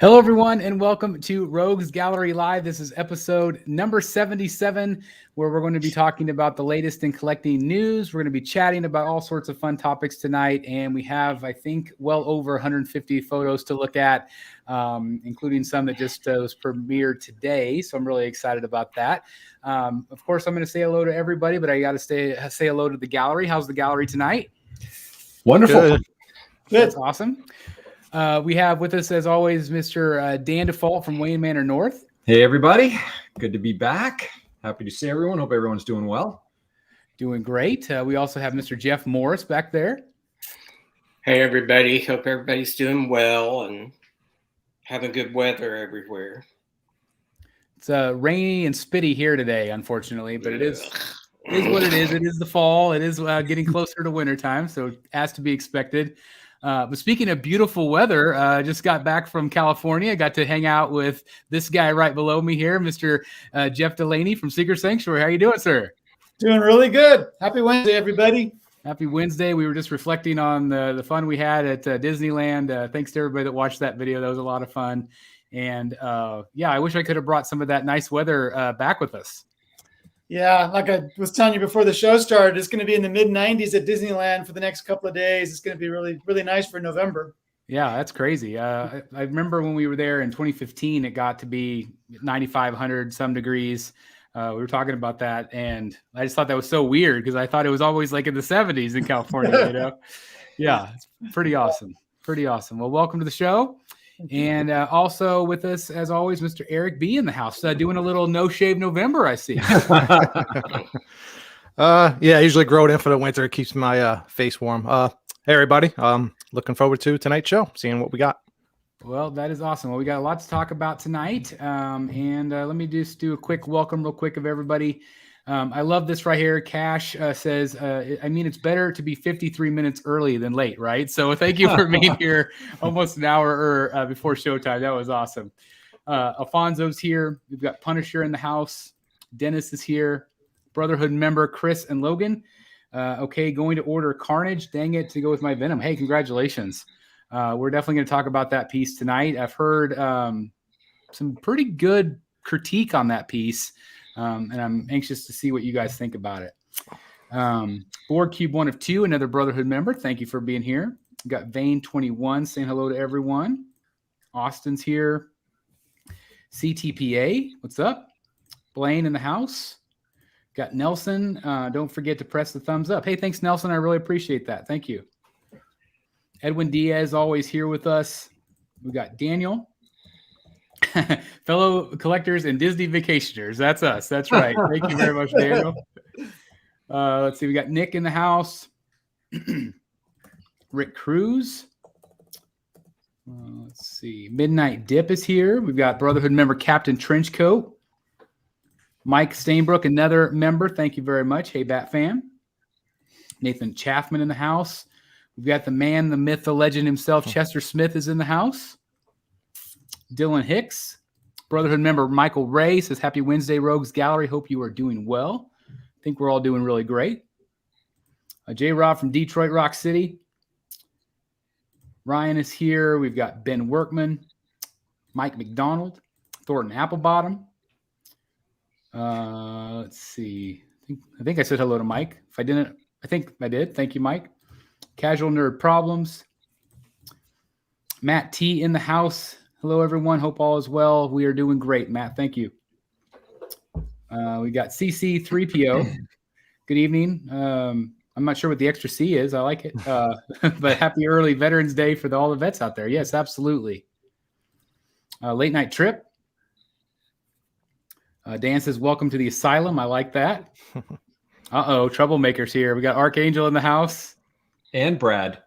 Hello, everyone, and welcome to Rogues Gallery Live. This is episode number 77, where we're going to be talking about the latest in collecting news. We're going to be chatting about all sorts of fun topics tonight, and we have, I think, well over 150 photos to look at, including some that just was premiered today, so I'm really excited about that. Of course, I'm going to say hello to everybody, but I got to say hello to the gallery. How's the gallery tonight? Wonderful. Good. That's awesome. We have with us, as always, Mr. Dan Default from Wayne Manor North. Hey, everybody. Good to be back. Happy to see everyone. Hope everyone's doing well. Doing great. We also have Mr. Jeff Morris back there. Hey, everybody. Hope everybody's doing well and having good weather everywhere. It's rainy and spitty here today, unfortunately, but it is what it is. It is the fall. It is getting closer to wintertime, so as to be expected. But speaking of beautiful weather, I just got back from California. I got to hang out with this guy right below me here, Mr. Jeff Delaney from Secret Sanctuary. How you doing, sir? Doing really good. Happy Wednesday, everybody. Happy Wednesday. We were just reflecting on the fun we had at Disneyland. Thanks to everybody that watched that video. That was a lot of fun. And yeah, I wish I could have brought some of that nice weather back with us. Yeah, like I was telling you before the show started, it's going to be in the mid-90s at Disneyland for the next couple of days. It's going to be really, really nice for November. Yeah, that's crazy. I remember when we were there in 2015, it got to be 9,500 some degrees. We were talking about that, and I just thought that was so weird because I thought it was always like in the 70s in California, you know? Yeah, it's pretty awesome. Pretty awesome. Well, welcome to the show. And also with us, as always, Mr. Eric B. in the house, doing a little No Shave November, I see. Yeah, I usually grow it in for the winter. It keeps my face warm. Hey, everybody. Looking forward to tonight's show, seeing what we got. Well, that is awesome. Well, we got a lot to talk about tonight. And let me just do a quick welcome real quick of everybody. I love this right here. Cash says, I mean, it's better to be 53 minutes early than late, right? So thank you for being here almost an hour before showtime. That was awesome. Alfonso's here. We've got Punisher in the house. Dennis is here. Brotherhood member Chris and Logan. Okay, going to order Carnage. Dang it, to go with my Venom. Hey, congratulations. We're definitely going to talk about that piece tonight. I've heard some pretty good critique on that piece. And I'm anxious to see what you guys think about it. Board Cube 1 of 2, another Brotherhood member. Thank you for being here. We've got Vane 21 saying hello to everyone. Austin's here. CTPA, what's up? Blaine in the house. Got Nelson. Don't forget to press the thumbs up. Hey, thanks, Nelson. I really appreciate that. Thank you. Edwin Diaz always here with us. We got Daniel. Fellow collectors and Disney vacationers. That's us. That's right. Thank you very much, Daniel. Let's see. We got Nick in the house. Rick Cruz. Let's see. Midnight Dip is here. We've got Brotherhood member Captain Trenchcoat. Mike Stainbrook, another member. Thank you very much. Hey, Bat fan. Nathan Chaffman in the house. We've got the man, the myth, the legend himself. Chester Smith is in the house. Dylan Hicks, Brotherhood member Michael Ray says, Happy Wednesday, Rogues Gallery. Hope you are doing well. I think we're all doing really great. J-Rob from Detroit Rock City. Ryan is here. We've got Ben Workman, Mike McDonald, Thornton Applebottom. Let's see. I think I said hello to Mike. If I didn't, I think I did. Thank you, Mike. Casual Nerd Problems. Matt T in the house. Hello, everyone. Hope all is well. We are doing great, Matt. Thank you. We got CC3PO. Good evening. I'm not sure what the extra C is. I like it. But happy early Veterans Day for all the vets out there. Yes, absolutely. Late night trip. Dan says, welcome to the asylum. I like that. Uh-oh, troublemakers here. We got Archangel in the house. And Brad.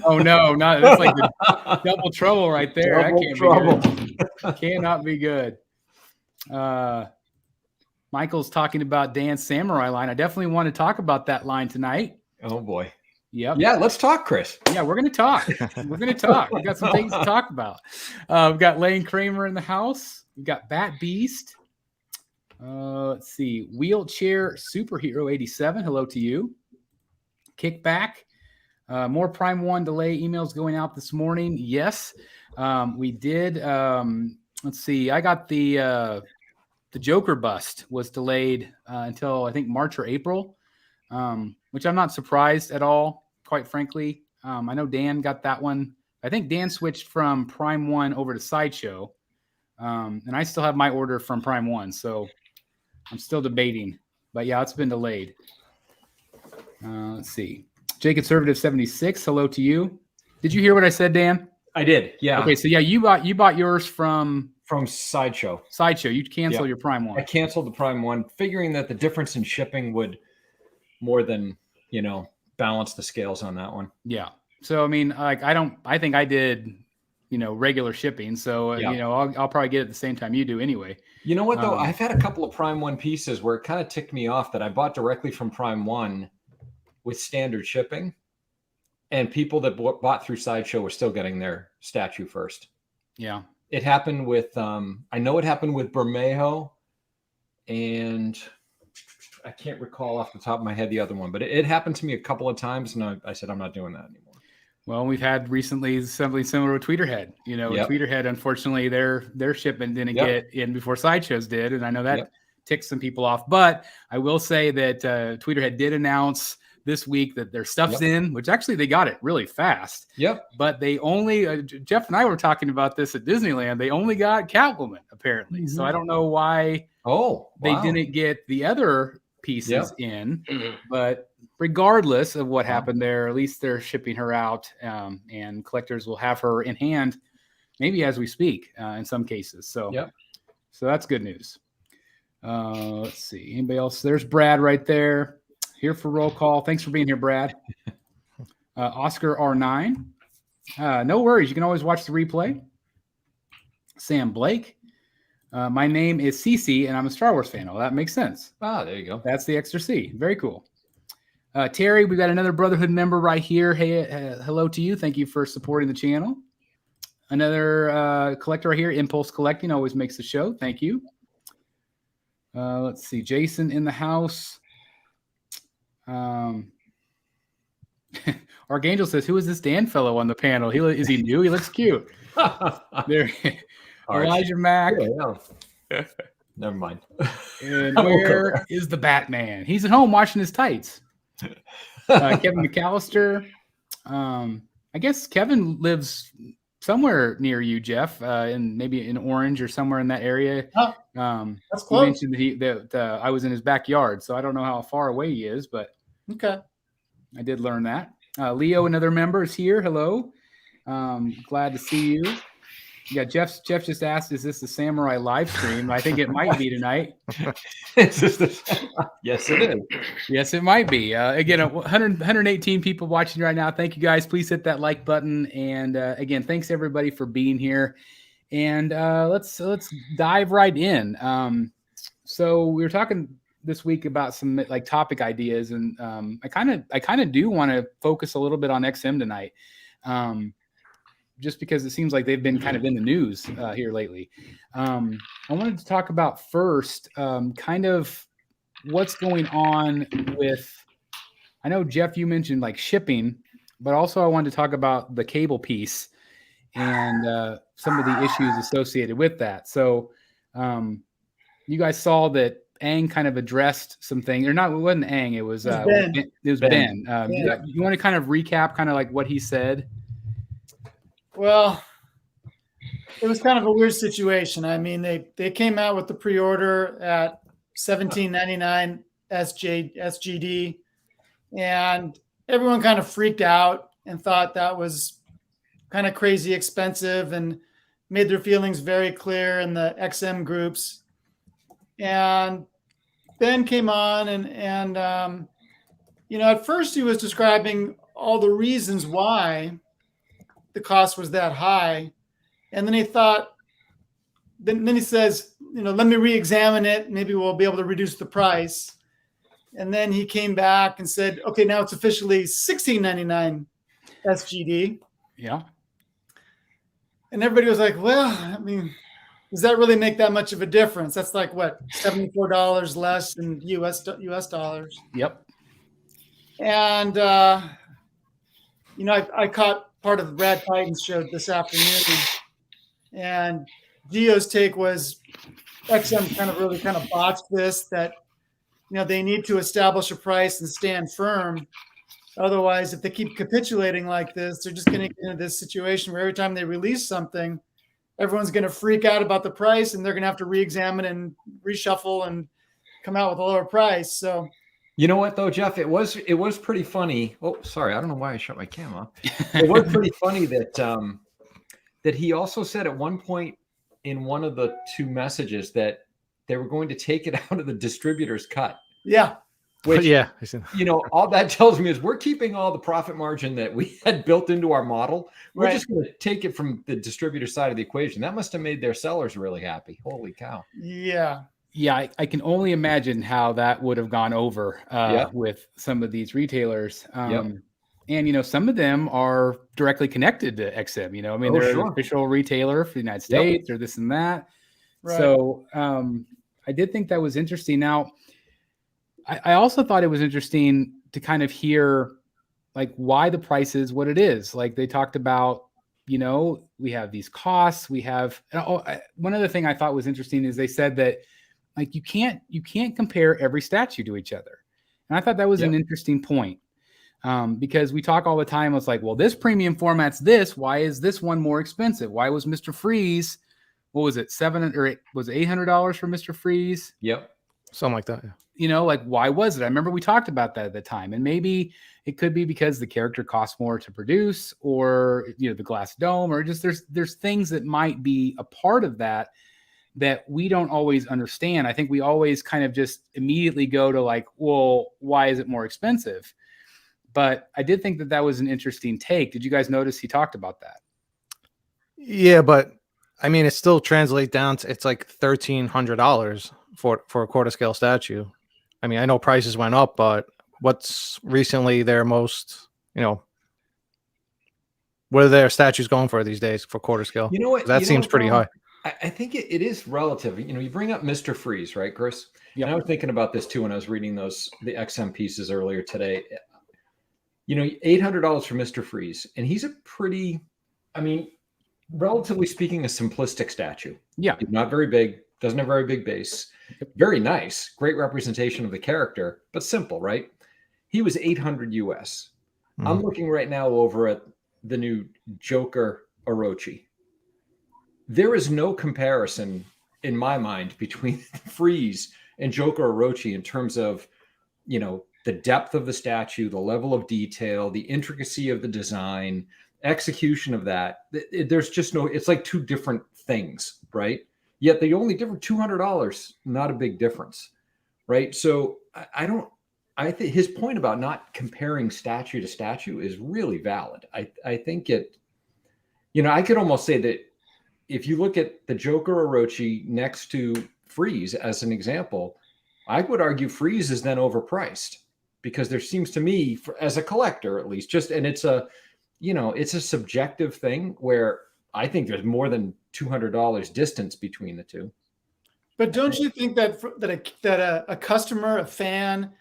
Oh, no, not that's like the double trouble right there. Double that can't trouble. be good. Cannot be good. Michael's talking about Dan's Samurai line. I definitely want to talk about that line tonight. Oh, boy. Yep. Yeah, let's talk, Chris. Yeah, we're going to talk. We're going to talk. We've got some things to talk about. We've got Lane Kramer in the house. We've got Bat Beast. Let's see. Wheelchair Superhero 87. Hello to you. Kickback. More Prime 1 delay emails going out this morning. Yes. We did. Let's see. I got the Joker bust was delayed until I think March or April, which I'm not surprised at all, quite frankly. I know Dan got that one. I think Dan switched from Prime 1 over to Sideshow, and I still have my order from Prime 1, so I'm still debating. But yeah, it's been delayed. Let's see. Jay Conservative 76, hello to you. Did you hear what I said, Dan? I did. Yeah. Okay, so yeah, you bought yours from Sideshow. Sideshow. You canceled your Prime 1. I canceled the Prime 1, figuring that the difference in shipping would more than, balance the scales on that one. Yeah. So I mean, like I think I did, regular shipping. So I'll probably get it at the same time you do anyway. You know what though? I've had a couple of Prime 1 pieces where it kind of ticked me off that I bought directly from Prime 1 with standard shipping, and people that bought through Sideshow were still getting their statue first. Yeah. It happened with, I know it happened with Bermejo, and I can't recall off the top of my head the other one, but it happened to me a couple of times, and I said, I'm not doing that anymore. Well, we've had recently something similar with Tweeterhead. With Tweeterhead, unfortunately, their shipment didn't get in before Sideshow's did, and I know that ticked some people off. But I will say that Tweeterhead did announce this week that their stuff's in, which actually they got it really fast. Yep. But they only, Jeff and I were talking about this at Disneyland. They only got Catwoman, apparently. Mm-hmm. So I don't know why they didn't get the other pieces in. Mm-hmm. But regardless of what happened there, at least they're shipping her out, and collectors will have her in hand, maybe as we speak, in some cases. So, so that's good news. Let's see. Anybody else? There's Brad right there. Here for roll call. Thanks for being here, Brad. Oscar R9. No worries. You can always watch the replay. Sam Blake. My name is Cece, and I'm a Star Wars fan. Oh, that makes sense. Ah, there you go. That's the extra C. Very cool. Terry, we've got another Brotherhood member right here. Hey, hello to you. Thank you for supporting the channel. Another collector right here, Impulse Collecting, always makes the show. Thank you. Let's see. Jason in the house. Archangel says, who is this Dan fellow on the panel? Is he new? He looks cute. There, Elijah Mack. Never mind. And where is the Batman? He's at home washing his tights. Kevin McAllister. I guess Kevin lives somewhere near you, Jeff, maybe in Orange or somewhere in that area. That's close. He mentioned that I was in his backyard, so I don't know how far away he is, but okay, I did learn that. Leo, another member, is here. Hello, glad to see you. Yeah, Jeff just asked, "Is this the Samurai live stream?" I think it might be tonight. Yes, it is. Yes, it might be. Again, 118 people watching right now. Thank you guys. Please hit that like button. And again, thanks everybody for being here. And let's dive right in. So we were talking this week about some like topic ideas, and I kind of do want to focus a little bit on XM tonight. Just because it seems like they've been kind of in the news here lately. I wanted to talk about first kind of what's going on with, I know, Jeff, you mentioned like shipping, but also I wanted to talk about the cable piece and some of the issues associated with that. So you guys saw that Aang kind of addressed some things, or not, it wasn't Aang, it was Ben. It was Ben. You want to kind of recap kind of like what he said? Well, it was kind of a weird situation. I mean, they came out with the pre-order at $17.99 SGD, and everyone kind of freaked out and thought that was kind of crazy expensive and made their feelings very clear in the XM groups. And Ben came on and at first he was describing all the reasons why the cost was that high. And then he thought, then he says, let me re-examine it. Maybe we'll be able to reduce the price. And then he came back and said, okay, now it's officially $16.99 SGD. Yeah. And everybody was like, well, I mean, does that really make that much of a difference? That's like what, $74 less in US dollars. Yep. And, I caught part of the Brad Titan's show this afternoon. And Gio's take was XM kind of botched this, that they need to establish a price and stand firm. Otherwise, if they keep capitulating like this, they're just going to get into this situation where every time they release something, everyone's going to freak out about the price, and they're going to have to re-examine and reshuffle and come out with a lower price. So, you know what though, Jeff? It was pretty funny. Oh, sorry, I don't know why I shut my camera. It was pretty funny that that he also said at one point in one of the two messages that they were going to take it out of the distributor's cut. Yeah. Which, yeah, all that tells me is we're keeping all the profit margin that we had built into our model. We're just going to take it from the distributor side of the equation. That must have made their sellers really happy. Holy cow. Yeah. Yeah, I can only imagine how that would have gone over with some of these retailers. And, some of them are directly connected to XM. They're an official retailer for the United States or this and that. Right. So I did think that was interesting. Now, I also thought it was interesting to kind of hear like why the price is what it is. Like they talked about, we have these costs. We have one other thing I thought was interesting is they said that like you can't compare every statue to each other. And I thought that was an interesting point because we talk all the time. It's like, well, this premium format's this. Why is this one more expensive? Why was Mr. Freeze? What was it? Was it $800 for Mr. Freeze? Yep. Something like that. Yeah. Like why was it? I remember we talked about that at the time, and maybe it could be because the character costs more to produce, or the glass dome, or just there's things that might be a part of that we don't always understand. I think we always kind of just immediately go to like, well, why is it more expensive? But I did think that was an interesting take. Did you guys notice he talked about that? Yeah, but I mean, it still translates down to it's like $1,300 for a quarter scale statue. I mean, I know prices went up, but what's recently their most, what are their statues going for these days for quarter scale? You know what? That seems pretty high. I think it is relative. You bring up Mr. Freeze, right, Chris? Yeah. And I was thinking about this too when I was reading the XM pieces earlier today. $800 for Mr. Freeze, and he's a pretty, relatively speaking, a simplistic statue. Yeah. He's not very big, doesn't have a very big base. Very nice, great representation of the character, but simple, right? He was $800 US. Mm-hmm. I'm looking right now over at the new Joker Orochi. There is no comparison in my mind between Freeze and Joker Orochi in terms of, the depth of the statue, the level of detail, the intricacy of the design, execution of that. There's just it's like two different things, right? Yet the only difference, $200, not a big difference, right? So I think his point about not comparing statue to statue is really valid. I think it, I could almost say that if you look at the Joker Orochi next to Freeze as an example, I would argue Freeze is then overpriced because there seems to me, as a collector at least, and it's a subjective thing where I think there's more than $200 distance between the two. But don't you think that a customer, a fan,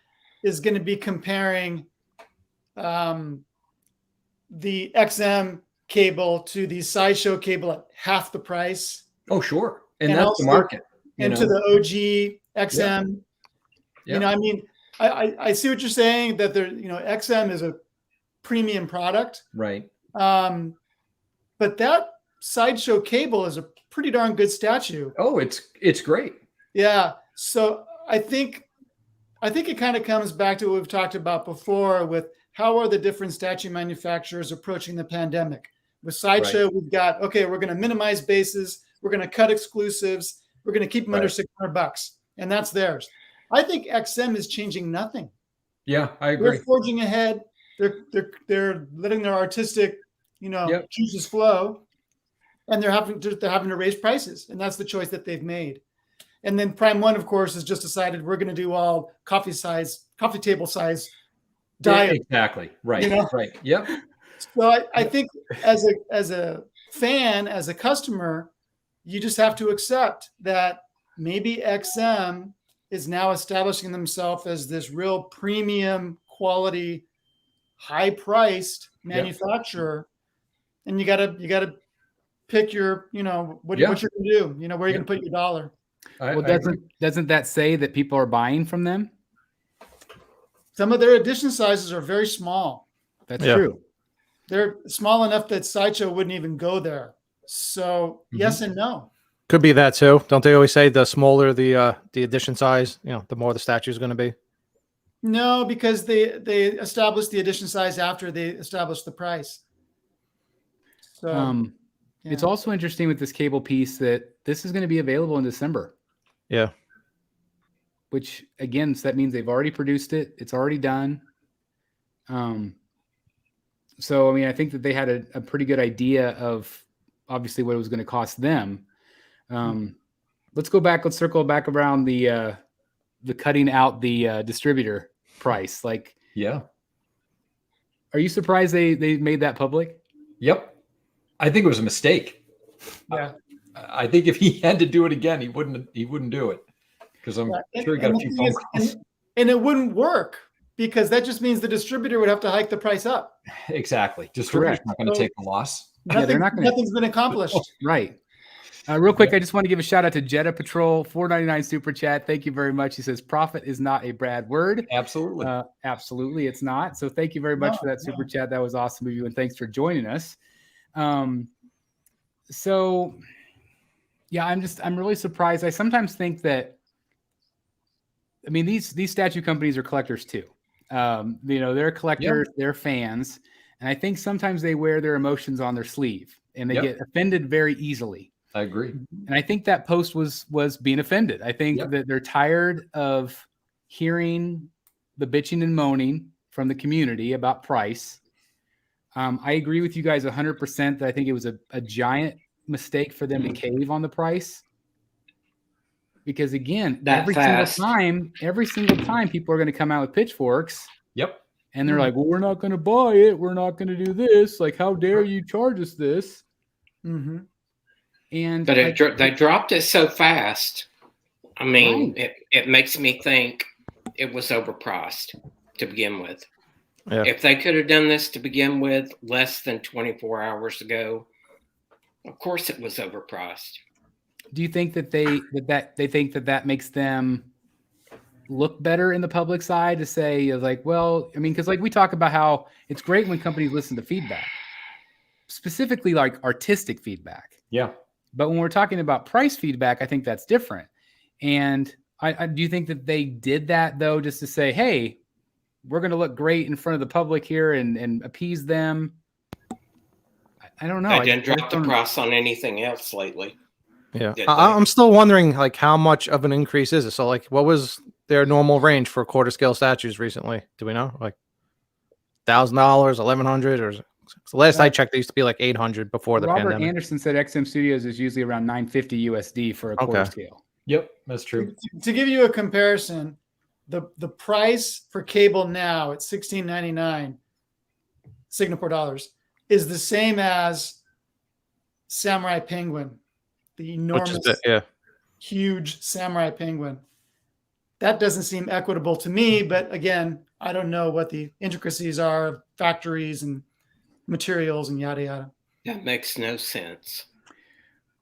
is going to be comparing the XM cable to the Sideshow cable at half the price? Oh, sure. And that's the market. And to the OG XM. Yeah. I see what you're saying, that XM is a premium product. Right. But that Sideshow cable is a pretty darn good statue. Oh, it's great. Yeah. So I think it kind of comes back to what we've talked about before with how are the different statue manufacturers approaching the pandemic. With Sideshow, We've got, we're going to minimize bases. We're going to cut exclusives. We're going to keep them under $600, and that's theirs. I think XM is changing nothing. Yeah, I agree. They're forging ahead. They're letting their artistic, juices flow, and they're having to raise prices, and that's the choice that they've made. And then Prime One, of course, has just decided we're going to do all coffee table size diet. Exactly. Right. Right. Yep. So I think as a fan, as a customer, you just have to accept that maybe XM is now establishing themselves as this real premium quality, high priced manufacturer. And you gotta pick your, what you're going to do, where you're going to put your dollar. Well, doesn't that say that people are buying from them? Some of their edition sizes are very small. That's true. They're small enough that Sideshow wouldn't even go there. So yes and no. Could be that too. Don't they always say the smaller the edition size, the more the statue is going to be? No, because they established the edition size after they established the price. So it's also interesting with this cable piece that this is going to be available in December. Yeah. Which again, so that means they've already produced it. It's already done. So, I mean, I think that they had a pretty good idea of obviously what it was going to cost them. Let's go back. Let's circle back around the cutting out the distributor price. Like, are you surprised they made that public? Yep. I think it was a mistake. Yeah. I think if he had to do it again, he wouldn't do it. Because I'm sure he got a few phone calls. And it wouldn't work because that just means the distributor would have to hike the price up. Exactly. Distributor's not going to take the loss. Nothing's been accomplished. Right. Real quick, I just want to give a shout out to Jetta Patrol, $4.99 super chat. Thank you very much. He says, profit is not a bad word. Absolutely. Absolutely, it's not. So thank you very much for that super chat. That was awesome of you, and thanks for joining us. So, yeah, I'm really surprised. I sometimes think that, I mean, these statue companies are collectors too. They're collectors, they're fans, and I think sometimes they wear their emotions on their sleeve, and they get offended very easily. I agree. And I think that post was being offended. I think that they're tired of hearing the bitching and moaning from the community about price. I agree with you guys 100% that I think it was a giant mistake for them to cave on the price. Because again, every single time people are going to come out with pitchforks. Yep. And they're like, well, we're not going to buy it. We're not going to do this. Like, how dare you charge us this? Mm-hmm. And but they dropped it so fast. I mean, it makes me think it was overpriced to begin with. Yeah. If they could have done this to begin with less than 24 hours ago, of course it was overpriced. Do you think that they think that makes them look better in the public side to say, like, well, I mean, because like we talk about how it's great when companies listen to feedback, specifically like artistic feedback. Yeah. But when we're talking about price feedback, I think that's different. And I do you think that they did that though, just to say, hey, we're going to look great in front of the public here and appease them? I don't know. They didn't drop the price on anything else lately. Yeah. I'm still wondering, like, how much of an increase is it? So, like, what was their normal range for quarter scale statues recently? Do we know? Like $1,000, $1,100, or the last I checked, they used to be like $800 before the pandemic. Robert Anderson said XM Studios is usually around $950 USD for a quarter scale. Yep, that's true. To give you a comparison, the price for cable now at $16.99 Singapore dollars is the same as Samurai Penguin, the enormous, huge Samurai Penguin. That doesn't seem equitable to me, but again, I don't know what the intricacies are of factories and materials and yada yada. That makes no sense.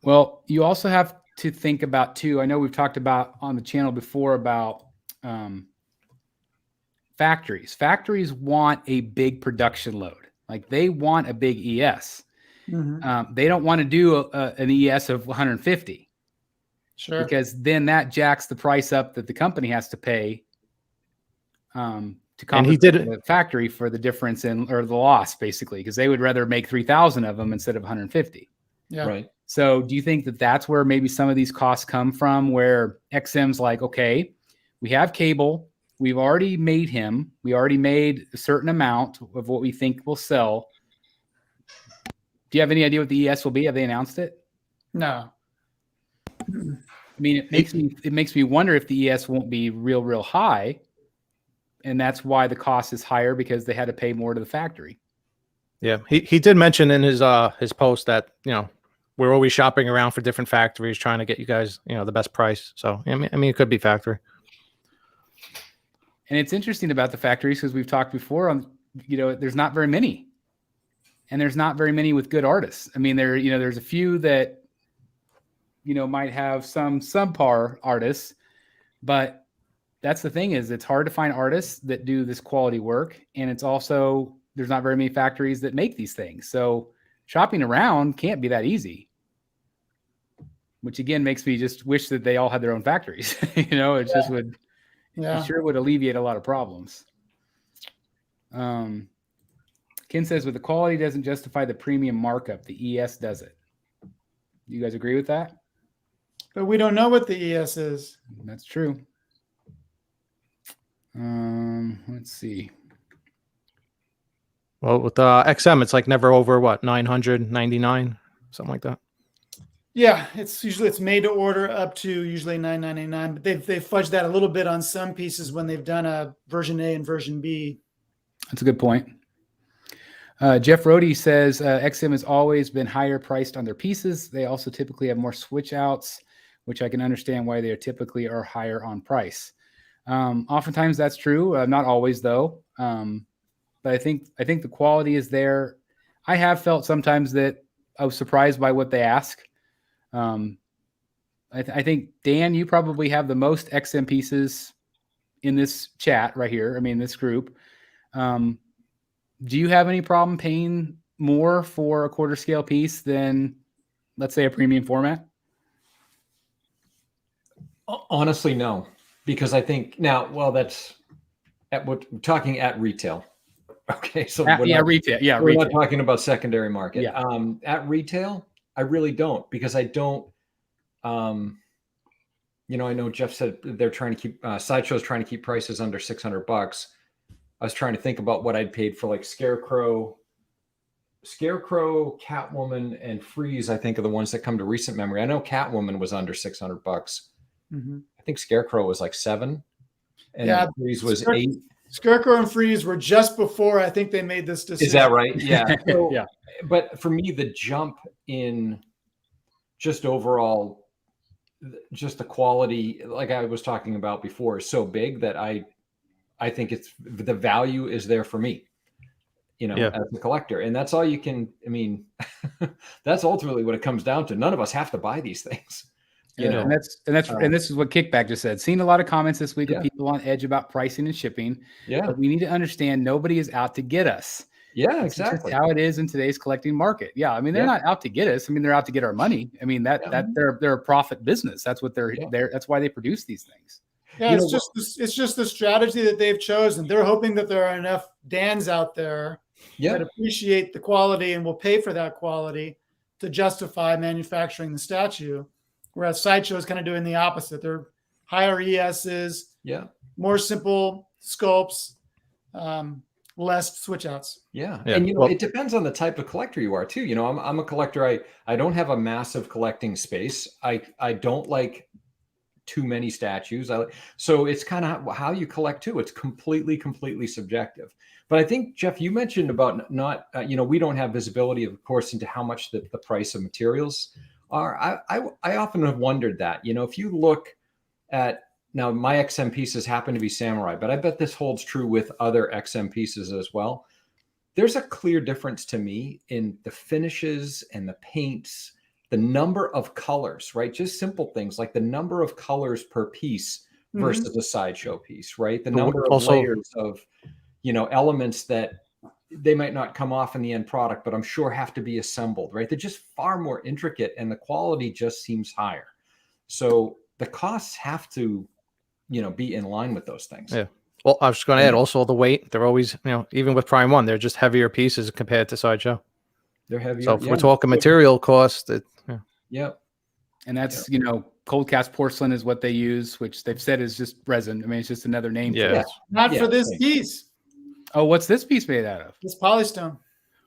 Well, you also have to think about too. I know we've talked about on the channel before about factories. Factories want a big production load. Like they want a big ES. Mm-hmm. They don't want to do an ES of 150. Sure. Because then that jacks the price up that the company has to pay to compensate the factory for the difference or the loss, basically, because they would rather make 3,000 of them instead of 150. Yeah. Right. So do you think that that's where maybe some of these costs come from, where XM's like, okay, we have cable. We've already made him. We already made a certain amount of what we think will sell. Do you have any idea what the ES will be? Have they announced it? No. I mean, it makes me wonder if the ES won't be real high, and that's why the cost is higher, because they had to pay more to the factory. Yeah, he did mention in his post that, you know, we're always shopping around for different factories trying to get you guys, you know, the best price. So I mean it could be factory. And it's interesting about the factories because we've talked before on, you know, there's not very many. and there's not very many with good artists. I mean, there's a few that, might have some subpar artists, but that's the thing is it's hard to find artists that do this quality work. And it's also, there's not very many factories that make these things. So shopping around can't be that easy, which again makes me just wish that they all had their own factories. It just would, it sure would alleviate a lot of problems. Ken says, with the quality doesn't justify the premium markup, the ES does it. You guys agree with that? But we don't know what the ES is. That's true. Let's see. Well, with XM, it's like never over what, 999, something like that. Yeah, it's made to order up to usually $9.99, but they've fudged that a little bit on some pieces when they've done a version A and version B. That's a good point. Jeff Rohde says XM has always been higher priced on their pieces. They also typically have more switch outs, which I can understand why they typically are higher on price. Oftentimes that's true. Not always though. But I think the quality is there. I have felt sometimes that I was surprised by what they ask. I think, Dan, you probably have the most XM pieces in this chat right here. I mean, this group. Do you have any problem paying more for a quarter scale piece than, let's say, a premium format? Honestly, no, because I think now, well, that's we're talking at retail. Okay. So retail. Yeah. We're retail. not talking about secondary market. Yeah. At retail, I really don't, because I don't, I know Jeff said they're trying to keep, Sideshow's trying to keep prices under $600. I was trying to think about what I'd paid for like Scarecrow, Catwoman, and Freeze. I think are the ones that come to recent memory. I know Catwoman was under $600. Mm-hmm. I think Scarecrow was like $7, and Freeze was $8. Scarecrow and Freeze were just before I think they made this decision. Is that right? Yeah. So, yeah. But for me, the jump in just overall, just the quality, like I was talking about before, is so big that I think it's the value is there for me, as a collector. And that's all you can, that's ultimately what it comes down to. None of us have to buy these things. And this is what Kickback just said. Seen a lot of comments this week of people on edge about pricing and shipping. Yeah. But we need to understand nobody is out to get us. Yeah, That's exactly. just how it is in today's collecting market. Yeah. I mean, they're not out to get us. I mean, they're out to get our money. I mean, that they're a profit business. That's what they're that's why they produce these things. Yeah, it's just the strategy that they've chosen. They're hoping that there are enough Dans out there that appreciate the quality and will pay for that quality to justify manufacturing the statue. Whereas Sideshow is kind of doing the opposite. They're higher ESs, more simple sculpts, less switch outs. Yeah. And it depends on the type of collector you are too. I'm a collector. I don't have a massive collecting space. I don't like too many statues. So it's kind of how you collect too. It's completely subjective. But I think, Jeff, you mentioned about not, we don't have visibility, of course, into how much the price of materials are. I often have wondered that, if you look at, now my XM pieces happen to be Samurai, but I bet this holds true with other XM pieces as well. There's a clear difference to me in the finishes and the paints, the number of colors, right? Just simple things like the number of colors per piece versus a Sideshow piece, right? The number of layers of, elements that they might not come off in the end product, but I'm sure have to be assembled, right? They're just far more intricate and the quality just seems higher. So the costs have to, be in line with those things. Yeah. Well, I was just going to add also the weight. They're always, even with Prime 1, they're just heavier pieces compared to Sideshow. They're heavier. So if we're talking material cost, And that's, cold cast porcelain is what they use, which they've said is just resin. I mean, it's just another name for it. Not for this piece. Oh, what's this piece made out of? It's Polystone.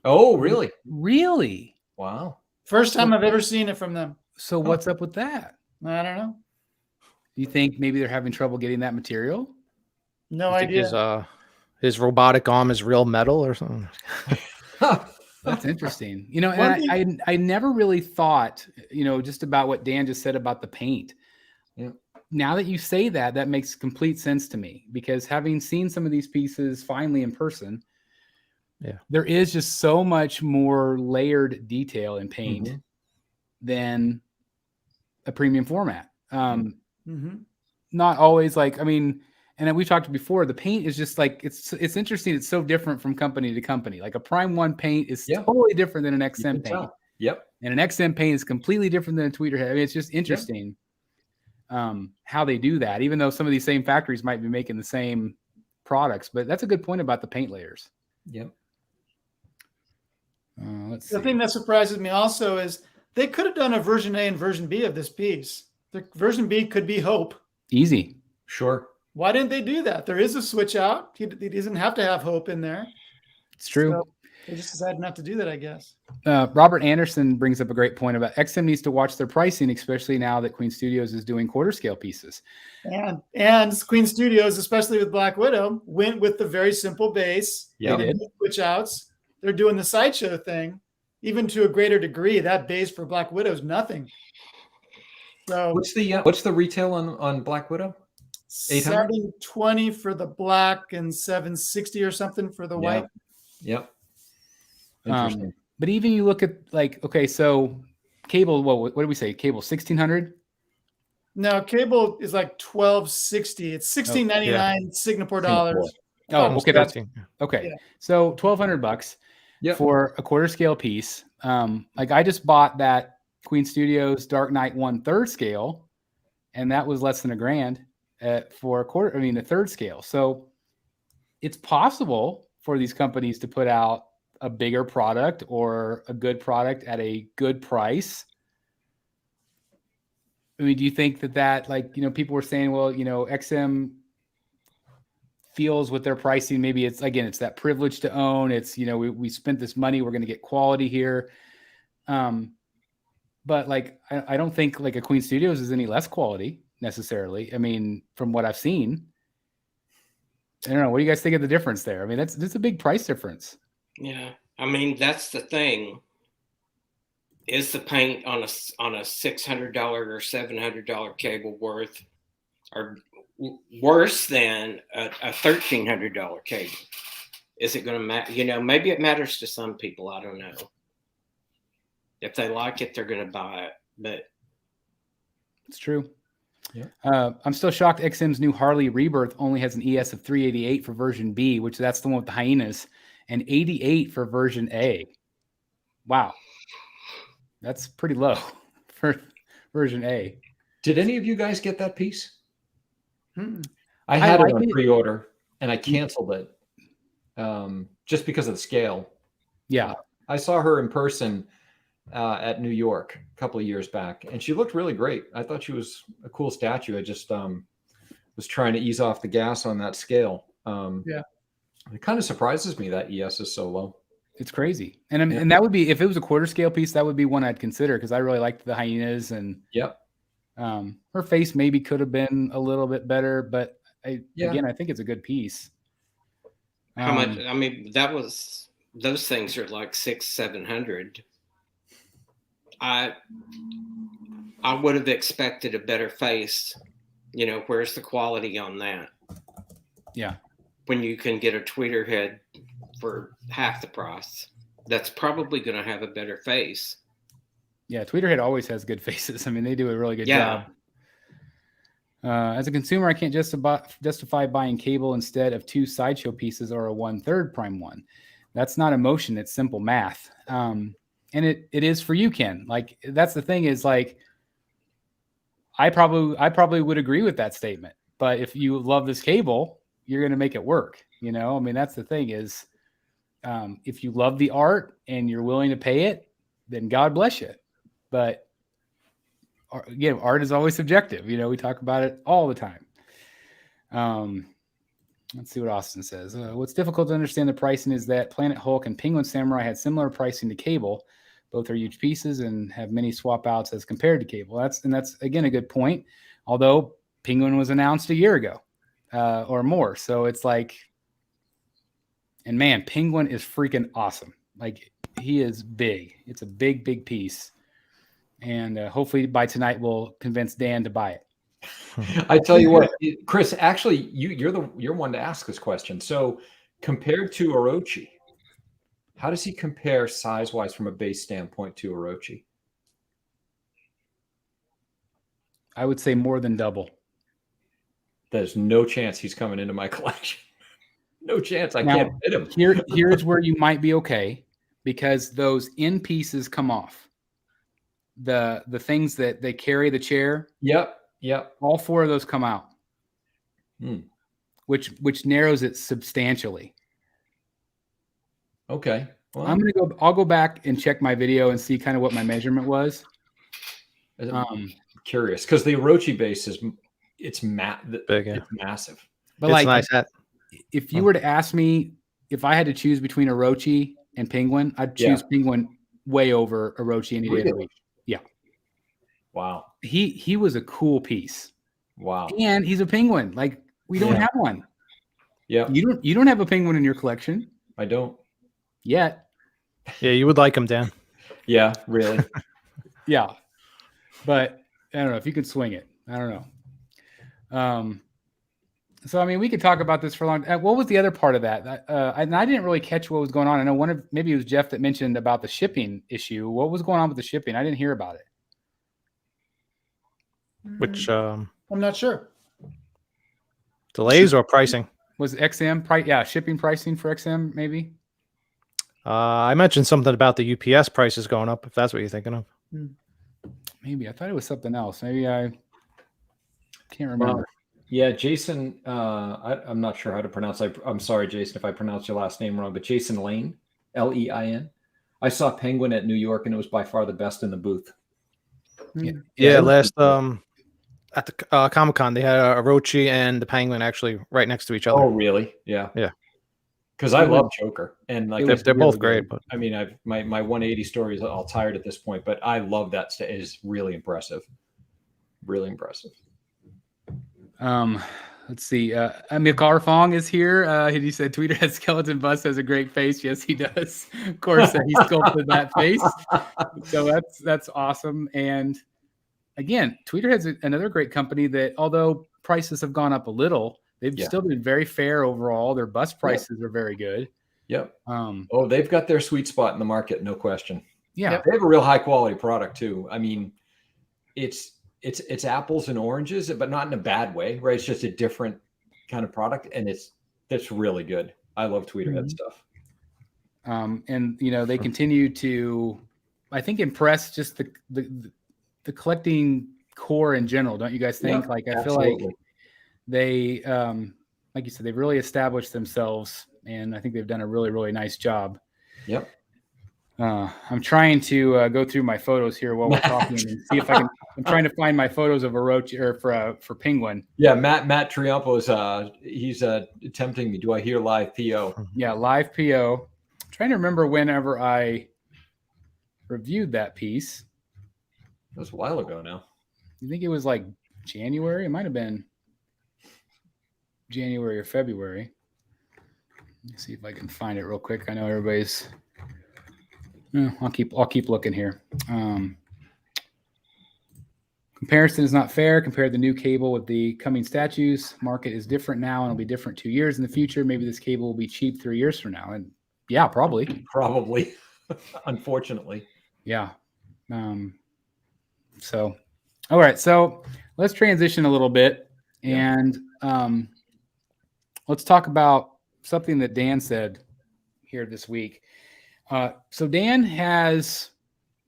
Oh, really? Really? Wow. First time I've ever seen it from them. So what's up with that? I don't know. You think maybe they're having trouble getting that material? No idea. His robotic arm is real metal or something. That's interesting. And I never really thought, just about what Dan just said about the paint. Yeah. Now that you say that, that makes complete sense to me, because having seen some of these pieces finally in person, there is just so much more layered detail in paint Mhm. than a premium format. Mm-hmm. Not always like, I mean, and we've talked before, the paint is just like, it's interesting. It's so different from company to company. Like a Prime 1 paint is totally different than an You XM can paint. tell. Yep. And an XM paint is completely different than a Tweeterhead. I mean, it's just interesting how they do that, even though some of these same factories might be making the same products. But that's a good point about the paint layers. Yep. Let's see. The thing that surprises me also is they could have done a version A and version B of this piece. The version B could be Hope. Easy. Sure. Why didn't they do that? There is a switch out. He doesn't have to have Hope in there. It's true. So they just decided not to do that, I guess. Robert Anderson brings up a great point about XM needs to watch their pricing, especially now that Queen Studios is doing quarter scale pieces. And Queen Studios, especially with Black Widow, went with the very simple base. Yeah. They did. Switch outs. They're doing the Sideshow thing, even to a greater degree. That base for Black Widow is nothing. So What's the retail on Black Widow? 800? $720 for the black and $760 or something for the white. Yep. Interesting. But even you look at like, okay, so cable, what did we say? Cable 1600? No, cable is like $1260. It's $16.99 Singapore dollars. Oh, okay. That's okay. Yeah. So $1,200 for a quarter scale piece. Like I just bought that Queen Studios Dark Knight 1/3 scale, and that was less than $1,000 for a quarter. I mean, a third scale. So it's possible for these companies to put out a bigger product or a good product at a good price. I mean, do you think that like, people were saying, well, XM feels with their pricing, maybe it's that privilege to own. It's, we spent this money, we're going to get quality here. But like, I don't think like a Queen Studios is any less quality necessarily. I mean, from what I've seen, I don't know. What do you guys think of the difference there? I mean, that's a big price difference. Yeah. I mean, that's the thing. Is the paint on a $600 or $700 cable worth or worse than a $1,300 cable? Is it going to matter? Maybe it matters to some people. I don't know. If they like it, they're going to buy it. But it's true. Yeah. I'm still shocked. XM's new Harley Rebirth only has an ES of 388 for version B, which that's the one with the hyenas, and 88 for version A. Wow. That's pretty low for version A. Did any of you guys get that piece? Mm-mm. I had it on pre-order and I canceled it just because of the scale. Yeah. I saw her in person at New York a couple of years back, and she looked really great. I thought she was a cool statue. I just was trying to ease off the gas on that scale. It kind of surprises me that ES is so low. It's crazy. And that would be, if it was a quarter scale piece, that would be one I'd consider because I really liked the hyenas and her face maybe could have been a little bit better, but again, I think it's a good piece. How much? I mean, those things are like $600-700. I would have expected a better face. Where's the quality on that? Yeah. When you can get a Tweeterhead for half the price, that's probably going to have a better face. Yeah, Tweeterhead always has good faces. I mean, they do a really good job. As a consumer, I can't justify buying cable instead of 2 Sideshow pieces or a 1/3 Prime 1. That's not emotion; it's simple math. And it is for you, Ken. Like that's the thing is like, I probably would agree with that statement. But if you love this cable, you're going to make it work. I mean, that's the thing is, if you love the art and you're willing to pay it, then God bless you. But again, art is always subjective. We talk about it all the time. Let's see what Austin says. What's difficult to understand the pricing is that Planet Hulk and Penguin Samurai had similar pricing to cable. Both are huge pieces and have many swap outs as compared to cable. That's again a good point. Although Penguin was announced a year ago or more, so it's like, and man, Penguin is freaking awesome. Like he is big. It's a big piece. And hopefully by tonight we'll convince Dan to buy it. I tell you what, Chris, actually you're one to ask this question. So compared to Orochi, How does he compare size-wise from a base standpoint to Orochi? I would say more than double. There's no chance he's coming into my collection. No chance. I can't fit him. Here's where you might be okay, because those end pieces come off. The things that they carry the chair. Yep. All 4 of those come out, which narrows it substantially. Okay. Well, I'll go back and check my video and see kind of what my measurement was. I'm curious because the Orochi base it's big, it's massive. But it's like, nice if you were to ask me if I had to choose between Orochi and Penguin, I'd choose Penguin way over Orochi any day of the week. Yeah. Wow. He was a cool piece. Wow. And he's a penguin. Like, we don't have one. Yeah. You don't have a penguin in your collection. I don't. Yet. Yeah, you would like him, Dan. Yeah, really. Yeah. But I don't know if you could swing it. I don't know. So, I mean, we could talk about this for a long time. What was the other part of that? I didn't really catch what was going on. I know maybe it was Jeff that mentioned about the shipping issue. What was going on with the shipping? I didn't hear about it. Which I'm not sure. Delays or pricing? Was XM price? Yeah, shipping pricing for XM maybe. I mentioned something about the UPS prices going up. If that's what you're thinking of. Maybe I thought it was something else. Maybe I can't remember. Well, yeah, Jason. I'm not sure how to pronounce. I'm sorry, Jason, if I pronounced your last name wrong. But Jason Lane, Lein. I saw Penguin at New York, and it was by far the best in the booth. Yeah, last at the Comic-Con, they had Orochi and the Penguin actually right next to each other. Oh, really? Yeah. Because I love Joker, and like they're both great. But I mean, my 180 story is all tired at this point, but I love that. It is really impressive. Really impressive. Let's see. Mikar Fong is here. He said Tweeterhead skeleton bust has a great face. Yes, he does. Of course, he sculpted that face. So that's awesome. And again, Tweeterhead's another great company that, although prices have gone up a little, they've still been very fair overall. Their bust prices are very good. Yep. They've got their sweet spot in the market, no question. Yeah. They have a real high quality product too. I mean, it's apples and oranges, but not in a bad way, right? It's just a different kind of product, and it's really good. I love Tweeterhead stuff. And they continue to, I think, impress just the collecting core in general. Don't you guys think? I feel like they, like you said, they've really established themselves, and I think they've done a really, really nice job. Yep. I'm trying to go through my photos here while we're talking and see if I can. I'm trying to find my photos of Orochi or for Penguin. Yeah, Matt Triumpo is he's tempting me. Do I hear live PO? Yeah, live PO. I'm trying to remember whenever I reviewed that piece. It was a while ago now. You think it was like January? It might have been January or February. Let me see if I can find it real quick. I know everybody's. I'll keep looking here. Comparison is not fair. Compare the new cable with the coming statues. Market is different now, and it'll be different 2 years in the future. Maybe this cable will be cheap 3 years from now. And yeah, probably. Unfortunately. Yeah. So, all right. So let's transition a little bit, and let's talk about something that Dan said here this week. So Dan has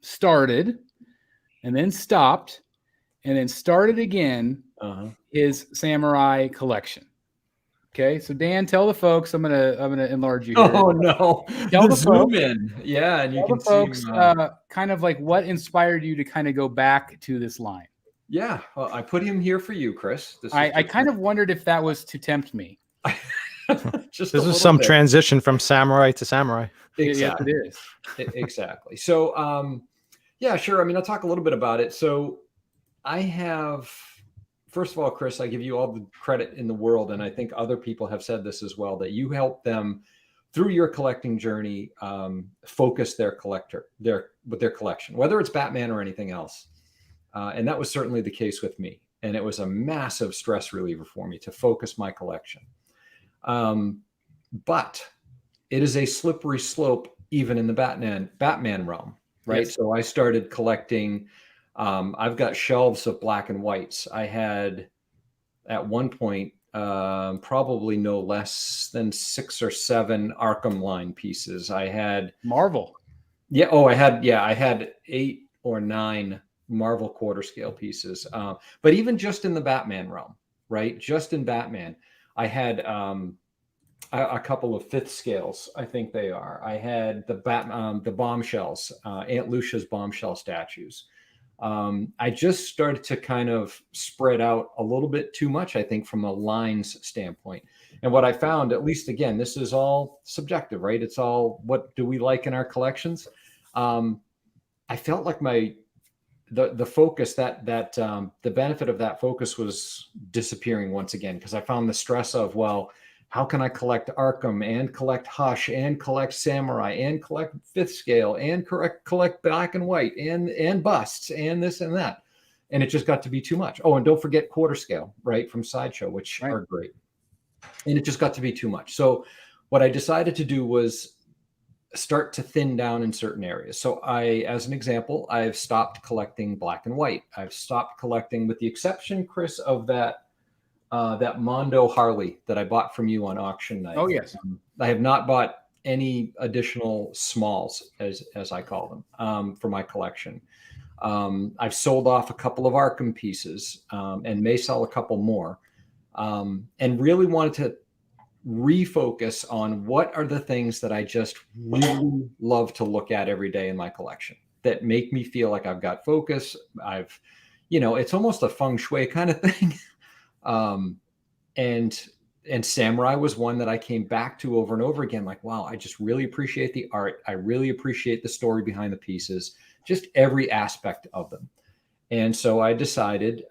started and then stopped and then started again his samurai collection. Okay, so Dan, tell the folks. I'm gonna enlarge you here. Oh no! Tell the zoom folks, in. Yeah, and you tell can the folks see kind of like what inspired you to kind of go back to this line. Yeah, well, I put him here for you, Chris. I kind of wondered if that was to tempt me. This is some transition from samurai to samurai. Exactly. Yes, it is. Exactly. So, yeah, sure. I mean, I'll talk a little bit about it. So I have, first of all, Chris, I give you all the credit in the world. And I think other people have said this as well, that you help them through your collecting journey, focus their collection, whether it's Batman or anything else. And that was certainly the case with me. And it was a massive stress reliever for me to focus my collection. But it is a slippery slope even in the Batman realm, right? Yes. So I started collecting. I've got shelves of black and whites. I had at one point probably no less than 6 or 7 Arkham line pieces. I had Marvel. Yeah. Oh, I had 8 or 9 Marvel quarter scale pieces. But even just in the Batman realm, right? Just in Batman, I had a couple of 5th scales. I think they are. I had the bombshells, Aunt Lucia's bombshell statues. I just started to kind of spread out a little bit too much, I think, from a lines standpoint. And what I found, at least again, this is all subjective, right? It's all what do we like in our collections. I felt like the focus that the benefit of that focus was disappearing once again, because I found the stress of, well, how can I collect Arkham and collect Hush and collect Samurai and collect 5th scale and collect black and white and busts and this and that. And it just got to be too much. Oh, and don't forget quarter scale, right, from Sideshow, which are great. And it just got to be too much. So what I decided to do was start to thin down in certain areas. So as an example, I've stopped collecting black and white. I've stopped collecting, with the exception, Chris, of that Mondo Harley that I bought from you on auction night. Oh, yes. I have not bought any additional smalls, as I call them, for my collection. I've sold off a couple of Arkham pieces and may sell a couple more, and really wanted to refocus on what are the things that I just really love to look at every day in my collection that make me feel like I've got focus. It's almost a feng shui kind of thing. And Samurai was one that I came back to over and over again. Like, wow, I just really appreciate the art. I really appreciate the story behind the pieces, just every aspect of them. And so I decided,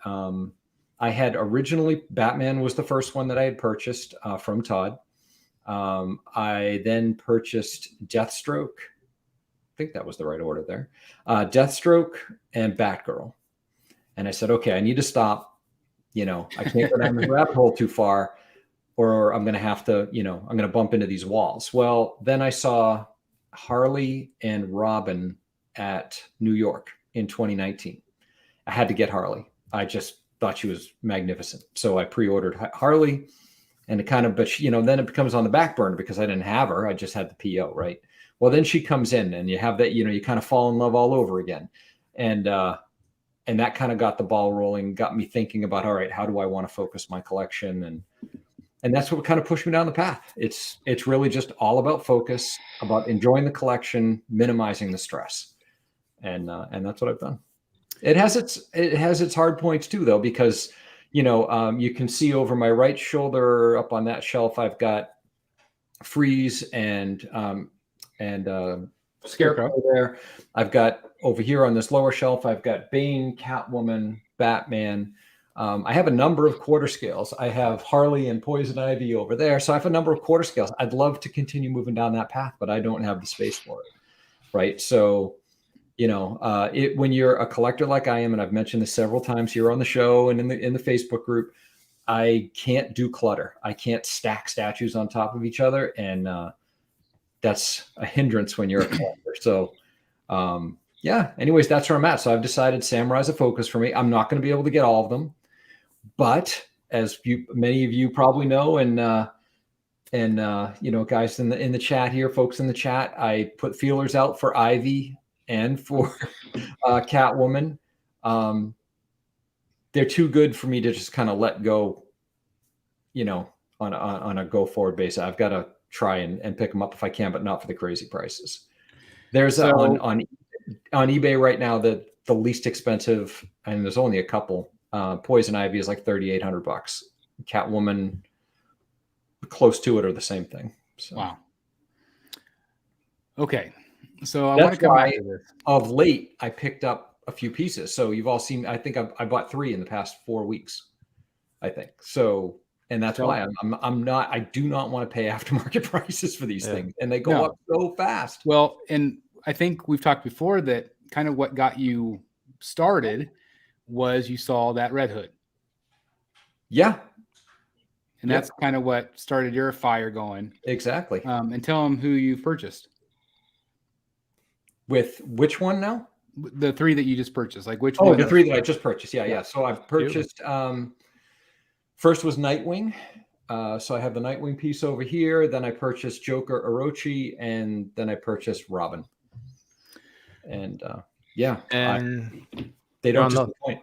I had originally, Batman was the first one that I had purchased from Todd. I then purchased Deathstroke. I think that was the right order there. Deathstroke and Batgirl. And I said, okay, I need to stop. I can't go down the rabbit hole too far, or I'm going to have to, I'm going to bump into these walls. Well, then I saw Harley and Robin at New York in 2019. I had to get Harley. I just thought she was magnificent. So I pre-ordered Harley, and it kind of, but then it becomes on the back burner because I didn't have her. I just had the PO, right? Well, then she comes in and you have that, you kind of fall in love all over again. And that kind of got the ball rolling, got me thinking about, all right, how do I want to focus my collection? And that's what kind of pushed me down the path. It's really just all about focus, about enjoying the collection, minimizing the stress. And that's what I've done. It has its hard points too, though, because, you can see over my right shoulder up on that shelf, I've got Freeze and Scarecrow there. I've got over here on this lower shelf, I've got Bane, Catwoman, Batman. I have a number of quarter scales. I have Harley and Poison Ivy over there. So I have a number of quarter scales. I'd love to continue moving down that path, but I don't have the space for it. Right. So, when you're a collector like I am, and I've mentioned this several times here on the show and in the Facebook group, I can't do clutter. I can't stack statues on top of each other. And that's a hindrance when you're a collector. So, anyways, that's where I'm at. So I've decided Samurai's a focus for me. I'm not going to be able to get all of them, but as many of you probably know, and guys in the chat here, folks in the chat, I put feelers out for Ivy and for Catwoman. They're too good for me to just kind of let go, on a go forward basis. I've got to try and pick them up if I can, but not for the crazy prices. There's on eBay right now, the least expensive, and there's only a couple. Poison Ivy is like $3,800. Catwoman, close to it, or the same thing. So. Wow. Okay, so I want to come back to this. Of late, I picked up a few pieces. So you've all seen. I think I bought 3 in the past 4 weeks. I think so, and that's why I'm not. I do not want to pay aftermarket prices for these things, and they go up so fast. Well, and I think we've talked before that kind of what got you started was you saw that Red Hood. Yeah. And that's kind of what started your fire going. Exactly. And tell them who you purchased. With which one now? The 3 that you just purchased. Like which Oh, one? the 3 that I just purchased. Yeah. So I've purchased. First was Nightwing. So I have the Nightwing piece over here. Then I purchased Joker Orochi, and then I purchased Robin. And they don't disappoint.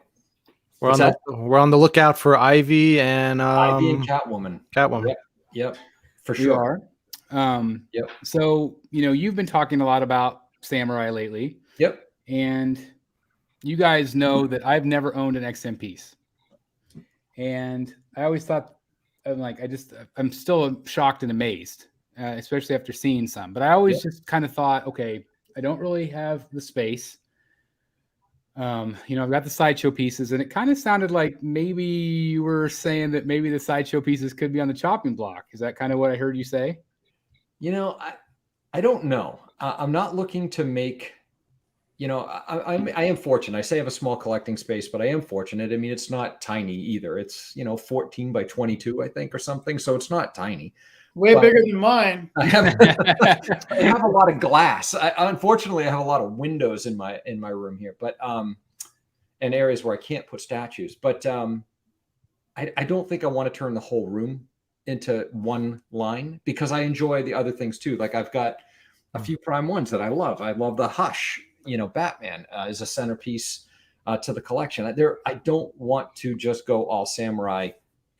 We're on the lookout for Ivy and Catwoman. Yep, for sure. We are. Yep. So you've been talking a lot about Samurai lately. Yep. And you guys know that I've never owned an XM piece. And I always thought, I'm still shocked and amazed, especially after seeing some. But I always just kind of thought, okay, I don't really have the space. I've got the Sideshow pieces, and it kind of sounded like maybe you were saying that maybe the Sideshow pieces could be on the chopping block. Is that kind of what I heard you say? I don't know. I'm not looking to make. I am fortunate. I say I have a small collecting space, but I am fortunate. I mean, it's not tiny either. It's 14 by 22, I think, or something. So it's not tiny. Way bigger than mine. I have a lot of glass. Unfortunately, I have a lot of windows in my room here, but and areas where I can't put statues. But I don't think I want to turn the whole room into one line, because I enjoy the other things too. Like I've got a few Prime ones that I love. I love the Hush. Batman is a centerpiece to the collection. I don't want to just go all samurai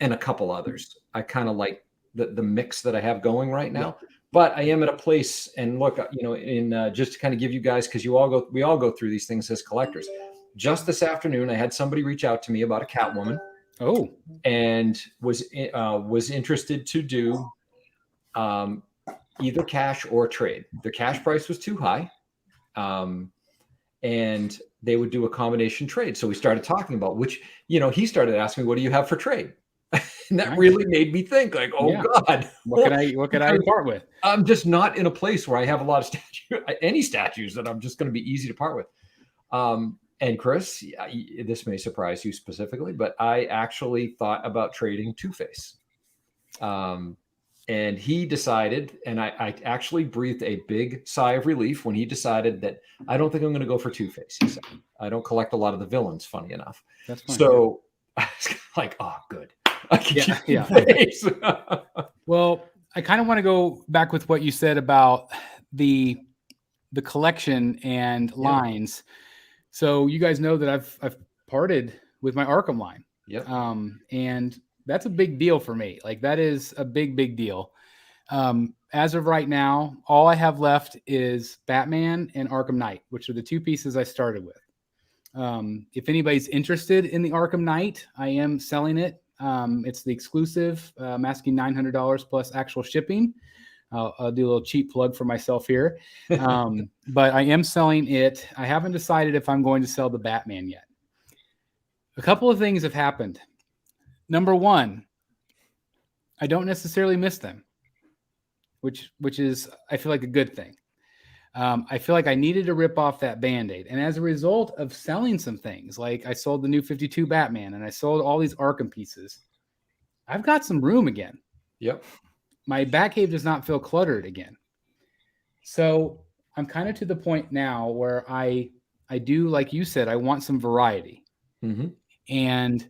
and a couple others. I kind of like the mix that I have going right now. But I am at a place, and look, in just to kind of give you guys, because we all go through these things as collectors. Just this afternoon, I had somebody reach out to me about a Catwoman. Oh, and was interested to do either cash or trade. The cash price was too high. And they would do a combination trade. So we started talking about which, he started asking me, what do you have for trade? And that really made me think, like, God, what can I part with? I'm just not in a place where I have a lot of any statues that I'm just going to be easy to part with. And Chris, this may surprise you specifically, but I actually thought about trading Two-Face. And he decided, and I actually breathed a big sigh of relief when he decided that I don't think I'm going to go for Two-Face. He said, I don't collect a lot of the villains, funny enough. That's fine. So I was like, oh, good. I can keep Two-Face. Well, I kind of want to go back with what you said about the collection and lines. So you guys know that I've parted with my Arkham line. Yep. And that's a big deal for me. Like that is a big, big deal. As of right now, all I have left is Batman and Arkham Knight, which are the 2 pieces I started with. If anybody's interested in the Arkham Knight, I am selling it. It's the exclusive. I'm asking $900 plus actual shipping. I'll do a little cheap plug for myself here. But I am selling it. I haven't decided if I'm going to sell the Batman yet. A couple of things have happened. Number one, I don't necessarily miss them, which is, I feel like, a good thing. I feel like I needed to rip off that Band-Aid. And as a result of selling some things, like I sold the new 52 Batman and I sold all these Arkham pieces, I've got some room again. Yep. My Batcave does not feel cluttered again. So I'm kind of to the point now where I do, like you said, I want some variety. Mm-hmm. And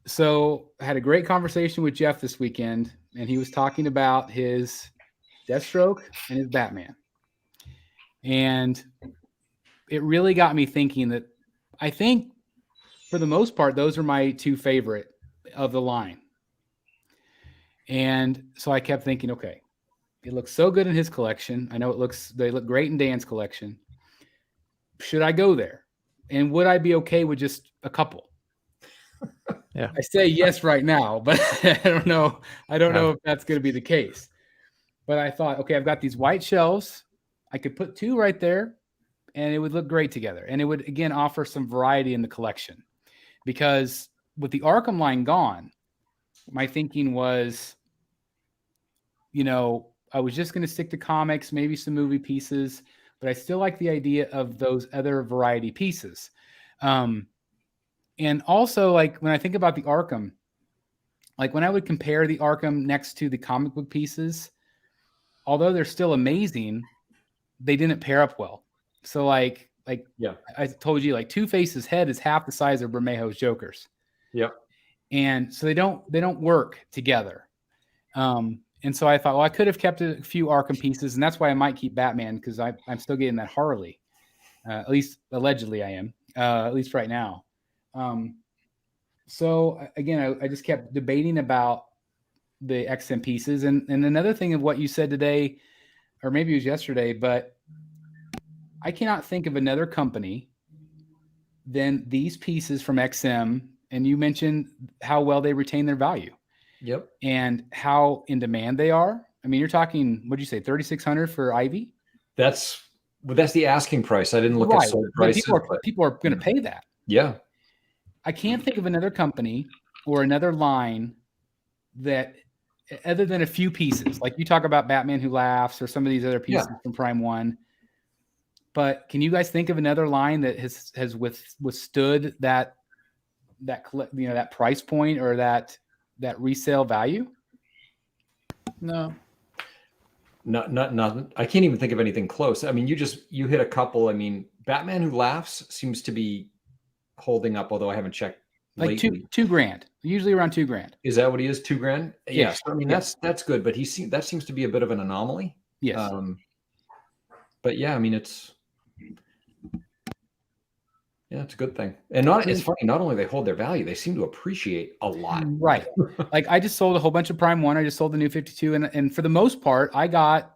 so I had a great conversation with Jeff this weekend, and he was talking about his Deathstroke and his Batman. And it really got me thinking that I think for the most part, those are my 2 favorite of the line. And so I kept thinking, okay, it looks so good in his collection. I know they look great in Dan's collection. Should I go there? And would I be okay with just a couple? Yeah. I say yes right now, but I don't know. I don't know if that's going to be the case. But I thought, okay, I've got these white shelves. I could put 2 right there and it would look great together. And it would, again, offer some variety in the collection. Because with the Arkham line gone, my thinking was, I was just going to stick to comics, maybe some movie pieces, but I still like the idea of those other variety pieces. And also, like, when I think about the Arkham, like when I would compare the Arkham next to the comic book pieces, although they're still amazing, they didn't pair up well. So like Yeah. I told you, like Two-Face's head is half the size of Bermejo's Joker's. Yep. And so they don't work together. And so I thought, well, I could have kept a few Arkham pieces, and that's why I might keep Batman, because I'm still getting that Harley. At least allegedly I am, at least right now. So again, I just kept debating about the XM pieces. And another thing of what you said today, or maybe it was yesterday, but I cannot think of another company than these pieces from XM. And you mentioned how well they retain their value. Yep. And how in demand they are. I mean, you're talking, what'd you say, 3,600 for Ivy? That's the asking price. I didn't look at sold prices. People are going to pay that. Yeah. I can't think of another company or another line that, other than a few pieces, like you talk about Batman Who Laughs or some of these other pieces from Prime One. But can you guys think of another line that has withstood that price point or that resale value? No. Not. I can't even think of anything close. I mean, you hit a couple. I mean, Batman Who Laughs seems to be holding up, although I haven't checked. Like lately. $2,000, usually around $2,000. Is that what he is? $2,000? Yeah. Yes. I mean, that's good, but that seems to be a bit of an anomaly. Yes. But yeah, I mean, it's a good thing. And it's funny, not only they hold their value, they seem to appreciate a lot. Right. Like I just sold a whole bunch of Prime One. I just sold the new 52. And for the most part, I got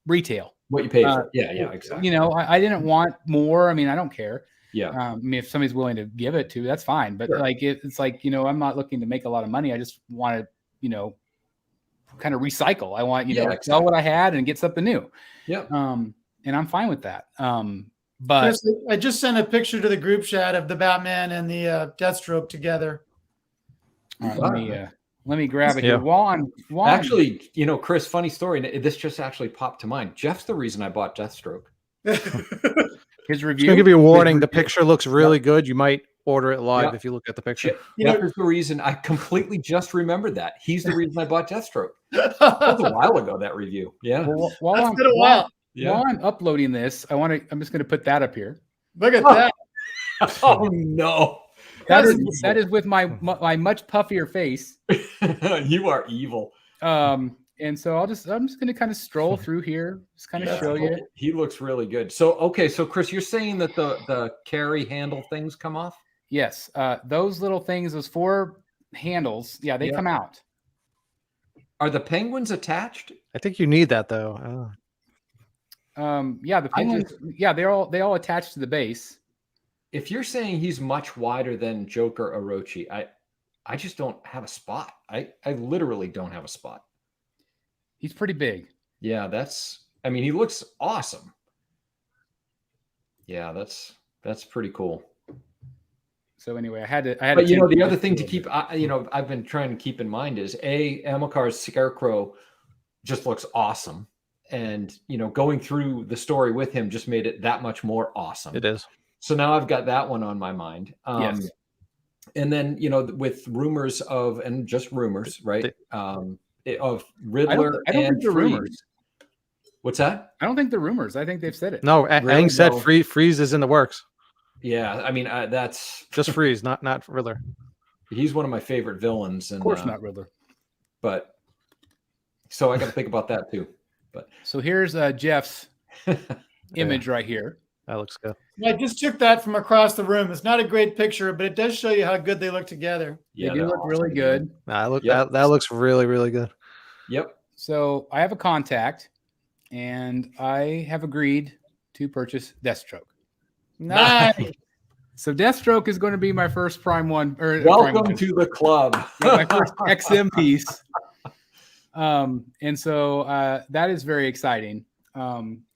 retail. What you paid for. Yeah, exactly. I didn't want more. I mean, I don't care. Yeah. I mean, if somebody's willing to give it to, that's fine. But Sure. like, it's like, I'm not looking to make a lot of money. I just want to, kind of recycle. I want, sell what I had and get something new. Yeah. And I'm fine with that. But Chris, I just sent a picture to the group chat of the Batman and the Deathstroke together. all right, let me grab it Yeah. here. While Actually, Chris, funny story. This just actually popped to mind. Jeff's the reason I bought Deathstroke. his Just review. gonna give you a warning. The picture looks really good. You might order it live Yep. if you look at the picture. Jeff is the reason. I completely just remembered that. He's the reason I bought Deathstroke. That was a while ago, that review. Yeah. Well, That's been a while. Yeah. While I'm uploading this, I'm just going to put that up here. Look at that. Oh no. That That's is with my much puffier face. You are evil. And so I'm just going to kind of stroll through here, just kind of show you. He looks really good. So Chris, you're saying that the carry handle things come off? Yes, those little things, those 4 handles, they come out. Are the penguins attached? I think you need that though. The penguins, they all attach to the base. If you're saying he's much wider than Joker Orochi, I just don't have a spot. I literally don't have a spot. He's pretty big. Yeah, he looks awesome. Yeah, that's pretty cool. So anyway, I had to. But the other thing to keep, I've been trying to keep in mind is Amokar's Scarecrow just looks awesome, and going through the story with him just made it that much more awesome. It is. So now I've got that one on my mind. Yes. And then with rumors of, and just rumors, right? Of Riddler I don't and think they're Freeze. rumors. What's that? I don't think they're rumors. I think they've said it. No, Really? Aang said No. Freeze is in the works. Yeah, I mean that's Just Freeze, not Riddler. he's one of my favorite villains, and Of course not Riddler. But so I got to think about that too. But So here's Jeff's image right here. That looks good. I just took that from across the room. It's not a great picture, but it does show you how good they look together. They do they're look really awesome. good. Yep. That looks really, really good. Yep. So I have a contact, and I have agreed to purchase Deathstroke. Nice. So Deathstroke is going to be my first Prime One. Welcome to the club. my first XM piece. And so that is very exciting.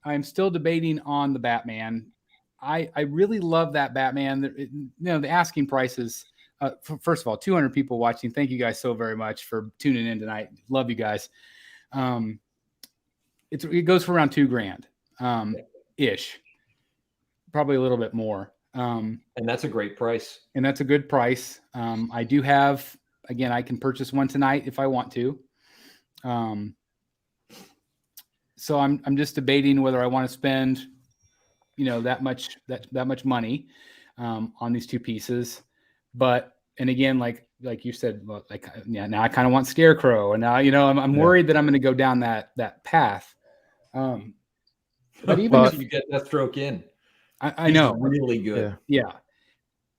I'm still debating on the Batman. I really love that Batman. The asking prices. First of all, 200 people watching. Thank you guys so very much for tuning in tonight. Love you guys. It goes for around $2,000 ish, probably a little bit more. And that's a great price. And that's a good price. I do have, again, I can purchase one tonight if I want to. So I'm just debating whether I want to spend that much money on these two pieces. But and again, like you said, now I kind of want Scarecrow, and now I'm worried that I'm going to go down that path. But even if you get Deathstroke in, I know really good. Yeah.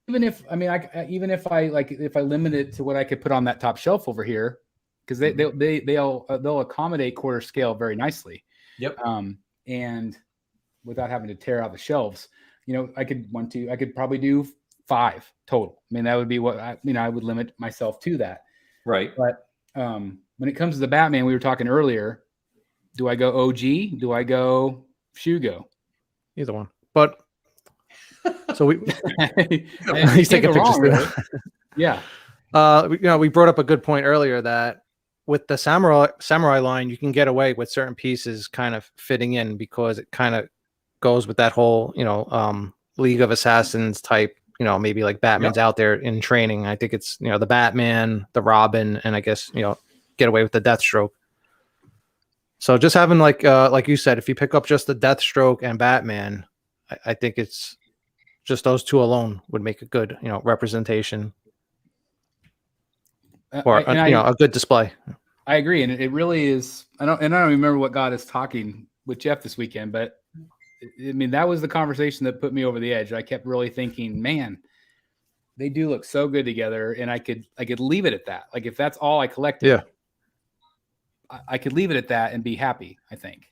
Even if I limit it to what I could put on that top shelf over here, because they'll accommodate quarter scale very nicely. Yep. And without having to tear out the shelves, I could probably do 5 total. I mean, that would be what I would limit myself to that. Right. But when it comes to the Batman, we were talking earlier, do I go OG? Do I go Shugo? Either one. But so we he's taking pictures. Really. Yeah. We brought up a good point earlier that with the samurai line, you can get away with certain pieces kind of fitting in because it kind of goes with that whole, League of Assassins type, maybe like Batman's out there in training. I think it's, the Batman, the Robin, and I guess, get away with the Deathstroke. So just having like you said, if you pick up just the Deathstroke and Batman, I think it's just those two alone would make a good, representation or a good display. I agree, and it really is. I don't remember what got us talking with Jeff this weekend, but I mean that was the conversation that put me over the edge. I kept really thinking, man, they do look so good together, and I could leave it at that. Like if that's all I collected, I could leave it at that and be happy. I think.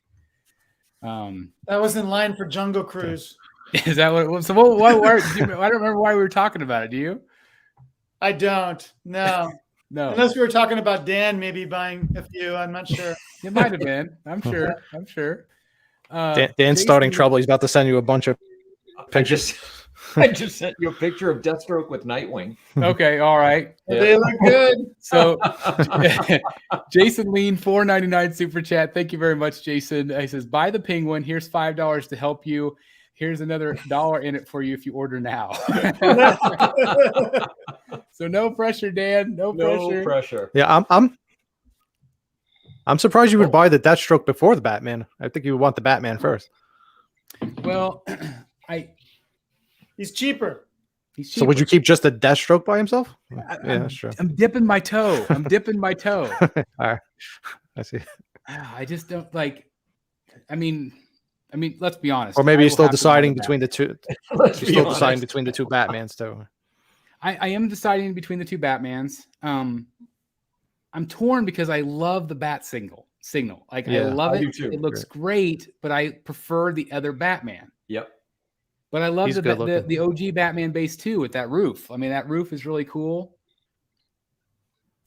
That was in line for Jungle Cruise. Is that what? So what? I don't remember why we were talking about it. Do you? I don't. No. No. Unless we were talking about Dan maybe buying a few. I'm not sure. It might have been. I'm sure. Dan's starting trouble. He's about to send you a bunch of pictures. I just sent you a picture of Deathstroke with Nightwing. Okay, all right. Yeah. They look good. So Jason Lean, $4.99 super chat. Thank you very much, Jason. He says, buy the Penguin. Here's $5 to help you. Here's another $1 in it for you if you order now. So no pressure, Dan. No pressure. Yeah, I'm surprised you would buy the Deathstroke before the Batman. I think you would want the Batman first. Well, he's cheaper. So would you keep just the Deathstroke by himself? That's true. I'm dipping my toe. All right. I see. I just don't like. I mean, let's be honest. Or maybe you're still deciding between the two. You're still deciding between the two Batmans too. I am deciding between the two Batmans. I'm torn because I love the Bat signal. Like I love it. It looks great, but I prefer the other Batman. Yep. But I love the OG Batman base too with that roof. I mean, that roof is really cool.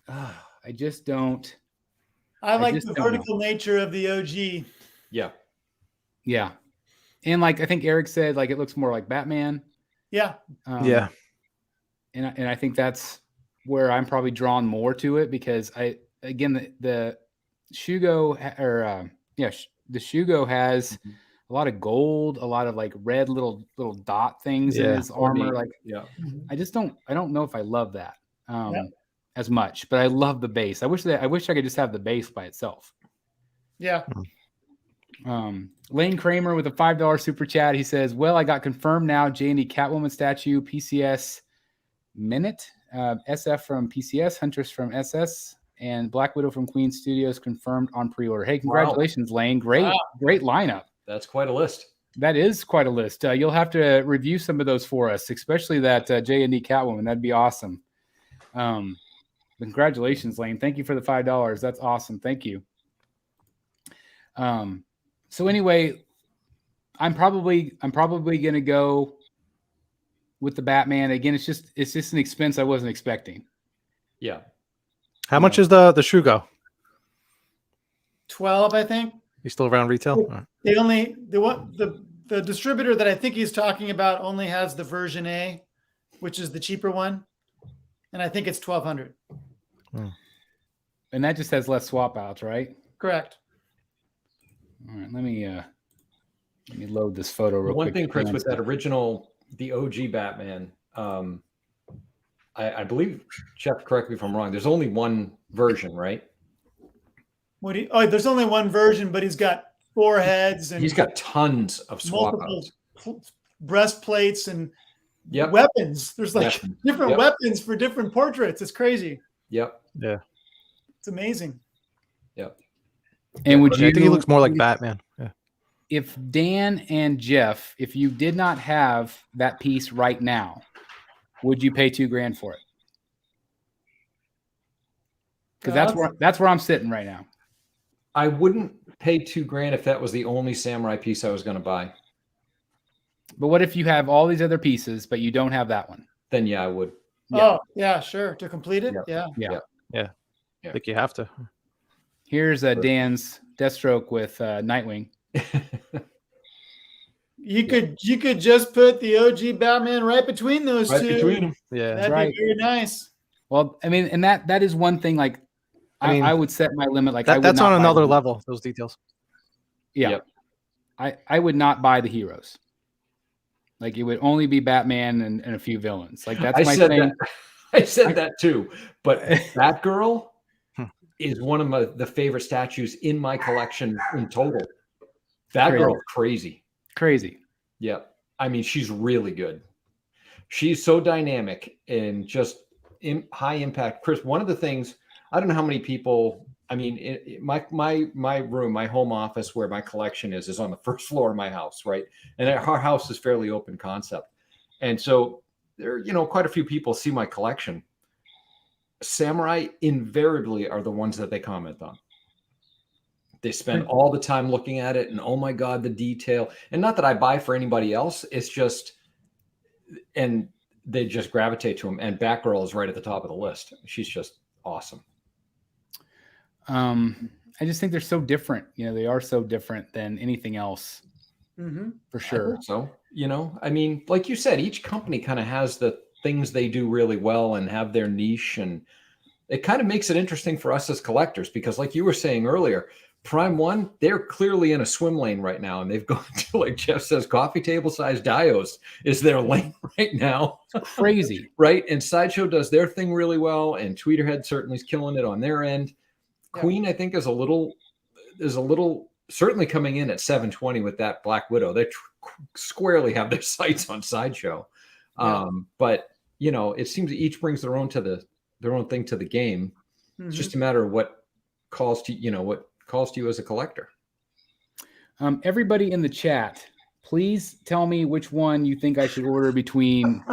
I just don't. I like the vertical nature of the OG. Yeah. Yeah. And like I think Eric said, like it looks more like Batman. Yeah. Yeah. And I think that's where I'm probably drawn more to it because the Shugo the Shugo has a lot of gold, a lot of like red little dot things in his armor. Like, I don't know if I love that as much, but I love the base. I wish I could just have the base by itself. Yeah. Lane Kramer with a $5 super chat. He says, well, I got confirmed now. J&E Catwoman statue, PCS Minute, SF from PCS, Huntress from SS, and Black Widow from Queen Studios confirmed on pre-order. Hey, congratulations, Lane. Great lineup. That's quite a list. That is quite a list. You'll have to review some of those for us, especially that J&E Catwoman. That'd be awesome. Congratulations, Lane. Thank you for the $5. That's awesome. Thank you. So anyway, I'm probably going to go with the Batman again. It's just an expense I wasn't expecting. Yeah. How much is the Shugo? 12, I think. He's still around retail? The distributor that I think he's talking about only has the version A, which is the cheaper one. And I think it's $1,200. And that just has less swap outs, right? Correct. All right, let me load this photo real quick. One thing, Chris, with that original, the OG Batman, I believe, Jeff, correct me if I'm wrong, there's only one version, right? There's only one version, but he's got 4 heads and he's got tons of swap outs. breastplates and Yep. weapons. There's like Weapons. different Yep. weapons for different portraits. It's crazy. Yep. Yeah. It's amazing. Yep. And would I you think he looks more like Batman. Yeah. if Dan and Jeff, if you did not have that piece right now, would you pay $2,000 for it? Because that's where I'm sitting right now. I wouldn't pay $2,000 if that was the only samurai piece I was going to buy. But what if you have all these other pieces, but you don't have that one? Then yeah, I would. Yeah. Oh, yeah, sure. To complete it? Yeah. Yeah. Yeah. I think you have to. Here's Dan's Deathstroke with Nightwing. You could just put the OG Batman right between those Right two. between them. Yeah. That'd Right. be very nice. Well, I mean, and that is one thing. Like, I mean, I would set my limit. Like, I would that's not on buy another the- level. Those details. Yeah, Yep. I would not buy the heroes. Like, it would only be Batman and a few villains. Like, that's I my said thing. that. I said that too. But Batgirl is one of the favorite statues in my collection in total. Batgirl, crazy. Crazy. Yep. I mean, she's really good. She's so dynamic and just high impact. Chris, one of the things, I don't know how many people, I mean, my room, my home office where my collection is on the first floor of my house, right? And our house is fairly open concept. And so there, quite a few people see my collection. Samurai invariably are the ones that they comment on. They spend all the time looking at it and, oh my God, the detail. And not that I buy for anybody else. It's just, and they just gravitate to them. And Batgirl is right at the top of the list. She's just awesome. I just think they're so different. They are so different than anything else, for sure. So, I mean, like you said, each company kind of has the things they do really well and have their niche. And it kind of makes it interesting for us as collectors, because like you were saying earlier, Prime One, they're clearly in a swim lane right now. And they've gone to, like Jeff says, coffee table size dios is their lane right now. Crazy. Right. And Sideshow does their thing really well. And Tweeterhead certainly is killing it on their end. Yeah. Queen, I think, is a little certainly coming in at 720 with that Black Widow. They squarely have their sights on Sideshow. Yeah. But it seems each brings their own thing to the game. It's just a matter of what calls to you as a collector. Everybody in the chat, please tell me which one you think I should order between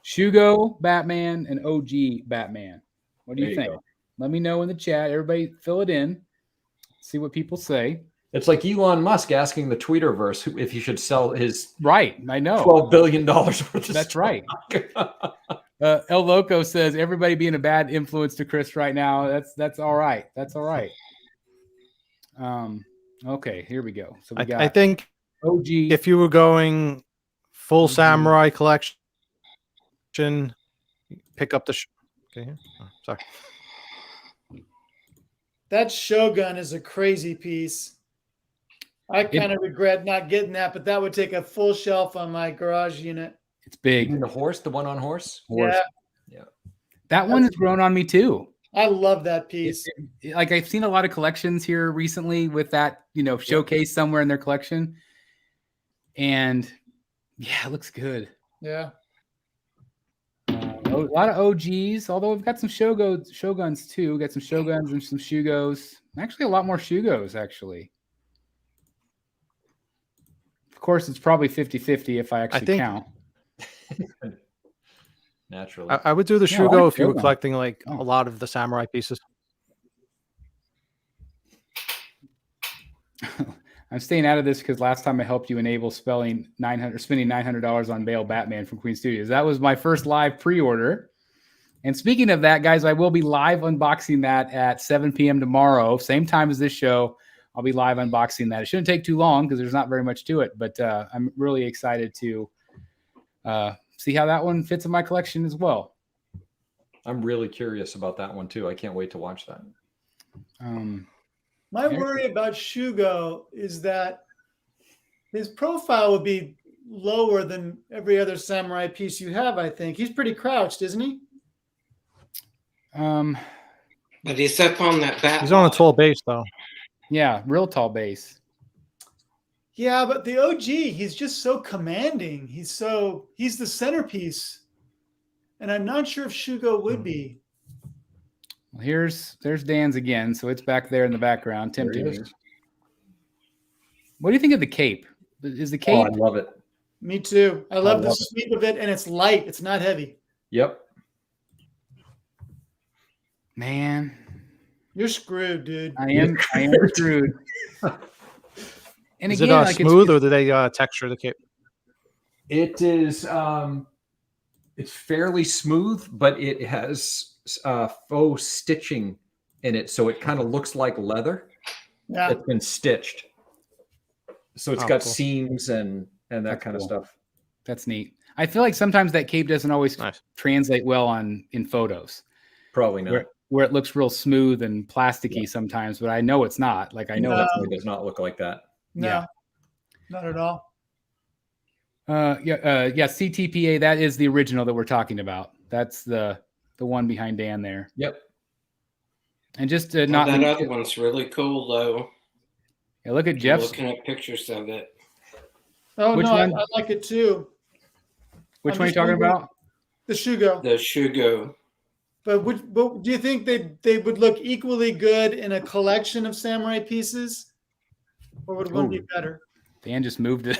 Shugo Batman and OG Batman. What do you think? Let me know in the chat. Everybody fill it in. See what people say. It's like Elon Musk asking the Tweeterverse if he should sell his right. I know $12 billion worth of That's stock. Right. El Loco says everybody being a bad influence to Chris right now. That's all right. That's all right. Okay, here we go. So I think OG. If you were going full OG. samurai collection, pick up the. Okay, sorry. That Shogun is a crazy piece. I kind of regret not getting that, but that would take a full shelf on my garage unit. It's big. The horse, the one on horse? Yeah. That one has grown on me too. I love that piece. Like I've seen a lot of collections here recently with that, showcase somewhere in their collection. And yeah, it looks good. Yeah. A lot of OGs, although we've got some Shoguns too. We got some Shoguns and some Shugos. Actually, a lot more Shugos, actually. Of course, it's probably 50-50 if I actually count. Naturally. I would do the Yeah, Shugo like if you were Shogun. collecting like a lot of the samurai pieces. I'm staying out of this because last time I helped you enable spending $900 on Bale Batman from Queen Studios. That was my first live pre-order. And speaking of that, guys, I will be live unboxing that at 7 p.m. tomorrow, same time as this show. I'll be live unboxing that. It shouldn't take too long because there's not very much to it, but I'm really excited to see how that one fits in my collection as well. I'm really curious about that one too. I can't wait to watch that. My worry about Shugo is that his profile would be lower than every other samurai piece you have, I think. He's pretty crouched, isn't he? But he's up on that bat. He's on a tall base though. Yeah, real tall base. Yeah, but the OG, he's just so commanding. He's the centerpiece. And I'm not sure if Shugo would be. Well, there's Dan's again, so it's back there in the background, tempting me. What do you think of the cape? Is the cape? Oh, I love it. Me too. I love the sweep of it, and it's light. It's not heavy. Yep. Man, you're screwed, dude. I am screwed. And is again, it smooth or do they texture the cape? It is. It's fairly smooth, but it has faux stitching in it, so it kind of looks like leather. Yeah, it's been stitched. So it's got cool. seams and that kind of stuff. That's neat. I feel like sometimes that cape doesn't always translate well in photos. Probably not. Where it looks real smooth and plasticky sometimes, but I know it's not. Like I know it does not look like that. No, not at all. CTPA. That is the original that we're talking about. That's the one behind Dan there. Yep. And just that other one's really cool though. Yeah, look at Jeff's. Looking at pictures of it. Oh, no, I like it too. Which one are you talking about? The Shugo. The Shugo. But do you think they would look equally good in a collection of samurai pieces? Or would one be better? Dan just moved it.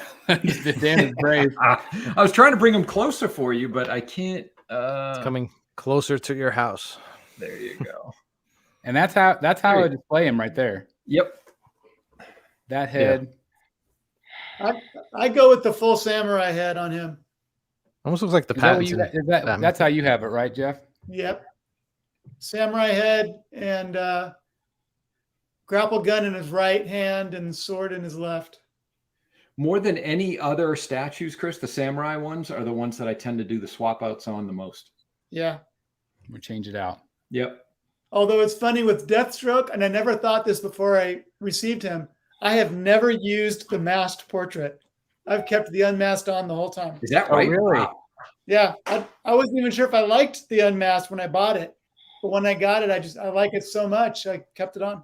Dan is brave. I was trying to bring them closer for you, but I can't. It's coming closer to your house. There you go. And that's how I display him right there. Yep. That head. Yeah. I go with the full samurai head on him. Almost looks like the patent. That's how you have it, right, Jeff? Yep. Samurai head and grapple gun in his right hand and sword in his left. More than any other statues, Chris, the samurai ones are the ones that I tend to do the swap outs on the most. Yeah. We'll change it out. Yep. Although it's funny with Deathstroke, and I never thought this before I received him, I have never used the masked portrait. I've kept the unmasked on the whole time. Is that right? Oh, really? Wow. Yeah. I wasn't even sure if I liked the unmasked when I bought it. But when I got it, I like it so much, I kept it on.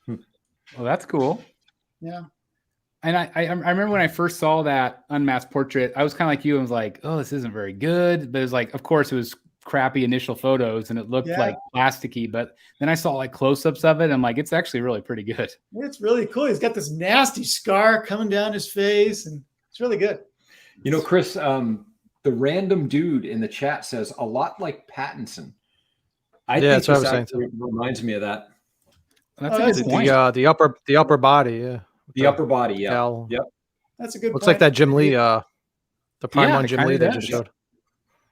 Well, that's cool. Yeah. And I remember when I first saw that unmasked portrait, I was kind of like you and was like, oh, this isn't very good. But it was like, of course, it was crappy initial photos and it looked like plasticky. But then I saw like close-ups of it. And I'm like, it's actually really pretty good. It's really cool. He's got this nasty scar coming down his face, and it's really good. You know, Chris, the random dude in the chat says a lot like Pattinson. I think that's what I was saying. It reminds me of that. That's a good point. The upper body, yeah. The upper body, yeah. Cal. Yep. That's a good Looks point. like that Jim Lee, the Prime one Jim Lee that just showed.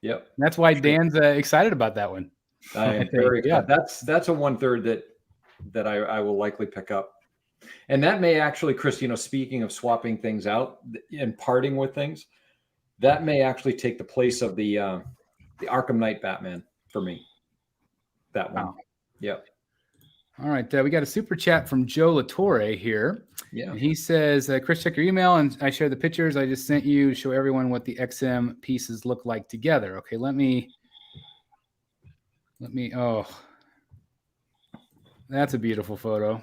Yep. And that's why Dan's excited about that one. I am very good. That's a 1/3 that I will likely pick up. And that may actually, Chris, speaking of swapping things out and parting with things, that may actually take the place of the Arkham Knight Batman for me. That one. Wow. Yep. All right. We got a super chat from Joe Latore here. Yeah. And he says, Chris, check your email and I shared the pictures I just sent you to show everyone what the XM pieces look like together. Okay. Let me, that's a beautiful photo.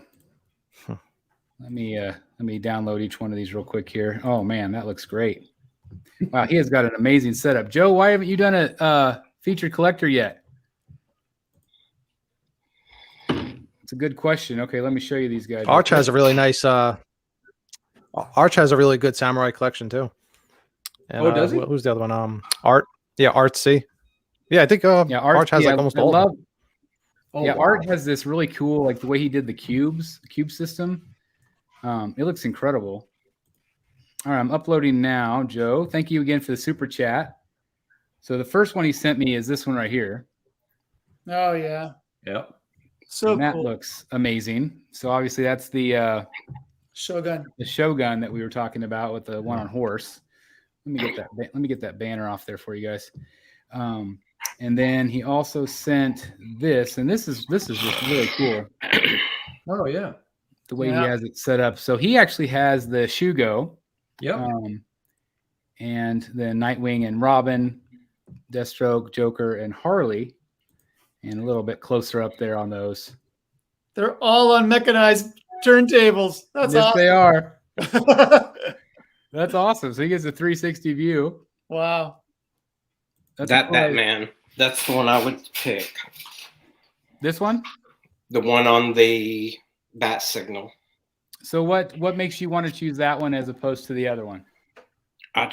Let me download each one of these real quick here. Oh man, that looks great. Wow. He has got an amazing setup. Joe, why haven't you done a featured collector yet? It's a good question. Okay, let me show you these guys. Arch has a really nice. Arch has a really good samurai collection too. And, does he? Who's the other one? Art. Yeah, Artsy. Yeah, I think. Arch has like almost all. Art has this really cool, like the way he did the cube system. It looks incredible. All right, I'm uploading now, Joe. Thank you again for the super chat. So the first one he sent me is this one right here. Oh yeah. Yep. So and that cool. looks amazing. So obviously that's the Shogun. The Shogun that we were talking about with the one on horse. Let me get that banner off there for you guys. And then he also sent this, and this is just really cool. Oh yeah. The way he has it set up. So he actually has the Shugo. Yep. And then Nightwing and Robin, Deathstroke, Joker, and Harley. And a little bit closer up there on those. They're all on mechanized turntables. That's yes, awesome. they are. That's awesome. So he gets a 360 view. Wow. That's That cool. Batman. That's the one I would pick. This one? The one on the bat signal. So what makes you want to choose that one as opposed to the other one? I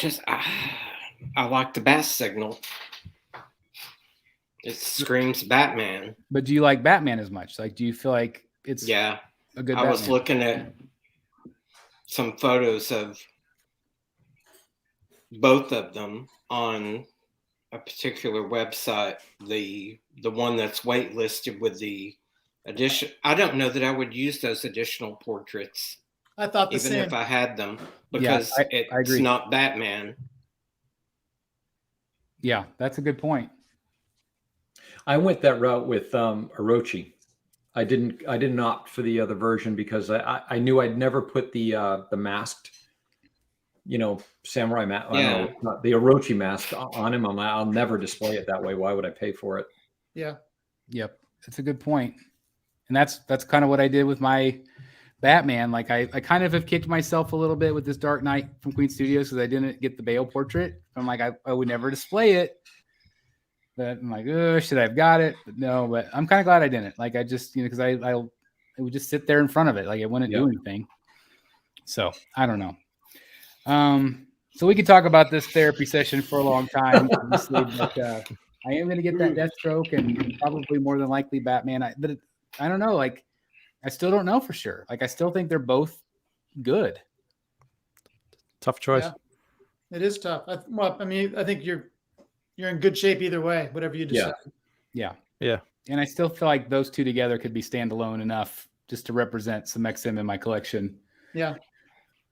like the bat signal. It screams Batman. But do you like Batman as much? Like, do you feel like it's a good I Batman? was looking at some photos of both of them on a particular website. The one that's waitlisted with the addition. I don't know that I would use those additional portraits, I thought the even same. if I had them, because I it's agree. not Batman. Yeah, that's a good point. I went that route with Orochi. I didn't opt for the other version because I knew I'd never put the masked, samurai mask. Yeah. Not the Orochi mask on him. I'll never display it that way. Why would I pay for it? Yeah. Yep, that's a good point. And that's kind of what I did with my Batman. Like I kind of have kicked myself a little bit with this Dark Knight from Queen Studios because I didn't get the Bale portrait. I'm like, I would never display it. But I'm like, oh, should I have got it? But no, but I'm kind of glad I didn't. Like I just, because I would just sit there in front of it. Like it wouldn't do anything. So I don't know. So we could talk about this therapy session for a long time. Obviously, but I am going to get that Deathstroke and probably more than likely Batman. But I don't know. Like I still don't know for sure. Like I still think they're both good. Tough choice. Yeah. It is tough. I think you're in good shape either way, whatever you decide. Yeah. Yeah. And I still feel like those two together could be standalone enough just to represent some XM in my collection. Yeah.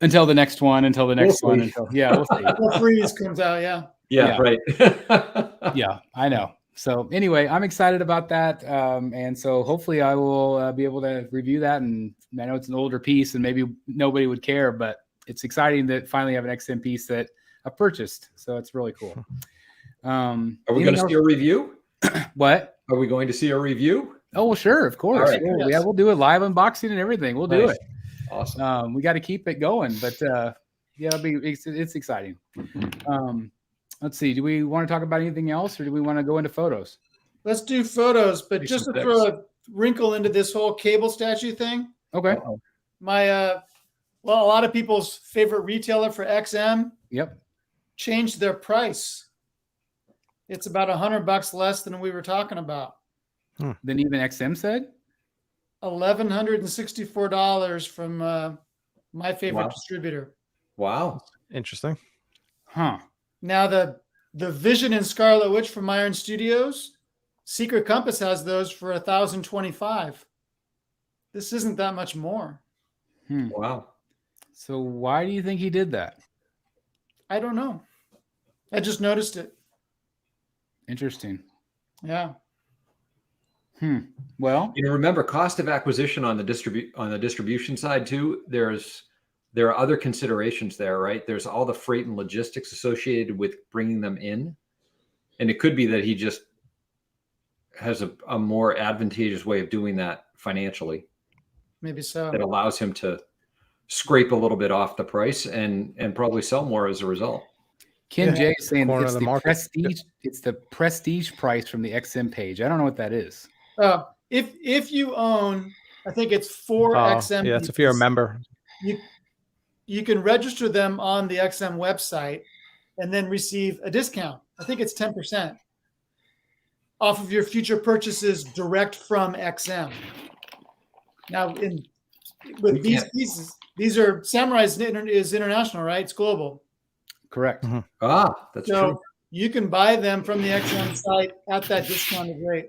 Until the next one, we'll see. We'll see. Until Freeze comes out, yeah. Yeah, right. Yeah, I know. So anyway, I'm excited about that. And so hopefully I will be able to review that. And I know it's an older piece and maybe nobody would care, but it's exciting to finally have an XM piece that I purchased. So it's really cool. Are we going to see a review? What? Are we going to see a review? Oh, well, sure. Of course. Right. Yeah, we'll do a live unboxing and everything. We'll do it. Awesome. We got to keep it going, but it's exciting. Let's see. Do we want to talk about anything else or do we want to go into photos? Let's do photos, but just to throw a wrinkle into this whole cable statue thing. Okay. My, a lot of people's favorite retailer for XM changed their price. It's about $100 less than we were talking about. Than even XM said? $1,164 from my favorite distributor. Wow. Interesting. Huh. Now the Vision and Scarlet Witch from Iron Studios, Secret Compass has those for $1,025. This isn't that much more. Wow. So why do you think he did that? I don't know. I just noticed it. Interesting. Yeah. Well, remember cost of acquisition on the distribution side too. There are other considerations there, right? There's all the freight and logistics associated with bringing them in. And it could be that he just has a more advantageous way of doing that financially. Maybe so. That allows him to scrape a little bit off the price and probably sell more as a result. Ken J is saying Corner it's of the the market. prestige. It's the prestige price from the XM page. I don't know what that is. If you own, I think it's 4 XM. Yeah, it's if you're a member. You can register them on the XM website and then receive a discount. I think it's 10% off of your future purchases direct from XM. Now, with these pieces, these are Samurai's is international, right? It's global. Correct. Mm-hmm. That's true. You can buy them from the XM site at that discounted rate.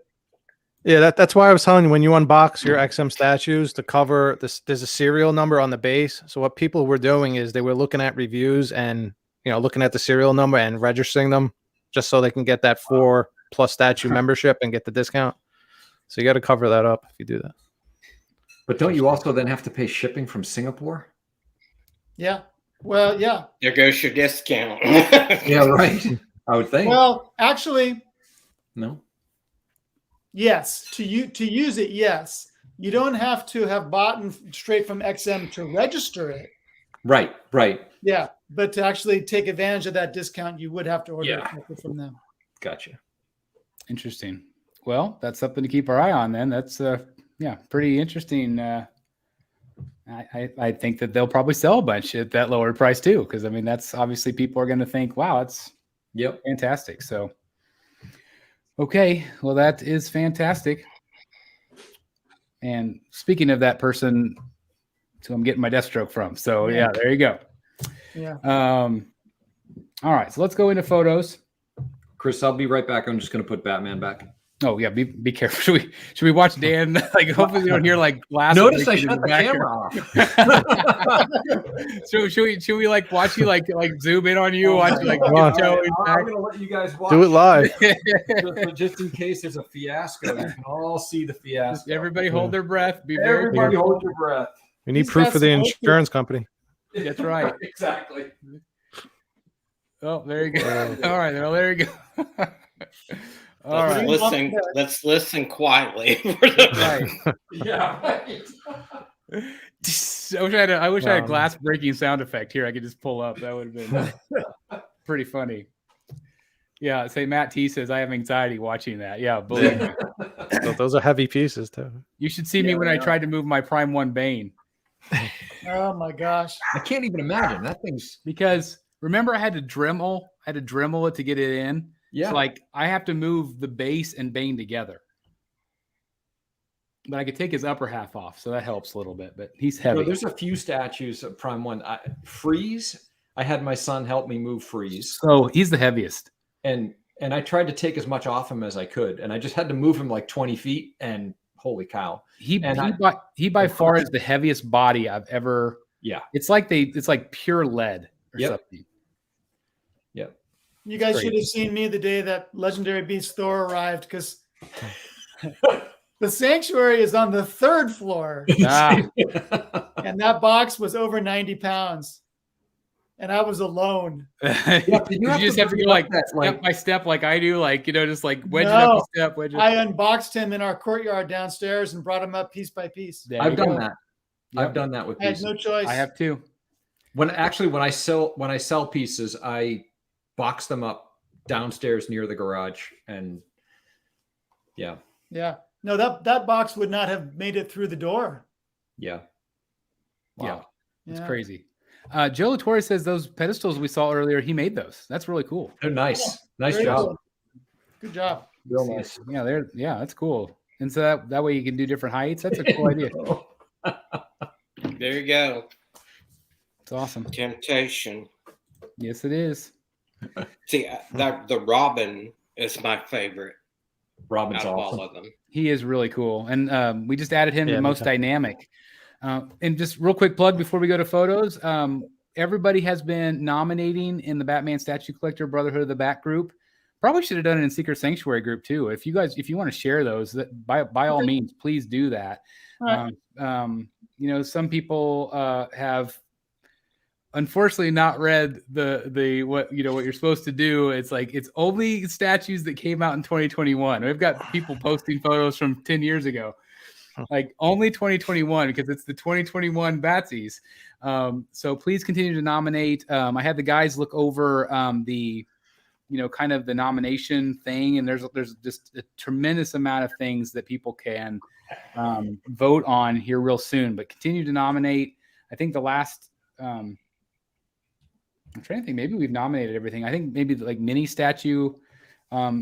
Yeah, that's why I was telling you, when you unbox your XM statues, the cover, there's a serial number on the base. So what people were doing is they were looking at reviews and looking at the serial number and registering them just so they can get that 4+ statue membership and get the discount. So you got to cover that up if you do that. But don't you also then have to pay shipping from Singapore? Yeah. Well, yeah. There goes your discount. Yeah, right. I would think. Well, actually, no. Yes, to use it, yes. You don't have to have bought straight from XM to register it, Right. Yeah, but to actually take advantage of that discount, you would have to order Yeah. it from them. Gotcha. Interesting. Well, that's something to keep our eye on then. That's pretty interesting. I think that they'll probably sell a bunch at that lower price too, because I mean that's obviously people are going to think, wow, it's fantastic. So okay, well that is fantastic. And speaking of that person, who I'm getting my Deathstroke from. So yeah, there you go. Yeah. All right, so let's go into photos. Chris, I'll be right back. I'm just going to put Batman back. Oh yeah, be careful. Should we watch Dan? Like, hopefully you don't hear like glass. Notice I shut the camera off. So should we like watch you like zoom in on you? Watch you like I'm going to let you guys watch. Do it live. just in case there's a fiasco. You can all see the fiasco. Just everybody hold their breath. Be very Everybody careful. hold your breath. We need proof for the insurance company. That's right. Exactly. Oh, there you go. All right, well, there you go. All right. Let's listen quietly. Right. Yeah. Right. I wish I had a glass breaking sound effect here. I could just pull up. That would have been pretty funny. Yeah. Say Matt T says I have anxiety watching that. Yeah, believe me. So those are heavy pieces too. You should see me when I tried to move my Prime 1 Bane. Oh my gosh. I can't even imagine that thing's. Because remember I had to Dremel it to get it in. Yeah. So like I have to move the base and Bane together. But I could take his upper half off, so that helps a little bit. But he's heavy. No, there's a few statues of Prime 1. Freeze. I had my son help me move Freeze. So he's the heaviest. And I tried to take as much off him as I could. And I just had to move him like 20 feet. And holy cow. He by far is the heaviest body I've ever. Yeah. It's like pure lead or something. Yep. You guys should have seen me the day that Legendary Beast Thor arrived, because the sanctuary is on the 3rd floor. And that box was over 90 pounds. And I was alone. You just have to go like step by step, like I do, like, just like wedge it up a step. I unboxed him in our courtyard downstairs and brought him up piece by piece. I've done that. Yep. I've done that with pieces. I had no choice. I have too. When I sell pieces, I box them up downstairs near the garage, and yeah. No, that box would not have made it through the door. Yeah. Wow. Yeah. It's crazy. Joe Latore says those pedestals we saw earlier, he made those. That's really cool. They're nice. Nice Very job. cool. Good job. Real nice. Yeah, that's cool. And so that way you can do different heights. That's a cool idea. There you go. It's awesome. Temptation. Yes, it is. See, the Robin is my favorite. Robin's out of awesome. all of them. He is really cool. And we just added him to most dynamic. And just real quick plug before we go to photos. Everybody has been nominating in the Batman Statue Collector Brotherhood of the Bat group. Probably should have done it in Secret Sanctuary group too. If you want to share those, by all means, please do that. Right. Some people have unfortunately not read the what you're supposed to do. It's like it's only statues that came out in 2021. We've got people posting photos from 10 years ago. Like only 2021, because it's the 2021 Batsies. So please continue to nominate. I had the guys look over the kind of the nomination thing, and there's just a tremendous amount of things that people can vote on here real soon. But continue to nominate. I think the last I'm trying to think, maybe we've nominated everything. I think maybe like mini statue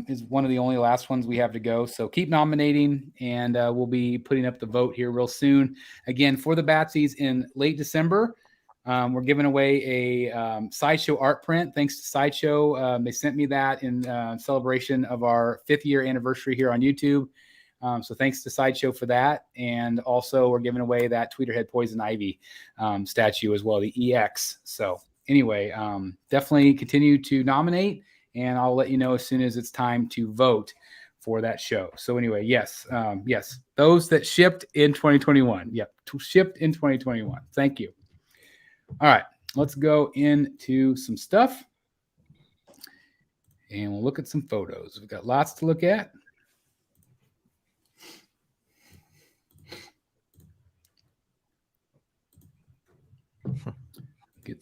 is one of the only last ones we have to go. So keep nominating, and we'll be putting up the vote here real soon. Again, for the Batsies in late December, we're giving away a Sideshow art print. Thanks to Sideshow. They sent me that in celebration of our 5th year anniversary here on YouTube. So thanks to Sideshow for that. And also we're giving away that Tweeterhead Poison Ivy statue as well, the EX. So anyway, definitely continue to nominate, and I'll let you know as soon as it's time to vote for that show. So anyway, yes, those that shipped in 2021. Yep, shipped in 2021. Thank you. All right, let's go into some stuff, and we'll look at some photos. We've got lots to look at.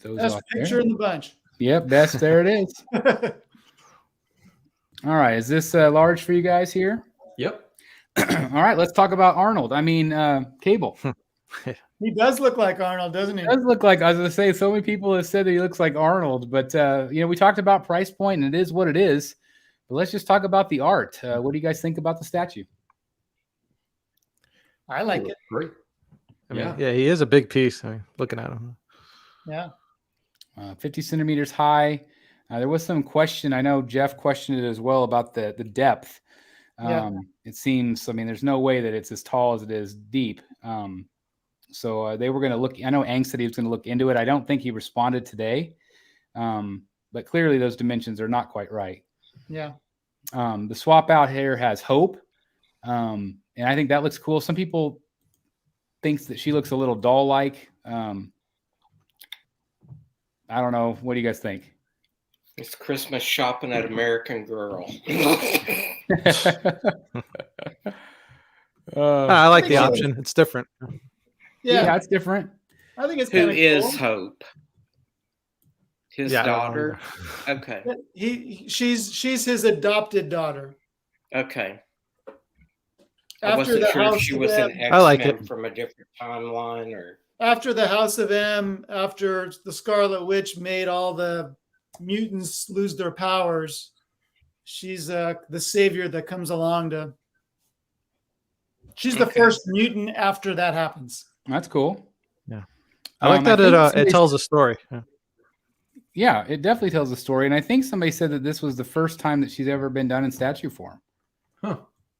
those Best off picture there. in the bunch. Yep, best. There it is. All right, is this large for you guys here? Yep. All right, let's talk about Arnold. I mean, Cable. He does look like Arnold, doesn't he? It does look like, I was going to say, so many people have said that he looks like Arnold, but we talked about price point, and it is what it is. But let's just talk about the art. What do you guys think about the statue? I like it. Great. I mean, yeah, he is a big piece. I mean, looking at him. Yeah. 50 centimeters high. There was some question. I know Jeff questioned it as well about the depth. It seems, I mean, there's no way that it's as tall as it is deep. So they were going to look. I know Ang said he was going to look into it. I don't think he responded today. But clearly those dimensions are not quite right. Yeah. The swap out here has Hope. And I think that looks cool. Some people thinks that she looks a little doll-like. I don't know. What do you guys think? It's Christmas shopping at American Girl. I like the option. It's different. Yeah, it's different. I think it's Who kind of is cool. Hope? His daughter? Okay. She's his adopted daughter. Okay. I After wasn't the sure if House she of was an M, X-Men I like it. from a different timeline or after the House of M, after the Scarlet Witch made all the mutants lose their powers, she's the savior that comes along to. She's the first mutant after that happens. That's cool. Yeah, I like that it tells a story. Yeah, it definitely tells a story. And I think somebody said that this was the first time that she's ever been done in statue form. Huh.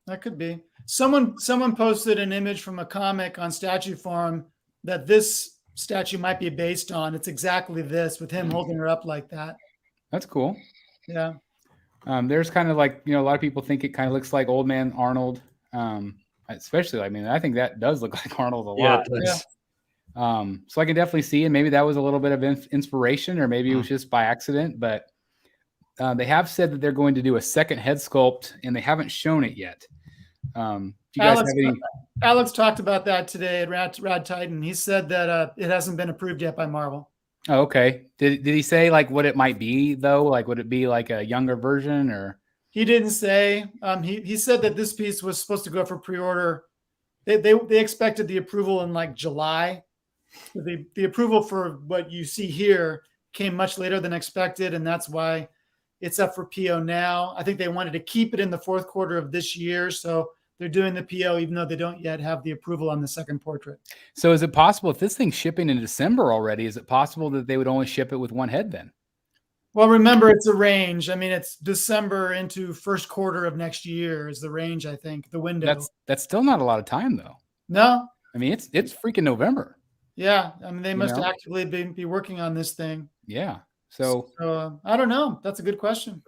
That could be. Someone posted an image from a comic on statue form that this statue might be based on. It's exactly this with him holding her up like that. That's cool. Yeah. There's kind of like, a lot of people think it kind of looks like Old Man Arnold. Especially, I mean, I think that does look like Arnold a lot. Yeah. So I can definitely see, and maybe that was a little bit of inspiration, or maybe it was just by accident, but they have said that they're going to do a second head sculpt, and they haven't shown it yet. Do you guys have any? Alex talked about that today at Rad Titan. He said that it hasn't been approved yet by Marvel. Oh, okay. Did he say like what it might be though? Like, would it be like a younger version or? He didn't say. He said that this piece was supposed to go for pre-order. They expected the approval in like July. The approval for what you see here came much later than expected, and that's why it's up for PO now. I think they wanted to keep it in the fourth quarter of this year, so they're doing the PO even though they don't yet have the approval on the second portrait. So is it possible if this thing's shipping in December already, is it possible that they would only ship it with one head then? Well, remember, it's a range. I mean, it's December into first quarter of next year is the range, I think, the window. That's still not a lot of time though. No. I mean, it's freaking November. Yeah. I mean, they must actively be working on this thing. Yeah. So I don't know. That's a good question.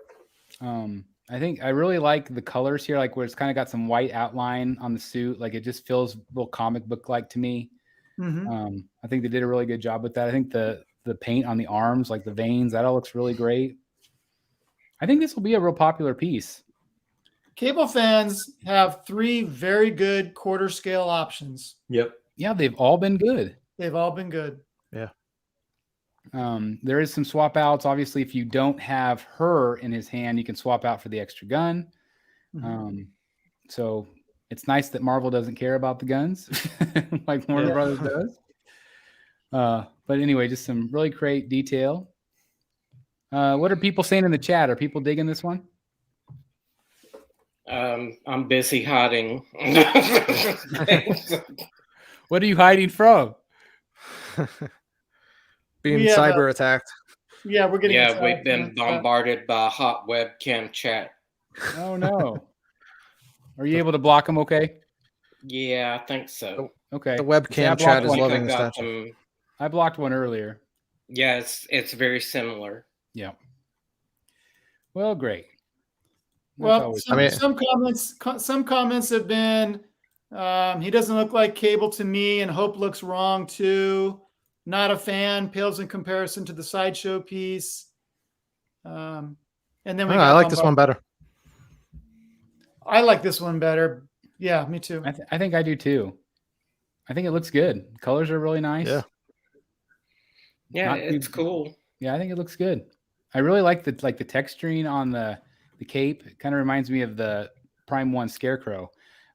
I think I really like the colors here, like where it's kind of got some white outline on the suit. Like it just feels real comic book like to me. Mm-hmm. I think they did a really good job with that. I think the paint on the arms, like the veins, that all looks really great. I think this will be a real popular piece. Cable fans have 3 very good quarter scale options. Yep. Yeah, they've all been good. They've all been good. Yeah. There is some swap outs. Obviously, if you don't have her in his hand, you can swap out for the extra gun. Mm-hmm. So it's nice that Marvel doesn't care about the guns like Warner Brothers does. But anyway, just some really great detail. What are people saying in the chat? Are people digging this one? I'm busy hiding. What are you hiding from? Being cyber attacked. Yeah, we're getting. Yeah, we've been bombarded by hot webcam chat. Oh no! Are you able to block them? Okay. Yeah, I think so. Okay. The webcam chat is loving the statue. them. I blocked one earlier. Yeah, it's very similar. Yeah. Well, great. Well, some comments have been he doesn't look like Cable to me, and Hope looks wrong too. Not a fan. Pales in comparison to the Sideshow piece. And then I like this one better. I like this one better. Yeah, me too. I think I do too. I think it looks good. Colors are really nice. Yeah. Yeah, it's cool. Yeah, I think it looks good. I really like the texturing on the cape. It kind of reminds me of the Prime 1 Scarecrow.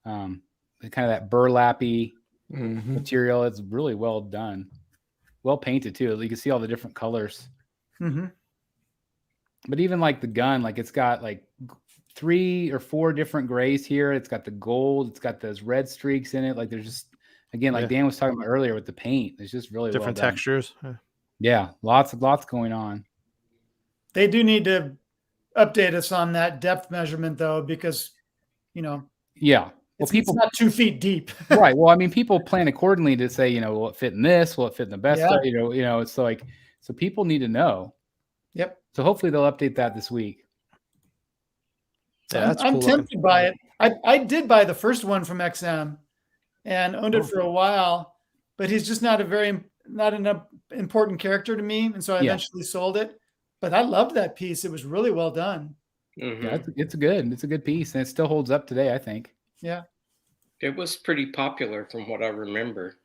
Kind of that burlappy material. It's really well done. Well painted too. You can see all the different colors. Mm-hmm. But even like the gun, like it's got like 3 or 4 different grays here. It's got the gold. It's got those red streaks in it. Like there's just, again, like Dan was talking about earlier with the paint. It's just really different well done. textures. Yeah, lots going on. They do need to update us on that depth measurement though, because Yeah. Well, it's not 2 feet deep. Right. Well, I mean, people plan accordingly to say, will it fit in this? Will it fit in the best? Yeah. It's like, so people need to know. Yep. So hopefully they'll update that this week. Yeah, that's I'm tempted by it. I did buy the first one from XM and owned it for a while, but he's just not an important character to me. And so I eventually sold it. But I loved that piece. It was really well done. Mm-hmm. Yeah, it's a good piece, and it still holds up today, I think. Yeah. It was pretty popular from what I remember.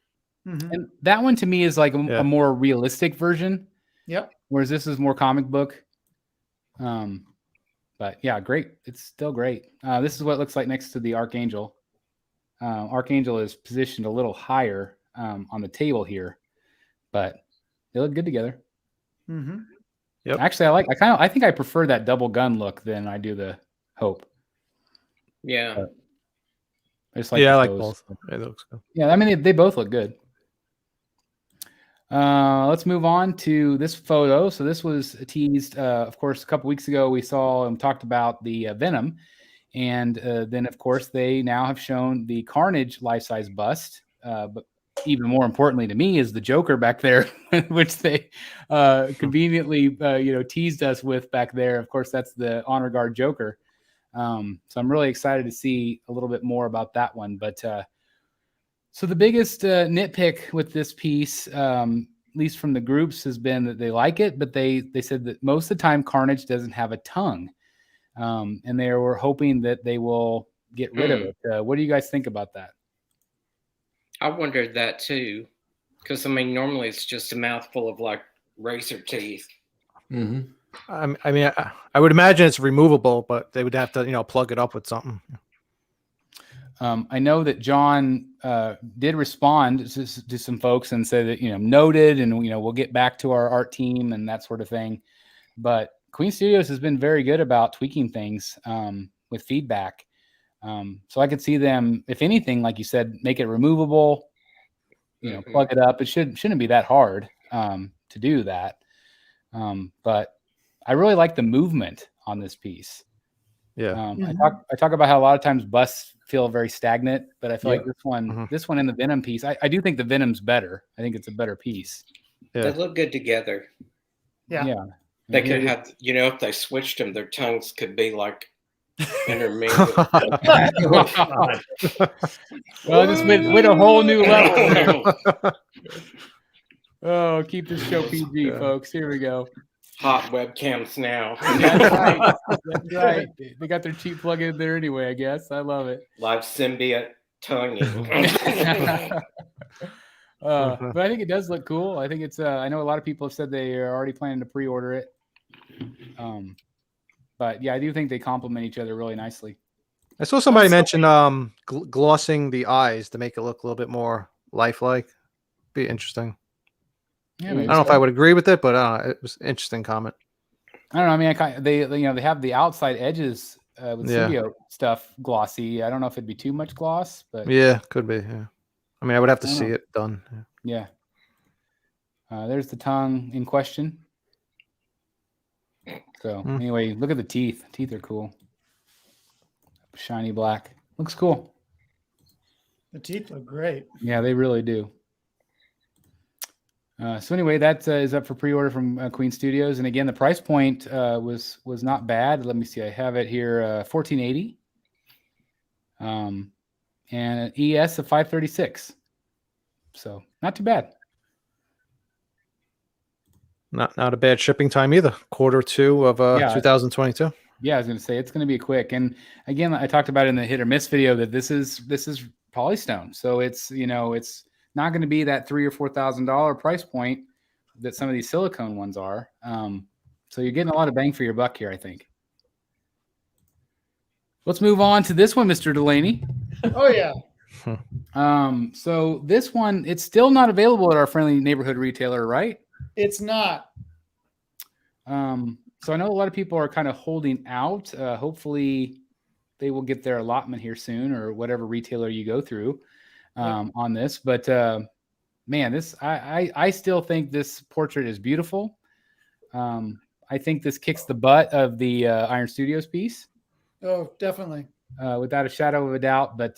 Mm-hmm. And that one to me is like a more realistic version. Yep. Whereas this is more comic book. But yeah, great. It's still great. This is what it looks like next to the Archangel. Archangel is positioned a little higher on the table here, but they look good together. Mm-hmm. Yep. Actually, I think I prefer that double gun look than I do the Hope. Yeah. I just like I like both. Yeah, that looks good. Yeah, I mean they both look good. Let's move on to this photo. So this was teased, of course, a couple weeks ago. We saw and talked about the Venom, and then of course they now have shown the Carnage life-size bust. But even more importantly to me is the Joker back there, which they conveniently teased us with back there. Of course, that's the Honor Guard Joker. So I'm really excited to see a little bit more about that one. But so the biggest nitpick with this piece, at least from the groups, has been that they like it, but they said that most of the time Carnage doesn't have a tongue, and they were hoping that they will get rid of it. What do you guys think about that? I wondered that too, because I mean normally it's just a mouthful of like razor teeth. Mm-hmm. I mean, I would imagine it's removable, but they would have to plug it up with something. I know that John did respond to some folks and say that, noted, and, we'll get back to our art team and that sort of thing. But Queen Studios has been very good about tweaking things with feedback. So I could see them, if anything, like you said, make it removable, plug it up. It shouldn't be that hard to do that. But I really like the movement on this piece. Yeah. I talk about how a lot of times busts feel very stagnant, but I feel like this one in the Venom piece, I do think the Venom's better. I think it's a better piece. Yeah. They look good together. Yeah. They could have, if they switched them, their tongues could be like intermingled. Well, just with a whole new level. Oh, keep this show PG, folks. Here we go. Hot webcams now. That's right. They got their cheap plug in there anyway, I guess. I love it. Live symbiote tonguing. But I think it does look cool. I think it's I know a lot of people have said they are already planning to pre-order it. But yeah, I do think they complement each other really nicely. I saw somebody mention glossing the eyes to make it look a little bit more lifelike. Be interesting. Yeah, I don't know if I would agree with it, but it was an interesting comment. I don't know. I mean, they have the outside edges with studio stuff glossy. I don't know if it'd be too much gloss, but yeah, could be. Yeah. I mean, I would have to see it done. Yeah. There's the tongue in question. So anyway, look at the teeth. Teeth are cool. Shiny black. Looks cool. The teeth look great. Yeah, they really do. So anyway, that is up for pre-order from Queen Studios, and again, the price point was not bad. Let me see, I have it here, $14.80, and an ES of $536. So not too bad. Not a bad shipping time either. Q2 of 2022. Yeah, I was going to say it's going to be quick. And again, I talked about in the hit or miss video that this is Polystone, so it's it's not going to be that $3,000 or $4,000 price point, that some of these silicone ones are. So you're getting a lot of bang for your buck here, I think. Let's move on to this one, Mr. Delaney. Oh yeah. So this one, it's still not available at our friendly neighborhood retailer, right? It's not. So I know a lot of people are kind of holding out. Hopefully they will get their allotment here soon, or whatever retailer you go through on this. But man, I still think this portrait is beautiful. I think this kicks the butt of the Iron Studios piece. Oh, definitely. Without a shadow of a doubt. But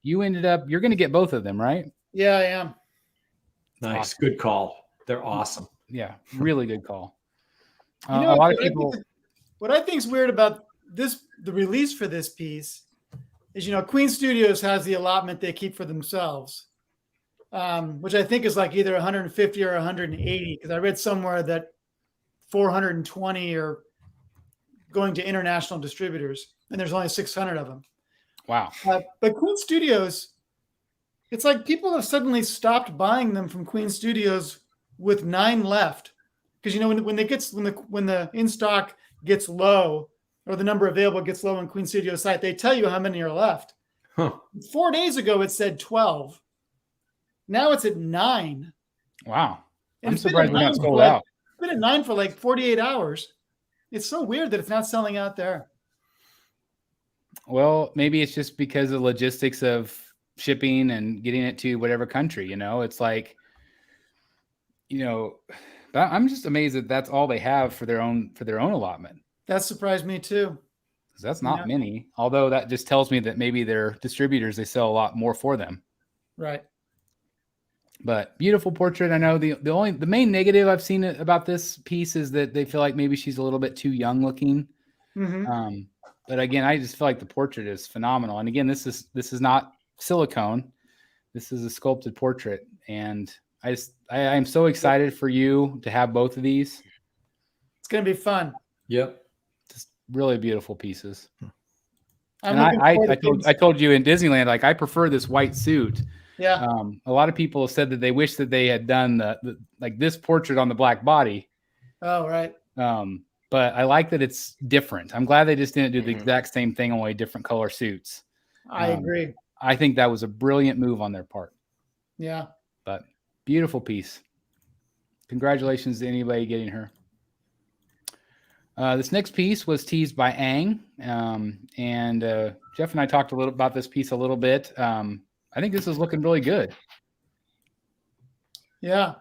you're going to get both of them, right? Yeah, I am. Nice. Awesome. Good call. They're awesome. Yeah, really good call. You know, a lot of people. What I think is weird about the release for this piece is, Queen Studios has the allotment they keep for themselves, which I think is like either 150 or 180. Because I read somewhere that 420 are going to international distributors, and there's only 600 of them. Wow. But Queen Studios, it's like people have suddenly stopped buying them from Queen Studios with 9 left. Because when the in stock gets low, or the number available gets low on Queen Studios site, they tell you how many are left. Huh. 4 days ago it said 12. Now it's at 9. Wow. And I'm it's been surprised at we're not 9 sold for out. It's been at 9 for like 48 hours. It's so weird that it's not selling out there. Well, maybe it's just because of logistics of shipping and getting it to whatever country, It's like, I'm just amazed that that's all they have for their own allotment. That surprised me too. Because that's not many. Although that just tells me that maybe their distributors, they sell a lot more for them. Right. But beautiful portrait. I know the main negative I've seen about this piece is that they feel like maybe she's a little bit too young looking. Mm-hmm. But again, I just feel like the portrait is phenomenal. And again, this is not silicone. This is a sculpted portrait. And I'm so excited for you to have both of these. It's going to be fun. Yep. Just really beautiful pieces. I'm And looking I told you in Disneyland, like I prefer this white suit. Yeah. A lot of people have said that they wish that they had done the like this portrait on the black body. Oh, right. But I like that it's different. I'm glad they just didn't do the exact same thing, only different color suits. I agree. I think that was a brilliant move on their part. Yeah. But beautiful piece. Congratulations to anybody getting her. This next piece was teased by Ang. And Jeff and I talked a little about this piece a little bit. I think this is looking really good. Yeah.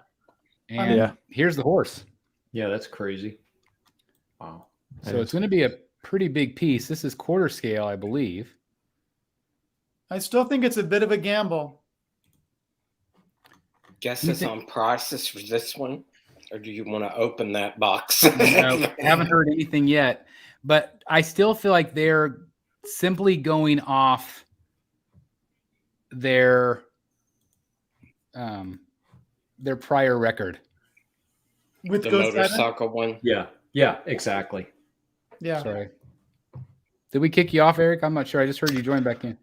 And here's the horse. Yeah, that's crazy. Wow. So it's going to be a pretty big piece. This is quarter scale, I believe. I still think it's a bit of a gamble. Guess it's on prices for this one, or do you want to open that box? No, I haven't heard anything yet, but I still feel like they're simply going off their prior record With the Ghost motorcycle one. Yeah, exactly. Yeah. Sorry. Did we kick you off, Eric? I'm not sure. I just heard you join back in.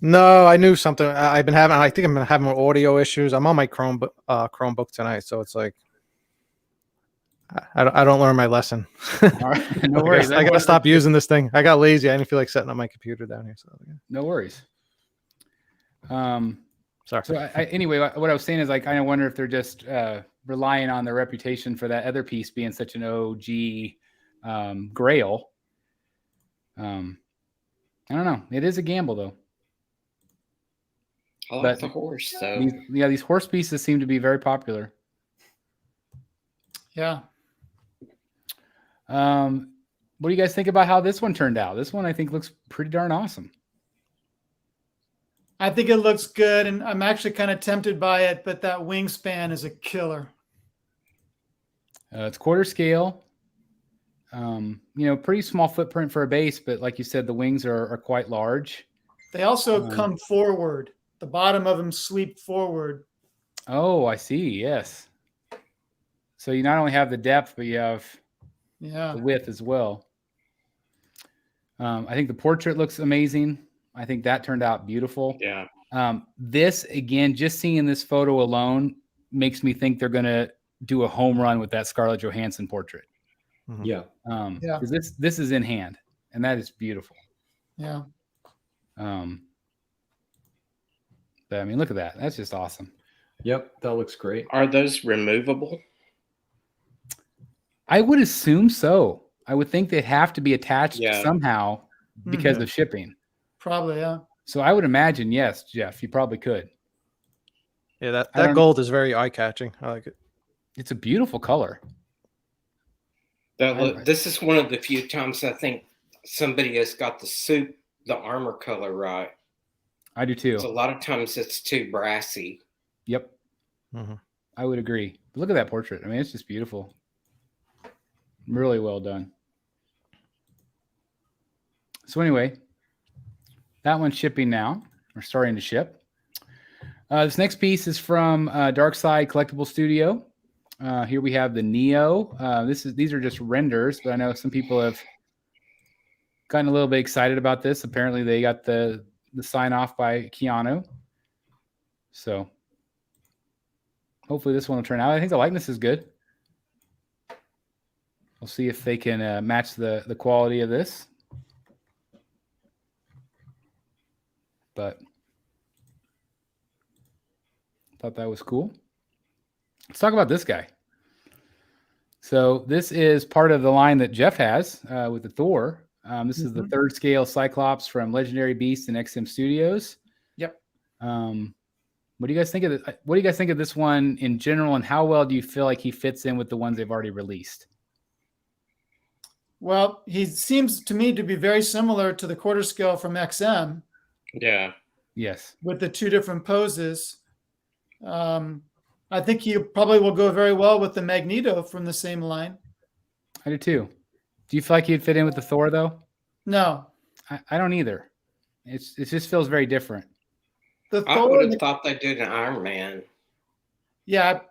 No, I knew something. I think I'm having audio issues. I'm on my Chromebook tonight, so it's like I don't learn my lesson. All right. No worries. I gotta stop using this thing. I got lazy. I didn't feel like setting up my computer down here. So no worries. Sorry. So anyway, what I was saying is I kind of wonder if they're just relying on their reputation for that other piece being such an OG grail. I don't know. It is a gamble though. I like the horse, so these horse pieces seem to be very popular. Yeah. What do you guys think about how this one turned out? This one I think looks pretty darn awesome. I think it looks good, and I'm actually kind of tempted by it, but that wingspan is a killer. It's quarter scale. Pretty small footprint for a base, but like you said, the wings are quite large. They also come forward. The bottom of them sweep forward. Oh, I see. Yes. So you not only have the depth, but you have the width as well. I think the portrait looks amazing. I think that turned out beautiful. Yeah. This, again, just seeing this photo alone makes me think they're going to do a home run with that Scarlett Johansson portrait. Yeah. Yeah. 'Cause this is in hand, and that is beautiful. Yeah. But I mean, look at that. That's just awesome. Yep. That looks great. Are those removable? I would assume so. I would think they'd have to be attached Yeah. somehow because of shipping. Probably, yeah. So I would imagine, yes, Jeff, you probably could. Yeah, I that don't- gold is very eye-catching. I like it. It's a beautiful color. This is one of the few times I think somebody has got the armor color right. I do too. So a lot of times it's too brassy. Yep. I would agree. But look at that portrait. I mean, it's just beautiful. Really well done. So anyway, that one's shipping now. We're starting to ship. This next piece is from Dark Side Collectible Studio. Here we have the Neo. These are just renders, but I know some people have gotten a little bit excited about this. Apparently, they got the sign off by Keanu. So hopefully this one will turn out. I think the likeness is good. We'll see if they can match the quality of this. But thought that was cool. Let's talk about this guy. So this is part of the line that Jeff has with the Thor. This is the 3rd scale Cyclops from Legendary Beasts and XM Studios. Yep. What do you guys think of this? What do you guys think of this one in general, and how well do you feel like he fits in with the ones they've already released? Well, he seems to me to be very similar to the quarter scale from XM. Yeah. Yes. With the 2 different poses. I think he probably will go very well with the Magneto from the same line. I do too. Do you feel like he'd fit in with the Thor though? No. I don't either. It just feels very different. The I Thor, would have thought they did an Iron Man. yeah.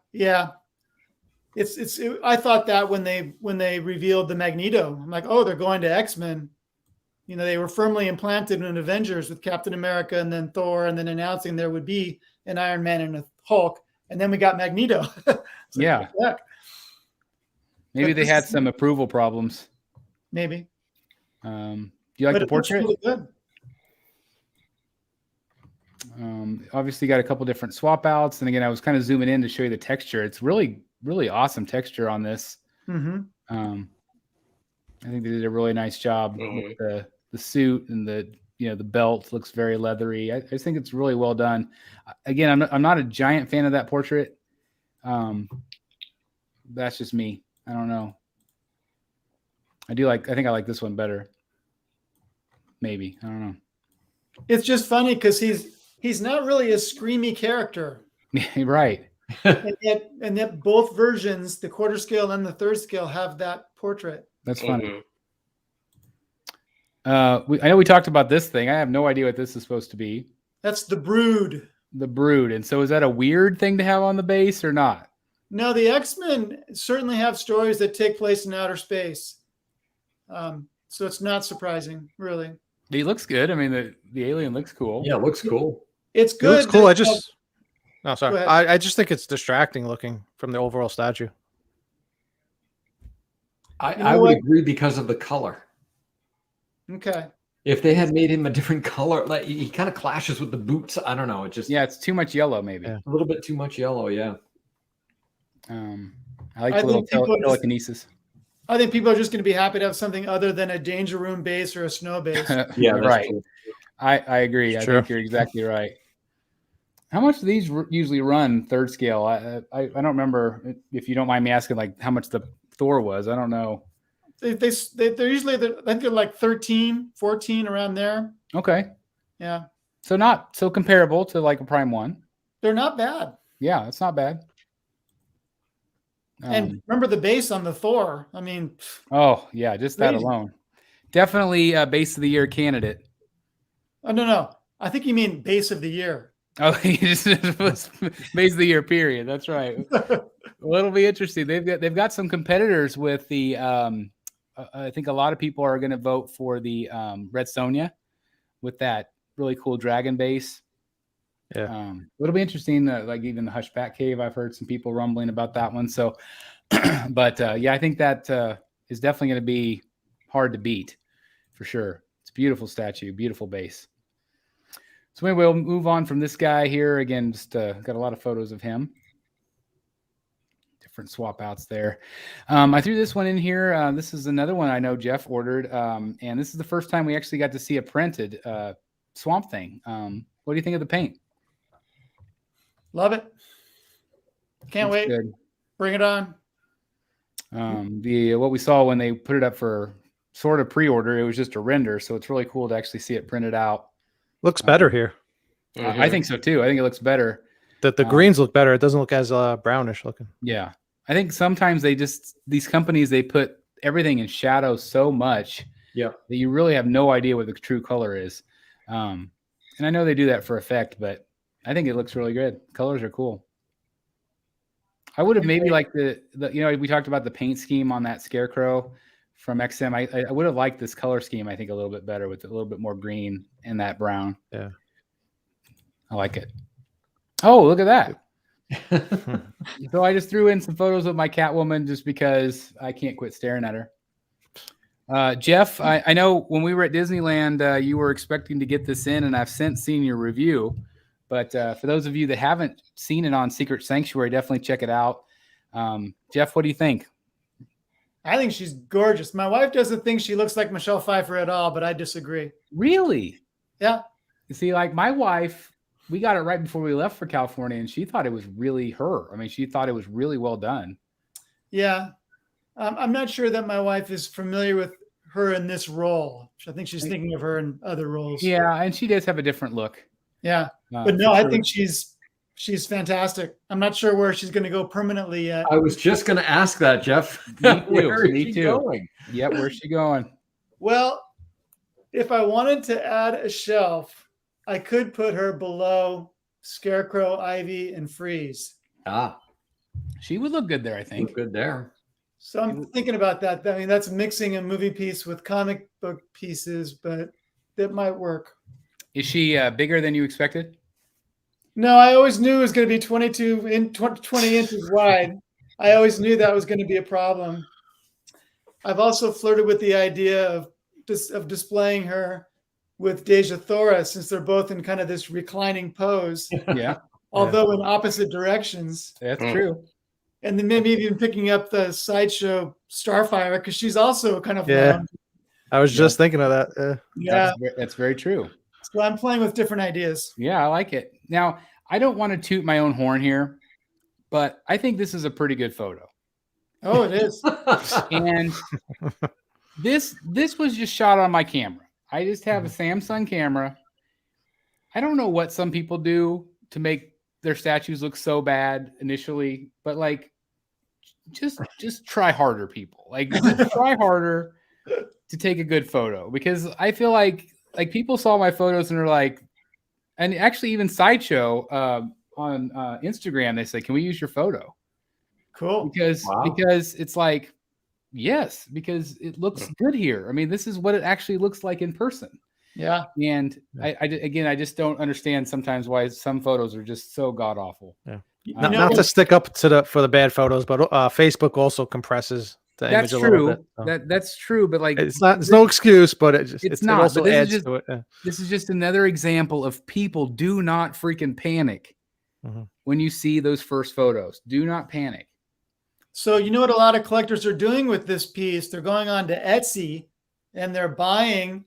I thought that when they revealed the Magneto, I'm like, oh, they're going to X-Men. You know, they were firmly implanted in Avengers with Captain America and then Thor, and then announcing there would be an Iron Man and a Hulk, and then we got Magneto. Yeah. Maybe they had some approval problems. Maybe. Do you like the portrait? Really good. Obviously got a couple different swap outs. And again, I was kind of zooming in to show you the texture. It's really, really awesome texture on this. Mm-hmm. I think they did a really nice job with the suit, and the belt looks very leathery. I just think it's really well done. Again, I'm not a giant fan of that portrait. That's just me. I don't know. I think I like this one better. Maybe. I don't know. It's just funny because he's not really a screamy character. Right. and yet both versions, the quarter scale and the 3rd scale, have that portrait. That's funny. I know we talked about this thing. I have no idea what this is supposed to be. That's the Brood. The Brood. And so is that a weird thing to have on the base or not? No, the X-Men certainly have stories that take place in outer space. So it's not surprising, really. He looks good. I mean, the alien looks cool. Yeah, it looks cool. It's It good. looks cool. Go ahead. I just think it's distracting looking from the overall statue. I would agree because of the color. Okay. If they had made him a different color, like he kind of clashes with the boots. I don't know. It just It's too much yellow, maybe. Yeah. a little bit too much yellow. Yeah. I like the little telekinesis. I think people are just going to be happy to have something other than a danger room base or a snow base. Yeah, right. true. I agree. I think you're exactly right. How much do these usually run 3rd scale? I don't remember, if you don't mind me asking, like how much the Thor was. I don't know. They're usually, I think they're like 13, 14 around there. Okay. Yeah. So not so comparable to like a Prime 1. They're not bad. Yeah, it's not bad. And remember the base on the Thor. I mean, oh yeah, just that crazy. alone. Definitely a base of the year candidate. Oh, no. I think you mean base of the year. Oh, he just was base of the year period. That's right. Well, it'll be interesting. They've got some competitors with the. I think a lot of people are going to vote for the Red Sonja with that really cool dragon base. Yeah. It'll be interesting. Like even the Hushback Cave, I've heard some people rumbling about that one. So, but yeah, I think that is definitely going to be hard to beat for sure. It's a beautiful statue, beautiful base. So anyway, we'll move on from this guy here. Again, just got a lot of photos of him. Different swap outs there. I threw this one in here. This is another one I know Jeff ordered. And this is the first time we actually got to see a printed Swamp Thing. What do you think of the paint? Love it. Can't wait. Good. Bring it on. What we saw when they put it up for sort of pre-order, it was just a render. So it's really cool to actually see it printed out. Looks better here. I think so too. I think it looks better. The greens look better. It doesn't look as brownish looking. Yeah. I think sometimes these companies, they put everything in shadow so much that you really have no idea what the true color is. And I know they do that for effect, but I think it looks really good. Colors are cool. I would have maybe liked the we talked about the paint scheme on that Scarecrow from XM. I would have liked this color scheme, I think, a little bit better with a little bit more green and that brown. Yeah. I like it. Oh, look at that. So I just threw in some photos of my Catwoman just because I can't quit staring at her. Jeff, I know when we were at Disneyland, you were expecting to get this in, and I've since seen your review. But for those of you that haven't seen it on Secret Sanctuary, definitely check it out. Jeff, what do you think? I think she's gorgeous. My wife doesn't think she looks like Michelle Pfeiffer at all, but I disagree. Really? Yeah. You see, like my wife, we got it right before we left for California, and she thought it was really her. I mean, she thought it was really well done. Yeah. I'm not sure that my wife is familiar with her in this role. I think she's thinking of her in other roles. Yeah, and she does have a different look. Yeah. But no, I think she's fantastic. I'm not sure where she's going to go permanently yet. I was just going to ask that, Jeff. Me too. Going? Yep, where's she going? Well, if I wanted to add a shelf, I could put her below Scarecrow, Ivy, and Freeze. She would look good there, I think. Look good there. So I'm thinking about that. I mean, that's mixing a movie piece with comic book pieces, but that might work. Is she bigger than you expected? No, I always knew it was going to be 20 inches wide. I always knew that was going to be a problem. I've also flirted with the idea of displaying her with Deja Thora, since they're both in kind of this reclining pose. Yeah. Although in opposite directions. That's true. And then maybe even picking up the Sideshow Starfire, because she's also kind of lounge. I was just thinking of that. Yeah. That's very true. So I'm playing with different ideas. Yeah, I like it. Now, I don't want to toot my own horn here, but I think this is a pretty good photo. Oh, it is. And this was just shot on my camera. I just have a Samsung camera. I don't know what some people do to make their statues look so bad initially, but like just try harder, people. Like just try harder to take a good photo, because I feel like people saw my photos and are like, and actually even Sideshow on Instagram, they say, "Can we use your photo?" Cool. Because it's like, yes, because it looks good here. I mean, this is what it actually looks like in person. Yeah. And I just don't understand sometimes why some photos are just so god awful. Yeah. Not to stick up for the bad photos, but Facebook also compresses the image a little bit. So. That's true, but like it's no excuse, but it also adds to it. Yeah. This is just another example of people do not freaking panic when you see those first photos. Do not panic. So you know what a lot of collectors are doing with this piece? They're going on to Etsy and they're buying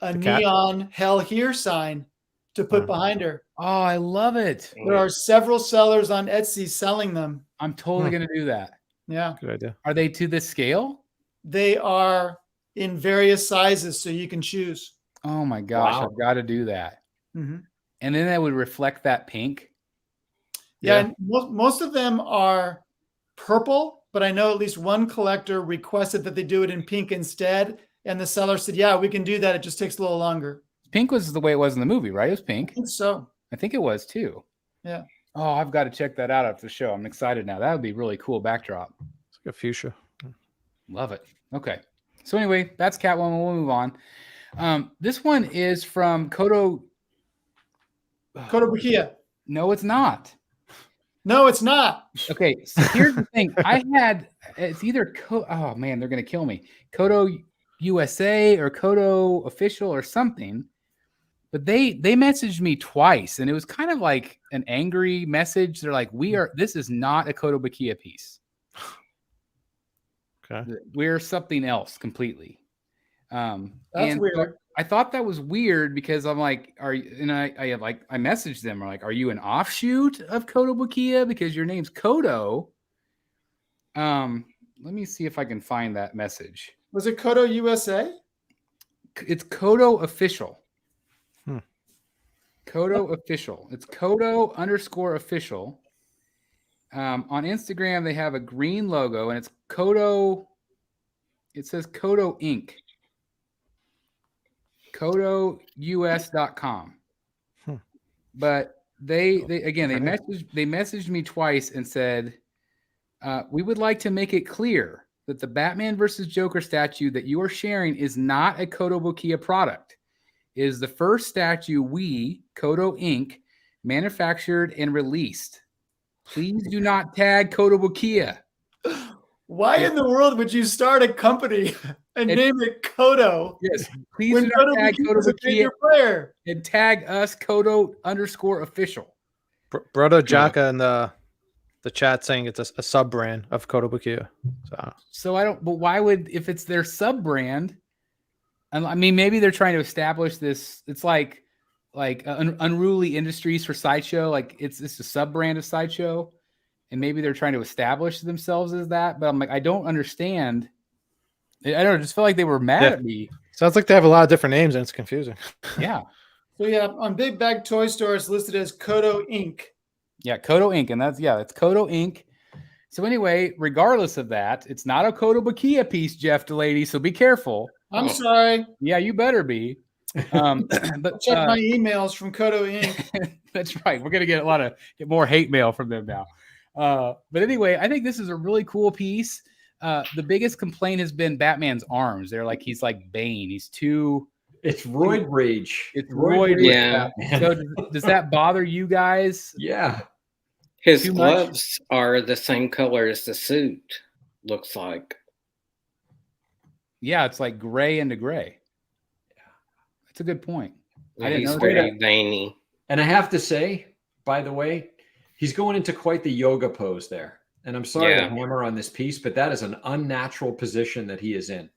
a neon "Hell Here" sign to put behind her. Oh, I love it. There are several sellers on Etsy selling them. I'm totally going to do that. Yeah. Good idea. Are they to this scale? They are in various sizes, so you can choose. Oh my gosh, wow. I've got to do that. Mm-hmm. And then that would reflect that pink. Yeah. And most of them are purple, but I know at least one collector requested that they do it in pink instead. And the seller said, yeah, we can do that. It just takes a little longer. Pink was the way it was in the movie, right? It was pink. I think so. I think it was too. Yeah. Oh, I've got to check that out after the show. I'm excited now. That would be really cool backdrop. It's like a fuchsia. Love it. Okay. So anyway, that's Catwoman. We'll move on. This one is from Kodo. Kotobukiya. No, it's not. No, it's not. Okay, so here's the thing. It's either oh man, they're gonna kill me. Koto USA or Koto Official or something. But they messaged me twice, and it was kind of like an angry message. They're like, this is not a Kotobukiya piece. Okay. We're something else completely. That's and weird. So I thought that was weird because I'm like, I messaged them. I'm like, are you an offshoot of Kotobukiya because your name's Koto? Let me see if I can find that message. Was it Koto USA? It's Koto Official. Koto Official. It's Koto_official. On Instagram, they have a green logo, and it's Koto. It says Koto Inc. KotoUS.com. But they messaged me twice and said, we would like to make it clear that the Batman versus Joker statue that you are sharing is not a Kotobukiya product. It is the first statue we, Koto Inc., manufactured and released. Please do not tag Kotobukiya. Why in the world would you start a company and name it Koto? Yes, please do not tag Kotobukiya and tag us Koto_official. Brother Jaka in the chat saying it's a sub brand of Kotobukiya. So I don't. But why would, if it's their sub brand? I mean, maybe they're trying to establish this. It's like Unruly Industries for Sideshow. Like it's a sub brand of Sideshow, and maybe they're trying to establish themselves as that. But I'm like, I don't understand. I don't know. I just feel like they were mad at me. Sounds like they have a lot of different names, and it's confusing. Yeah. So yeah, on Big Bag Toy Store, it's listed as Koto Inc. Yeah, Koto Inc. And it's Koto Inc. So anyway, regardless of that, it's not a Kotobukiya piece, Jeff Delaney. So be careful. I'm sorry. Yeah, you better be. But check my emails from Koto Inc. That's right. We're gonna get more hate mail from them now. But anyway, I think this is a really cool piece. The biggest complaint has been Batman's arms. He's like Bane. He's too. It's roid rage. It's roid rage. Yeah. So does that bother you guys? Yeah. His gloves are the same color as the suit. Looks like. Yeah, it's like gray into gray. That's a good point. I didn't know that. Veiny. And I have to say, by the way, he's going into quite the yoga pose there. And I'm sorry to hammer on this piece, but that is an unnatural position that he is in.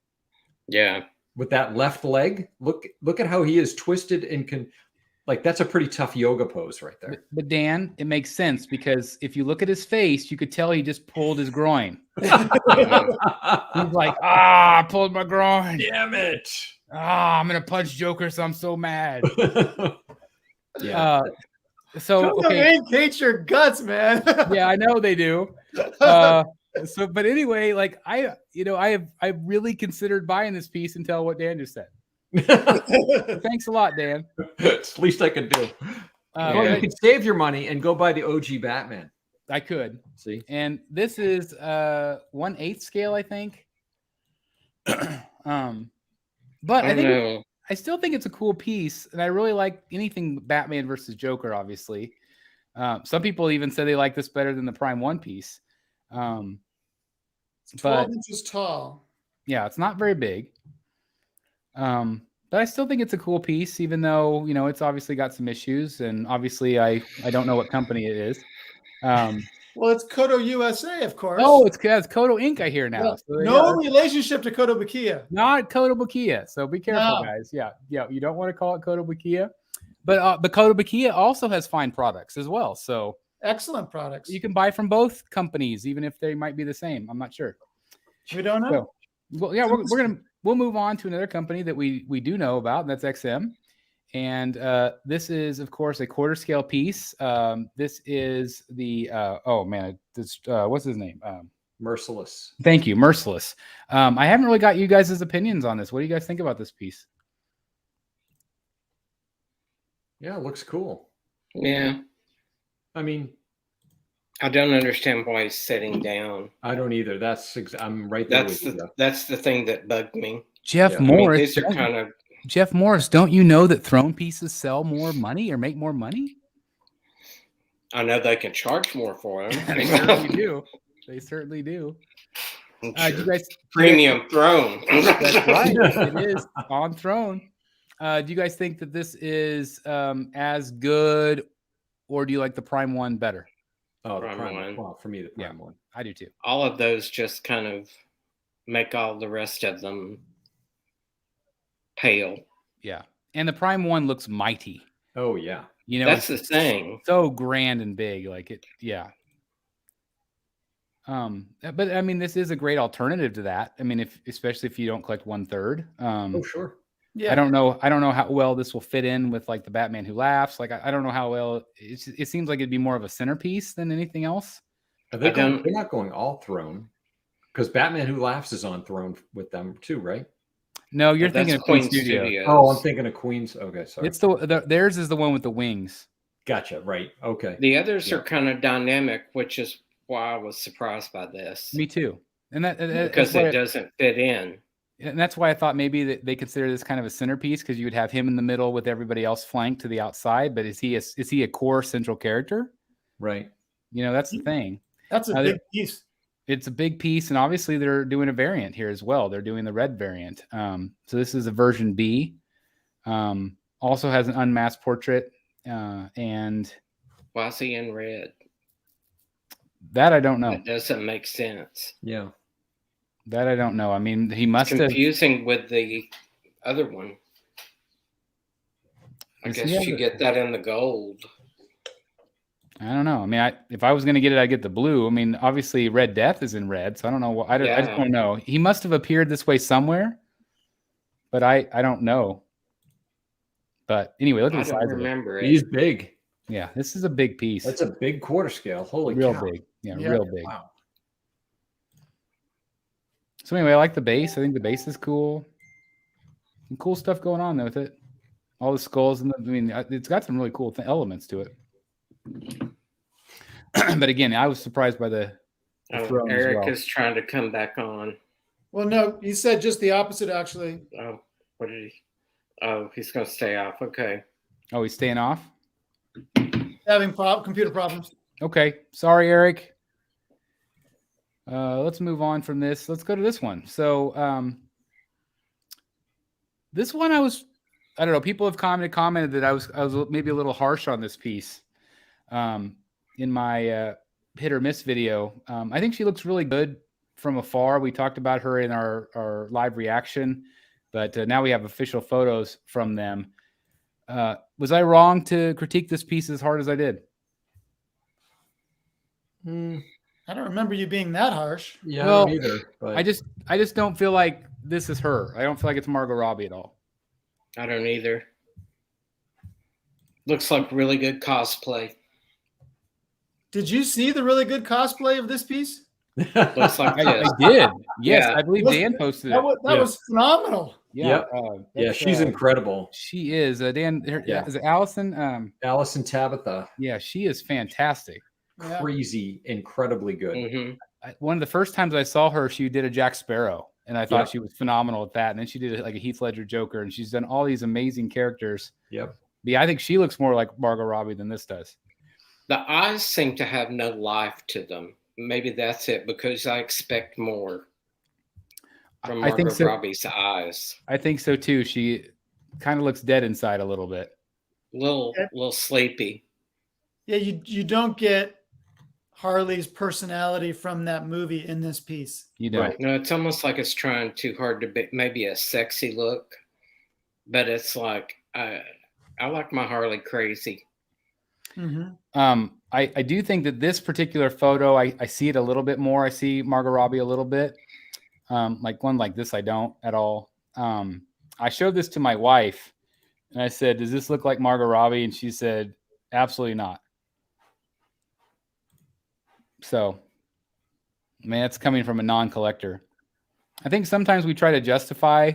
Yeah. With that left leg, look at how he is twisted and that's a pretty tough yoga pose right there. But Dan, it makes sense because if you look at his face, you could tell he just pulled his groin. He's like, I pulled my groin. Damn it. I'm gonna punch Joker, so I'm so mad. Yeah. Koto Inc. hates your guts, man. Yeah, I know they do. But anyway, I really considered buying this piece until what Dan just said. Thanks a lot, Dan. It's the least I could do. You could save your money and go buy the OG Batman. I could. See? And this is 1/8 scale, I think. But I still think it's a cool piece, and I really like anything Batman versus Joker, obviously. Some people even say they like this better than the Prime 1 piece. 12 inches tall. Yeah, it's not very big. But I still think it's a cool piece, even though, it's obviously got some issues, and obviously I don't know what company it is. Well, it's Koto USA, of course. Oh, it's Koto Inc. I hear now. Yeah. So, no relationship to Kotobukiya. Not Kotobukiya. So be careful, guys. Yeah. You don't want to call it Kotobukiya. But Kotobukiya also has fine products as well. So excellent products. You can buy from both companies, even if they might be the same. I'm not sure. We don't know. We'll move on to another company that we do know about, and that's XM. And this is, of course, a quarter scale piece. This is the what's his name? Merciless. Thank you, Merciless. I haven't really got you guys' opinions on this. What do you guys think about this piece? Yeah, it looks cool. Yeah. I mean, I don't understand why he's sitting down. I don't either. I'm right there with you. That's the thing that bugged me. Jeff Morris. These are kind of. Jeff Morris, don't you know that throne pieces sell more money or make more money? I know they can charge more for them. They certainly do. They certainly do. Do you guys Premium throne. That's right. It is on throne. Do you guys think that this is as good, or do you like the Prime one better? Oh, the Prime Prime one. one. Well, for me, the Prime one. I do too. All of those just kind of make all the rest of them pale. Yeah. And the Prime one looks mighty. Oh, yeah. You know, That's the thing. So grand and big. Like it, yeah. But I mean, this is a great alternative to that. I mean, especially if you don't collect 1/3. Oh, sure. Yeah. I don't know how well this will fit in with like the Batman Who Laughs. Like I don't know how well it seems like it'd be more of a centerpiece than anything else. They're not going all throne, because Batman Who Laughs is on throne with them too, right? No, you're That's thinking of Queen Queen Studio. Studios. Oh, I'm thinking of Queen's. Okay, sorry. It's theirs is the one with the wings. Gotcha. Right. Okay. The others are kind of dynamic, which is why I was surprised by this. Me too. And Because it doesn't fit in. And that's why I thought maybe that they consider this kind of a centerpiece, because you would have him in the middle with everybody else flanked to the outside. But is he a core central character? Right. You know, that's the thing. That's a big piece. It's a big piece, and obviously they're doing a variant here as well. They're doing the red variant. So this is a version B. Also has an unmasked portrait, and Why is he in red? that I don't know. That doesn't make sense. Yeah. That I don't know. I mean, he must have. Confusing with the other one. I guess you get that in the gold. I don't know. I mean, if I was going to get it, I'd get the blue. I mean, obviously, Red Death is in red, so I don't know. I just don't know. He must have appeared this way somewhere, but I don't know. But anyway, look at the size of it. Remember it. He's big. Yeah, this is a big piece. That's a big quarter scale. Holy real cow. big. Yeah, real big. Wow. So anyway, I like the base. I think the base is cool. Some cool stuff going on there with it. All the skulls and it's got some really cool elements to it. But again, I was surprised by the throne as Eric well. is trying to come back on. Well, no, he said just the opposite, actually. Oh, what did he? Oh, he's going to stay off. Okay. Oh, he's staying off? Having computer problems. Okay. Sorry, Eric. Let's move on from this. Let's go to this one. So this one I don't know. People have commented that I was maybe a little harsh on this piece in my hit or miss video. I think she looks really good from afar. We talked about her in our live reaction, but now we have official photos from them. Was I wrong to critique this piece as hard as I did? I don't remember you being that harsh. Yeah, Well, I don't either. But I just don't feel like this is her. I don't feel like it's Margot Robbie at all. I don't either. Looks like really good cosplay. Did you see the really good cosplay of this piece? Looks like I this. did. Yes, Yeah. I believe Dan posted That it. was phenomenal. Yeah, yeah, she's incredible. She is. Dan, is it Allison? Allison Tabitha. Yeah, she is fantastic. Yeah. Crazy, incredibly good. Mm-hmm. One of the first times I saw her, she did a Jack Sparrow, and I thought Yep. she was phenomenal at that. And then she did like a Heath Ledger Joker, and she's done all these amazing characters. Yep. But yeah, I think she looks more like Margot Robbie than this does. The eyes seem to have no life to them. Maybe that's it, because I expect more from I think Margot so. Robbie's eyes. I think so too. She kind of looks dead inside a little bit. Little sleepy. Yeah, you don't get Harley's personality from that movie in this piece. You know, Right. No, it's almost like it's trying too hard to be maybe a sexy look, but it's like I like my Harley crazy. Mm-hmm. I do think that this particular photo, I see it a little bit more. I see Margot Robbie a little bit. Like one like this, I don't at all. I showed this to my wife, and I said, "Does this look like Margot Robbie?" And she said, "Absolutely not." So, man, it's coming from a non-collector. I think sometimes we try to justify,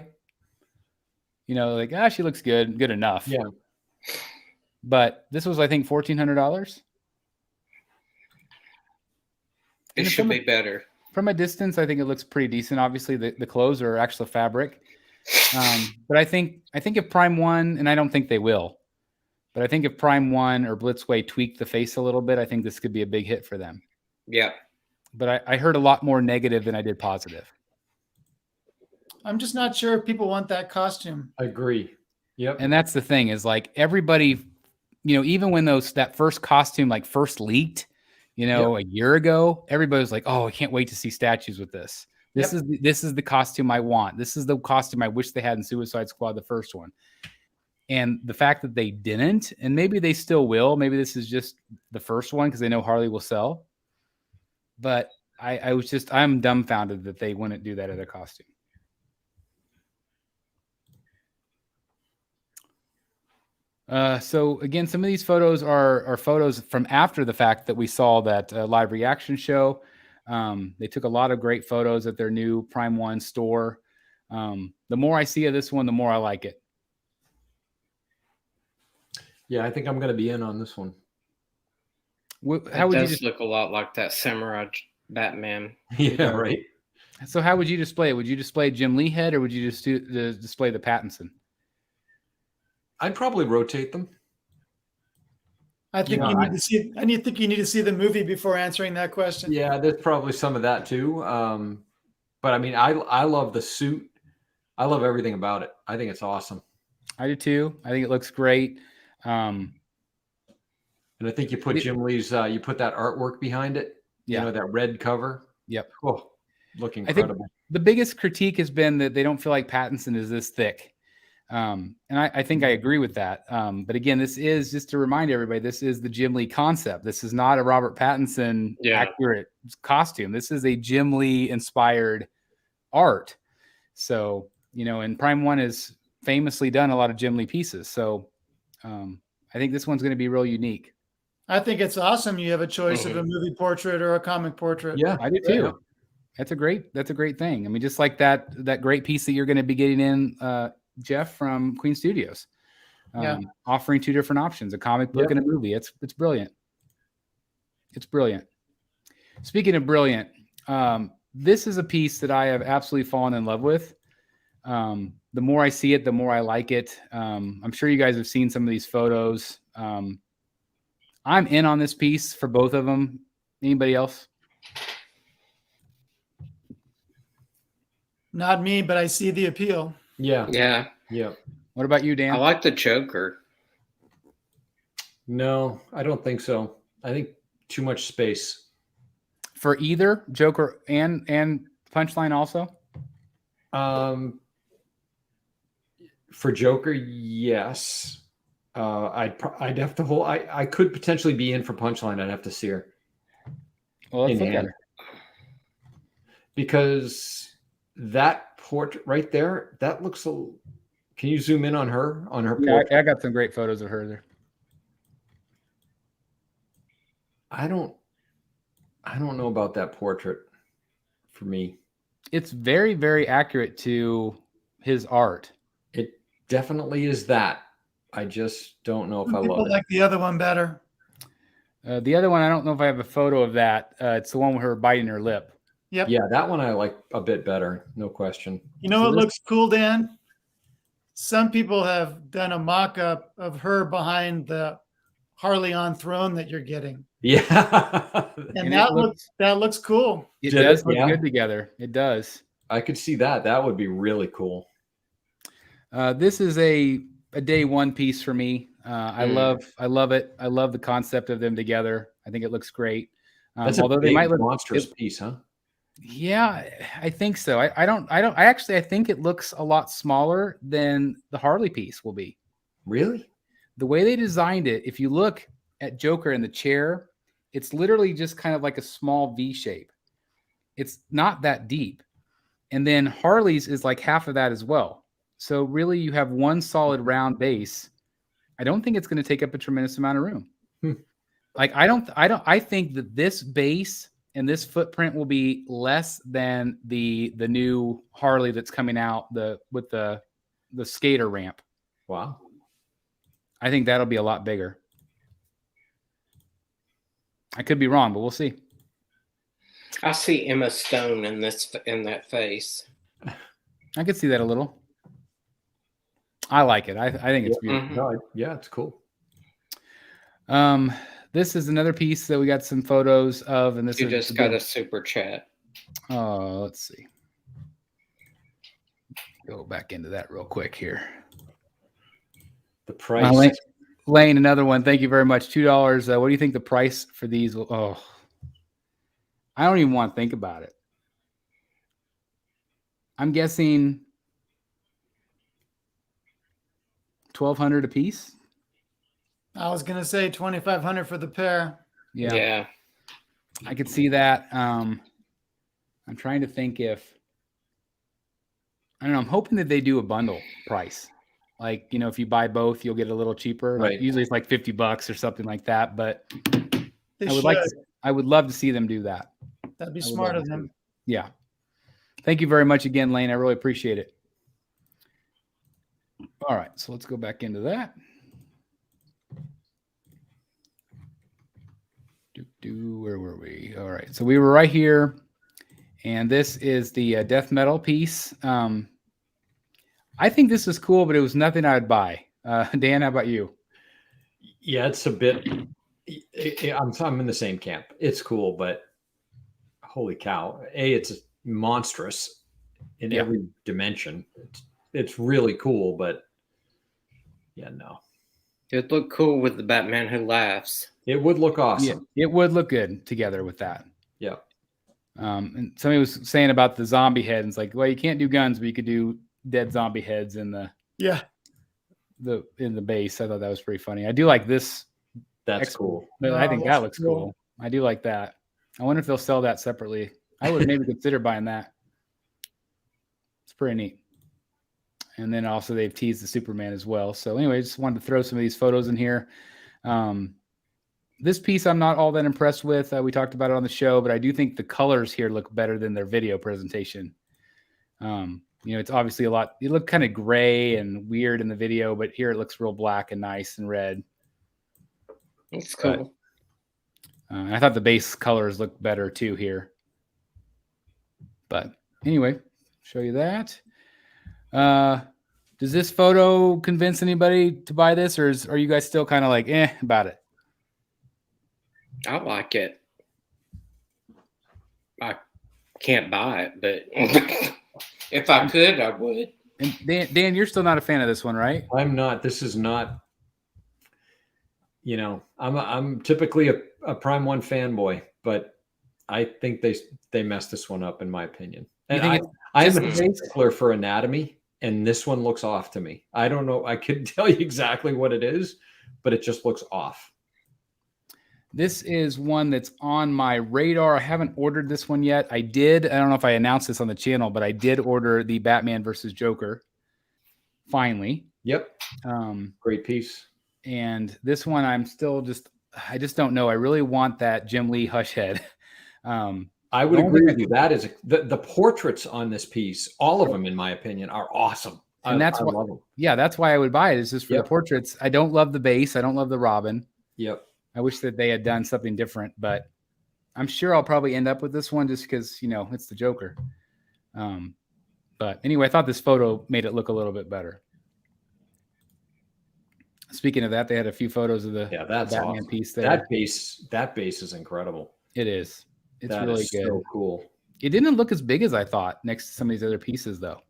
like, she looks good enough. Yeah. But this was, I think, $1,400. It should be better. From a distance, I think it looks pretty decent. Obviously, the clothes are actual fabric. But I think if Prime 1, and I don't think they will, But I think if Prime 1 or Blitzway tweaked the face a little bit, I think this could be a big hit for them. Yeah. But I heard a lot more negative than I did positive. I'm just not sure if people want that costume. Agree. Yep. And that's the thing is like everybody, even when that first costume like first leaked, a year ago, everybody was like, "Oh, I can't wait to see statues with this. This is the costume I want. This is the costume I wish they had in Suicide Squad, the first one." And the fact that they didn't, and maybe they still will, maybe this is just the first one because they know Harley will sell. But I'm dumbfounded that they wouldn't do that other costume. So again, some of these photos are photos from after the fact that we saw that live reaction show. They took a lot of great photos at their new Prime 1 store. The more I see of this one, the more I like it. Yeah, I think I'm going to be in on this one. How would you just look a lot like that Samurai Batman? Yeah, right. So how would you display it? Would you display Jim Lee head, or would you just display the Pattinson? I'd probably rotate them. I think you need to see. I think you need to see the movie before answering that question. Yeah, there's probably some of that too. But I mean, I love the suit. I love everything about it. I think it's awesome. I do too. I think it looks great. And I think you put Jim Lee's. You put that artwork behind it. Yeah, that red cover. Yep. Oh, look incredible. I think the biggest critique has been that they don't feel like Pattinson is this thick. And I think I agree with that. But again, this is just to remind everybody, this is the Jim Lee concept. This is not a Robert Pattinson accurate costume. This is a Jim Lee inspired art. So, and Prime 1 has famously done a lot of Jim Lee pieces. So I think this one's going to be real unique. I think it's awesome. You have a choice of a movie portrait or a comic portrait. Yeah, I do too. Yeah. That's a great thing. I mean, just like that great piece that you're going to be getting in, Jeff from Queen Studios, offering two different options, a comic book and a movie. It's brilliant. It's brilliant. Speaking of brilliant, this is a piece that I have absolutely fallen in love with. The more I see it, the more I like it. I'm sure you guys have seen some of these photos. I'm in on this piece for both of them. Anybody else? Not me, but I see the appeal. Yeah. What about you, Dan? I like the Joker. No, I don't think so. I think too much space for either Joker and Punchline also. For Joker, yes. I'd have to hold. I could potentially be in for Punchline. I'd have to see her. Well, let's look at her. Because that portrait right there, that looks a. Can you zoom in on her? On her portrait? I got some great photos of her there. I don't know about that portrait for me. It's very, very accurate to his art. It definitely is that. I just don't know if I love it. Like the other one better. The other one, I don't know if I have a photo of that. It's the one with her biting her lip. Yep. Yeah, that one I like a bit better, no question. You know what looks cool, Dan? Some people have done a mock-up of her behind the Harley on throne that you're getting. Yeah. And that looks cool. It does look good together. It does. I could see that. That would be really cool. This is a day one piece for me. I love it. I love the concept of them together. I think it looks great. Although they might look monstrous piece, huh? Yeah, I think so. I think it looks a lot smaller than the Harley piece will be. Really? The way they designed it, if you look at Joker in the chair, it's literally just kind of like a small V shape. It's not that deep. And then Harley's is like half of that as well. So really you have one solid round base. I don't think it's going to take up a tremendous amount of room. I think that this base and this footprint will be less than the new Harley that's coming out with the skater ramp. Wow. I think that'll be a lot bigger. I could be wrong, but we'll see. I see Emma Stone in that face. I could see that a little. I like it. I think it's beautiful. No, yeah, it's cool. This is another piece that we got some photos of, and this You is just got a super chat. Oh, let's see. Go back into that real quick here. The price. Lane, another one. Thank you very much. $2. What do you think the price for these will? Oh, I don't even want to think about it. I'm guessing $1,200 a piece. I was gonna say 2,500 for the pair. Yeah. I could see that. I'm trying to think if I don't know. I'm hoping that they do a bundle price. Like, if you buy both, you'll get a little cheaper. Right. Like, usually it's like $50 or something like that. But They I would love to see them do that. That'd be smart of them. Yeah. Thank you very much again, Lane. I really appreciate it. All right, so let's go back into that. Where were we? All right, so we were right here, and this is the death metal piece. I think this is cool, but it was nothing I would buy. Dan, how about you? Yeah, it's a bit. I'm in the same camp. It's cool, but holy cow! It's monstrous in every dimension. It's really cool, but yeah, no. It'd look cool with the Batman who laughs. It would look awesome. Yeah, it would look good together with that. Yeah. And somebody was saying about the zombie head, and it's like, well, you can't do guns, but you could do dead zombie heads in the base. I thought that was pretty funny. I do like this. That's cool. I think that looks cool. I do like that. I wonder if they'll sell that separately. I would maybe consider buying that. It's pretty neat. And then also they've teased the Superman as well. So anyway, just wanted to throw some of these photos in here. This piece I'm not all that impressed with. We talked about it on the show, but I do think the colors here look better than their video presentation. It's obviously it looked kind of gray and weird in the video, but here it looks real black and nice and red. It's cool. I thought the base colors looked better too here. But anyway, show you that. Does this photo convince anybody to buy this, or are you guys still kind of like about it? I like it. I can't buy it, but if I could, I would. And Dan, you're still not a fan of this one, right? I'm not. This is not. I'm typically a Prime 1 fanboy, but I think they messed this one up in my opinion. And I'm a stickler for anatomy, and this one looks off to me. I don't know. I couldn't tell you exactly what it is, but it just looks off. This is one that's on my radar. I haven't ordered this one yet. I did. I don't know if I announced this on the channel, but I did order the Batman versus Joker. Finally. Yep. Great piece. And this one, I just don't know. I really want that Jim Lee Hush head. I would agree with you. That is the portraits on this piece. All of them, in my opinion, are awesome. And that's why, love them. Yeah, that's why I would buy it. Is just for the portraits. I don't love the base. I don't love the Robin. Yep. I wish that they had done something different, but I'm sure I'll probably end up with this one just because, it's the Joker. But anyway, I thought this photo made it look a little bit better. Speaking of that, they had a few photos of the that's Batman awesome. piece there. That base is incredible. It is. It's that really is good. So cool. It didn't look as big as I thought next to some of these other pieces, though.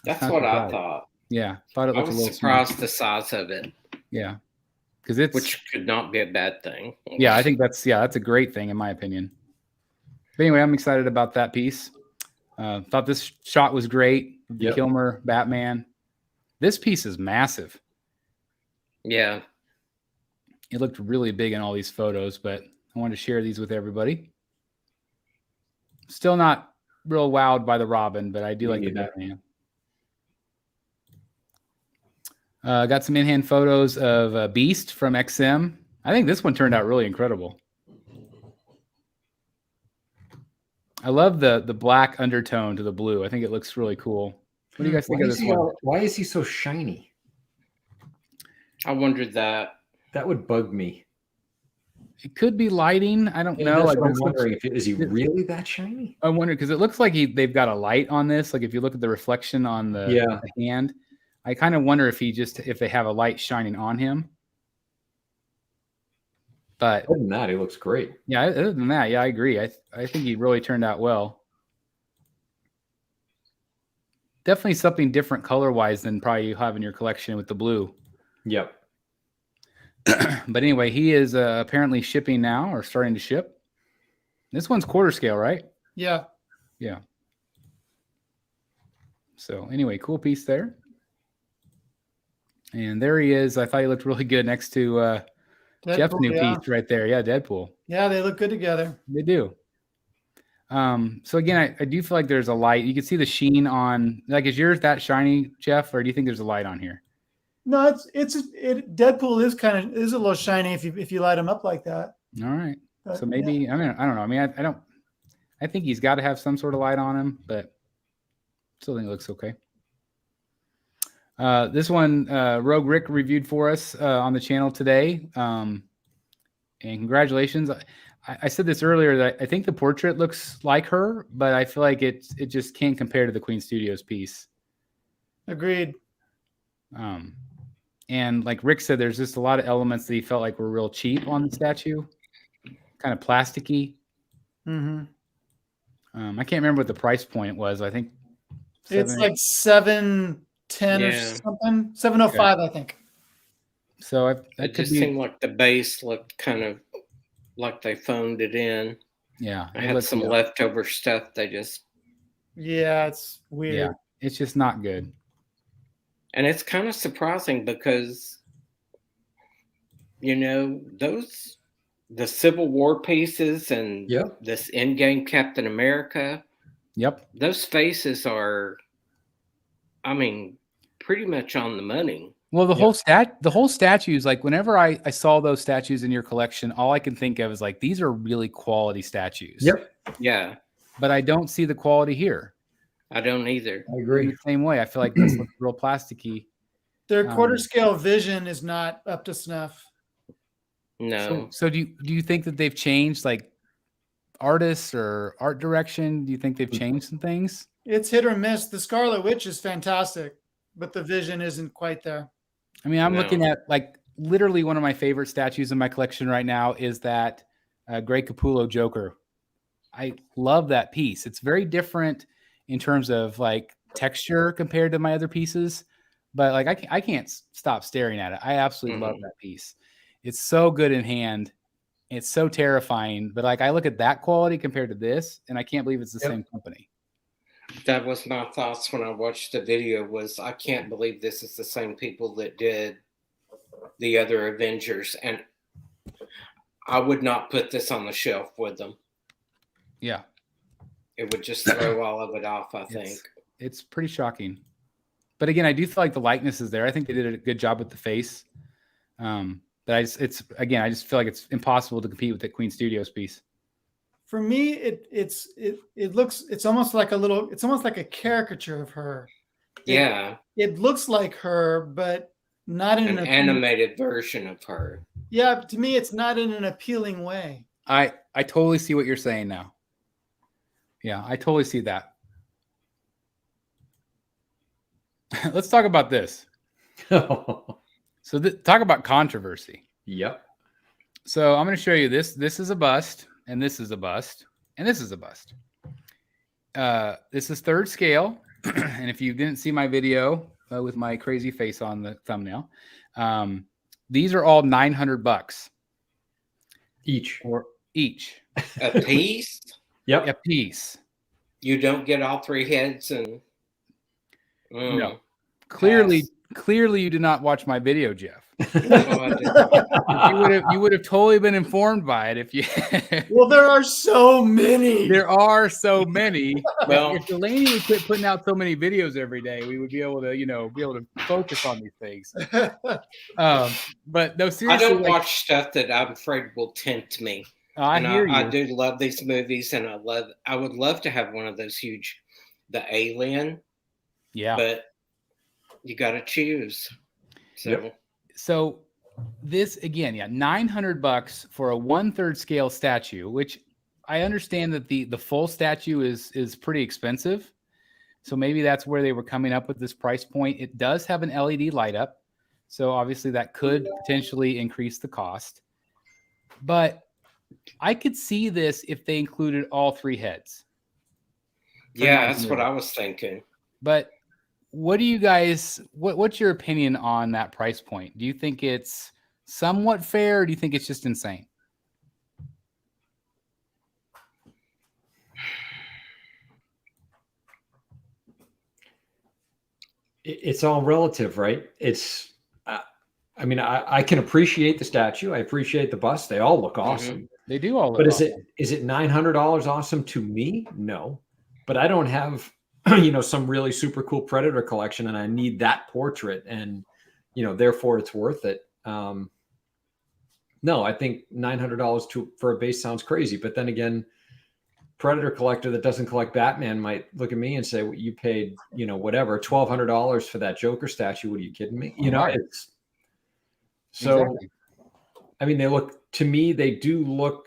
That's what I thought. Yeah, thought it looked a little surprised the size of it. Yeah, because which could not be a bad thing. Yeah, I think that's a great thing in my opinion. But anyway, I'm excited about that piece. Thought this shot was great. The Kilmer Batman. This piece is massive. Yeah, it looked really big in all these photos, but I wanted to share these with everybody. Still not real wowed by the Robin, but I do like the Batman. Got some in-hand photos of Beast from XM. I think this one turned out really incredible. I love the black undertone to the blue. I think it looks really cool. What do you guys think of this one? Why is he so shiny? I wondered that. That would bug me. It could be lighting. I don't know. Like, I'm wondering is he really that shiny? I wonder because it looks like they've got a light on this. Like if you look at the reflection on the hand, I kind of wonder if they have a light shining on him. But Other than that, he looks great. yeah, other than that, yeah, I agree. I think he really turned out well. Definitely something different color-wise than probably you have in your collection with the blue. Yep. But anyway, he is apparently shipping now or starting to ship. This one's quarter scale, right? Yeah. Yeah. So anyway, cool piece there. And there he is. I thought he looked really good next to Jeff's new piece right there. Yeah, Deadpool. Yeah, they look good together. They do. So again, I do feel like there's a light. You can see the sheen on, like, is yours that shiny, Jeff, or do you think there's a light on here? No, Deadpool is a little shiny if you light him up like that. All right. But, So maybe, yeah. I don't know. I mean, I think he's got to have some sort of light on him, but still think it looks okay. This one, Rogue Rick reviewed for us on the channel today. And congratulations. I said this earlier that I think the portrait looks like her, but I feel like it just can't compare to the Queen Studios piece. Agreed. And like Rick said, there's just a lot of elements that he felt like were real cheap on the statue, kind of plasticky. Mm-hmm. I can't remember what the price point was. I think it's like $710 or something. $705, okay. I think. So it just seemed like the base looked kind of like they phoned it in. Yeah, I had some leftover stuff. They just. Yeah, it's weird. Yeah, it's just not good. And it's kind of surprising because, the Civil War pieces and this in-game Captain America. Yep. Those faces are, pretty much on the money. Well, the whole statue is like, whenever I saw those statues in your collection, all I can think of is like, these are really quality statues. Yep. Yeah. But I don't see the quality here. I don't either. I agree. In the same way. I feel like this looks real plasticky. Their quarter scale vision is not up to snuff. No. So do you think that they've changed, like, artists or art direction? Do you think they've changed some things? It's hit or miss. The Scarlet Witch is fantastic, but the vision isn't quite there. I mean, I'm looking at, like, literally one of my favorite statues in my collection right now is that Greg Capullo Joker. I love that piece. It's very different in terms of like texture compared to my other pieces, but like I can't stop staring at it. I absolutely love that piece. It's so good in hand. It's so terrifying, but like I look at that quality compared to this and I can't believe it's the same company. That was my thoughts when I watched the video, was I can't believe this is the same people that did the other Avengers, and I would not put this on the shelf with them. Yeah. It would just throw all of it off, I think. It's pretty shocking. But again, I do feel like the likeness is there. I think they did a good job with the face. But I just feel like it's impossible to compete with the Queen Studios piece. For me, it's almost like a caricature of her. It looks like her, but not in an animated version of her. Yeah, to me, it's not in an appealing way. I totally see what you're saying now. Yeah, I totally see that. Let's talk about this. So talk about controversy. Yep. So I'm going to show you this. This is a bust, and this is a bust, and this is a bust. This is third scale. And if you didn't see my video with my crazy face on the thumbnail, these are all $900 each. A piece? Yep. A piece. You don't get all three heads and no. Clearly you did not watch my video, Jeff. You would have totally been informed by it if you Well, there are so many. Well, if Delaney would quit putting out so many videos every day, we would be able to focus on these things. But no, seriously, I don't watch stuff that I'm afraid will tempt me. I hear you. I do love these movies, and I would love to have one of those huge, the Alien. Yeah. But you got to choose. So this again, $900 for a 1/3 scale statue, which I understand that the full statue is pretty expensive. So maybe that's where they were coming up with this price point. It does have an LED light up. So obviously that could potentially increase the cost. but I could see this if they included all 3 heads. Yeah, that's what I was thinking. But what do you guys? What's your opinion on that price point? Do you think it's somewhat fair, or do you think it's just insane? It's all relative, right? It's, I mean, I can appreciate the statue. I appreciate the bust. They all look awesome. They do all look But awesome. is it $900 awesome to me? No. But I don't have, some really super cool Predator collection, and I need that portrait, and, therefore it's worth it. No, I think $900 for a base sounds crazy. But then again, Predator collector that doesn't collect Batman might look at me and say, well, you paid, whatever, $1,200 for that Joker statue. What, are you kidding me? It's so, exactly. I mean, they do look,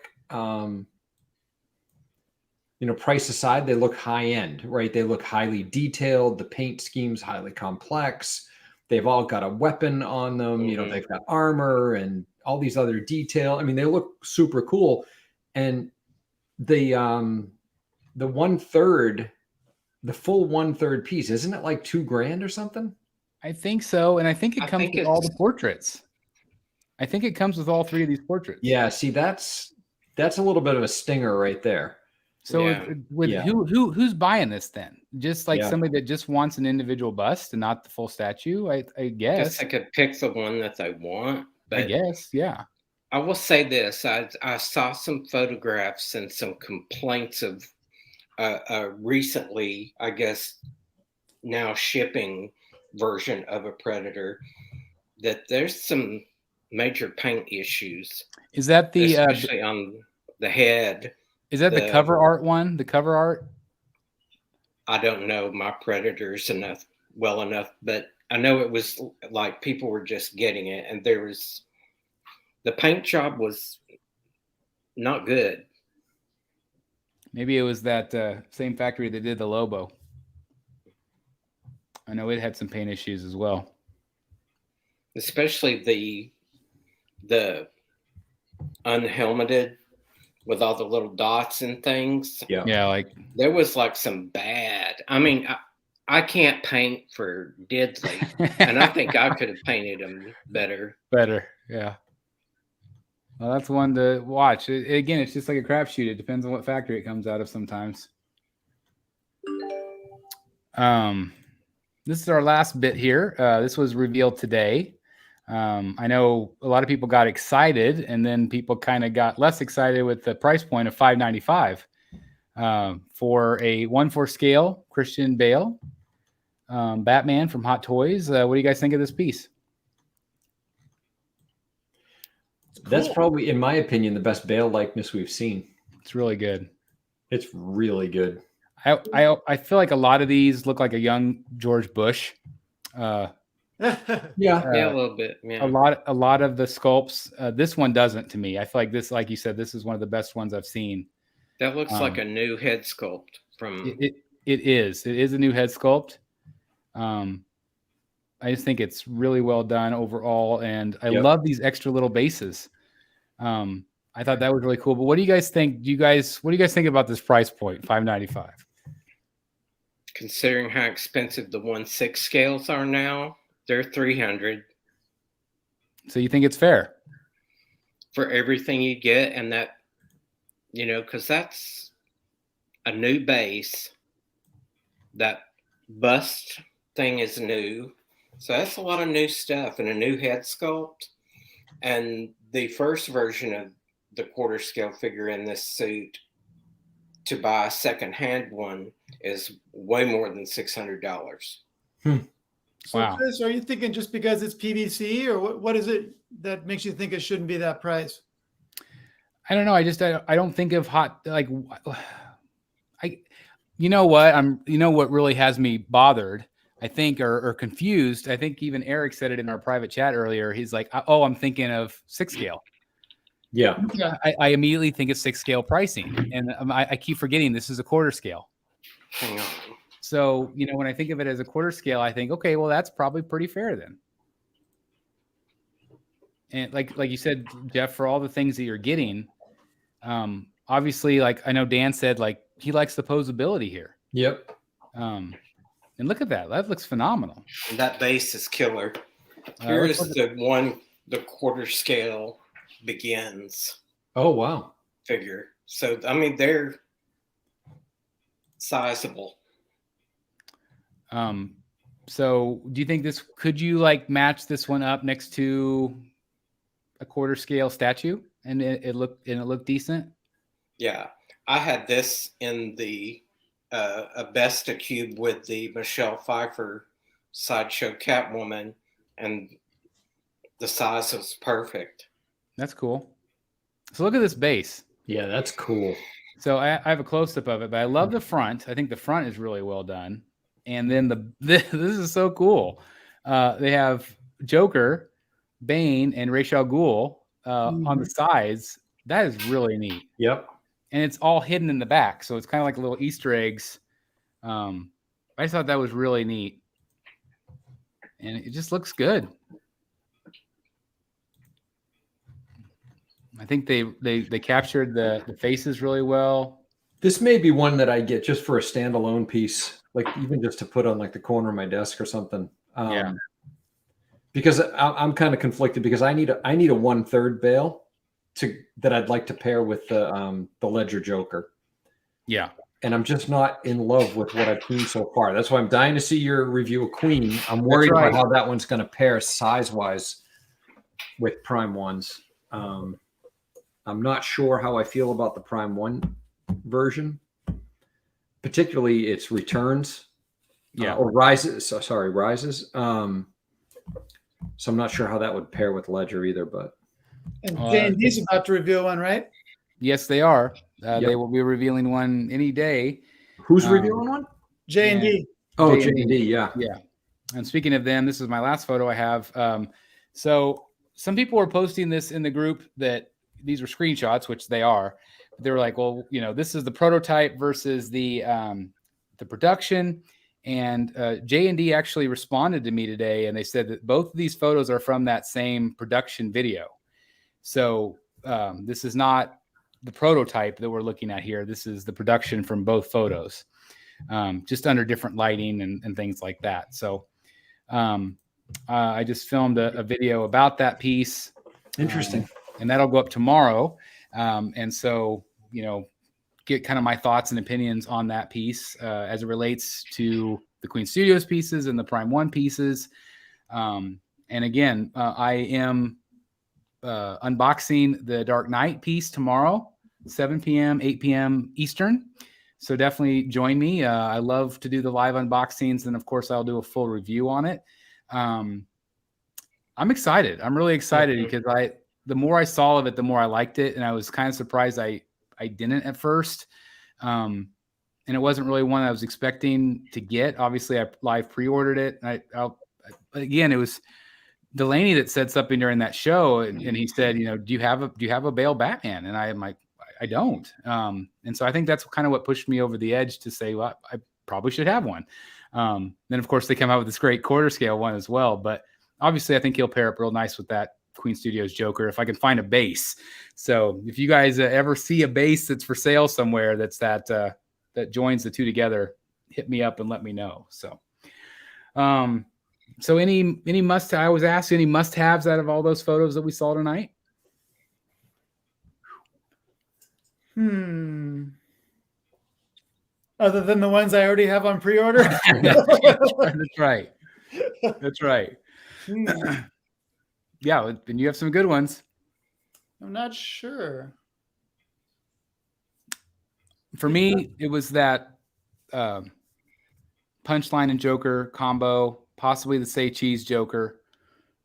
price aside, they look high end, right? They look highly detailed. The paint scheme's highly complex. They've all got a weapon on them. They've got armor and all these other detail. I mean, they look super cool. And the 1/3, the full 1/3 piece, isn't it like $2,000 or something? I think so. And I think it comes with all the portraits. I think it comes with all 3 of these portraits. Yeah. See, that's a little bit of a stinger right there. So who's buying this then? Just like somebody that just wants an individual bust and not the full statue, I guess. Guess I could pick the one that they want. But I guess, yeah. I will say this: I saw some photographs and some complaints of recently, I guess, now shipping version of a Predator, that there's some major paint issues. Is that the especially on the head? Is that the cover art one? The cover art? I don't know my Predators well enough, but I know it was like people were just getting it, and the paint job was not good. Maybe it was that same factory that did the Lobo. I know it had some paint issues as well. Especially the unhelmeted with all the little dots and things. Yeah, like there was like some bad. I mean, I can't paint for diddly, and I think I could have painted them better. Yeah. Well, that's one to watch. Again, it's just like a crapshoot. It depends on what factory it comes out of sometimes. This is our last bit here. This was revealed today. I know a lot of people got excited, and then people kind of got less excited with the price point of $595 for a 1/4 scale Christian Bale Batman from Hot Toys. What do you guys think of this piece? Cool. That's probably, in my opinion, the best Bale likeness we've seen. It's really good. It's really good. I feel like a lot of these look like a young George Bush. Yeah, a little bit. Yeah. A lot of the sculpts. This one doesn't to me. I feel like this, like you said, this is one of the best ones I've seen. That looks like a new head sculpt from. It is. It is a new head sculpt. I just think it's really well done overall, and I love these extra little bases. I thought that was really cool. But what do you guys think? What do you guys think about this price point, $595? Considering how expensive the 1/6 scales are now, they're $300. So you think it's fair for everything you get, and that, because that's a new base. That bust thing is new. So that's a lot of new stuff and a new head sculpt. And the first version of the 1/4 scale figure in this suit, to buy a second-hand one, is way more than $600. So wow. Chris, are you thinking just because it's PVC, or what is it that makes you think it shouldn't be that price? I don't know. I don't think of hot, like, what really has me bothered, I think, or confused. I think even Eric said it in our private chat earlier. He's like, oh, I'm thinking of 6 scale. Yeah. I immediately think it's 6 scale pricing. And I keep forgetting this is a 1/4 scale. Hang on. So, when I think of it as a 1/4 scale, I think, okay, well, that's probably pretty fair then. And like you said, Jeff, for all the things that you're getting, obviously, like I know Dan said, like he likes the posability here. Yep. And look at that. That looks phenomenal. And that base is killer. Here is the quarter scale begins Oh, wow. figure. So, I mean, they're sizable. So do you think could you like match this one up next to a quarter scale statue and it looked decent? Yeah. I had this in the a Besta cube with the Michelle Pfeiffer Sideshow Catwoman, and the size was perfect. That's cool. So look at this base. Yeah, that's cool. So I have a close up of it, but I love the front. I think the front is really well done. And then this is so cool. They have Joker, Bane, and Ra's al Ghul on the sides. That is really neat. Yep. And it's all hidden in the back, so it's kind of like little Easter eggs. I just thought that was really neat, and it just looks good. I think they captured the faces really well. This may be one that I get just for a standalone piece, like even just to put on like the corner of my desk or something. Yeah. Because I'm kind of conflicted because I need a 1/3 bale that I'd like to pair with the Ledger Joker. Yeah. And I'm just not in love with what I've seen so far. That's why I'm dying to see your review of Queen. I'm worried about how that one's going to pair size-wise with Prime 1s. I'm not sure how I feel about the Prime 1 version, particularly its returns. Or rises. Sorry, rises. So I'm not sure how that would pair with Ledger either, but. And J&D's about to reveal one, right? Yes, they are. They will be revealing one any day. Who's revealing one? J&D. Oh, J&D, yeah. Yeah. And speaking of them, this is my last photo I have. So some people were posting this in the group that these were screenshots, which they are. They were like, well, this is the prototype versus the production. And J&D actually responded to me today, and they said that both of these photos are from that same production video. So this is not the prototype that we're looking at here. This is the production from both photos, just under different lighting and things like that. So I just filmed a video about that piece. Interesting. And that'll go up tomorrow. And so, get kind of my thoughts and opinions on that piece as it relates to the Queen Studios pieces and the Prime 1 pieces. And again, I am unboxing the Dark Knight piece tomorrow, 7 p.m., 8 p.m. Eastern. So definitely join me. I love to do the live unboxings, and of course I'll do a full review on it. I'm excited. I'm really excited because the more I saw of it, the more I liked it. And I was kind of surprised I didn't at first. And it wasn't really one I was expecting to get. Obviously I live pre-ordered it. Again, it was Delaney that said something during that show, and he said, do you have a Bale Batman? And I'm like, I don't. And so I think that's kind of what pushed me over the edge to say, well, I probably should have one. Then of course they come out with this great quarter scale one as well. But obviously I think he'll pair up real nice with that Queen Studios Joker if I can find a base. So if you guys ever see a base that's for sale somewhere that joins the two together, hit me up and let me know. So, so any I was asked any must-haves out of all those photos that we saw tonight? Other than the ones I already have on pre-order. That's right. That's right. Yeah, and you have some good ones. I'm not sure. For me, it was that Punchline and Joker combo, possibly the Say Cheese Joker.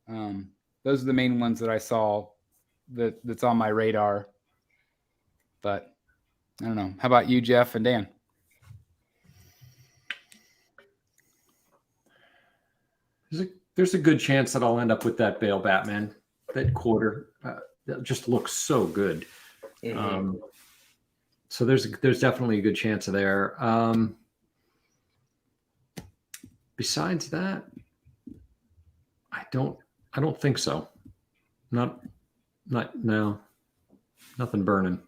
Those are the main ones that I saw that's on my radar. But I don't know. How about you, Jeff and Dan? There's a good chance that I'll end up with that Bale Batman. That quarter that just looks so good. Mm-hmm. So there's definitely a good chance there. Besides that, I don't think so. no, nothing burning.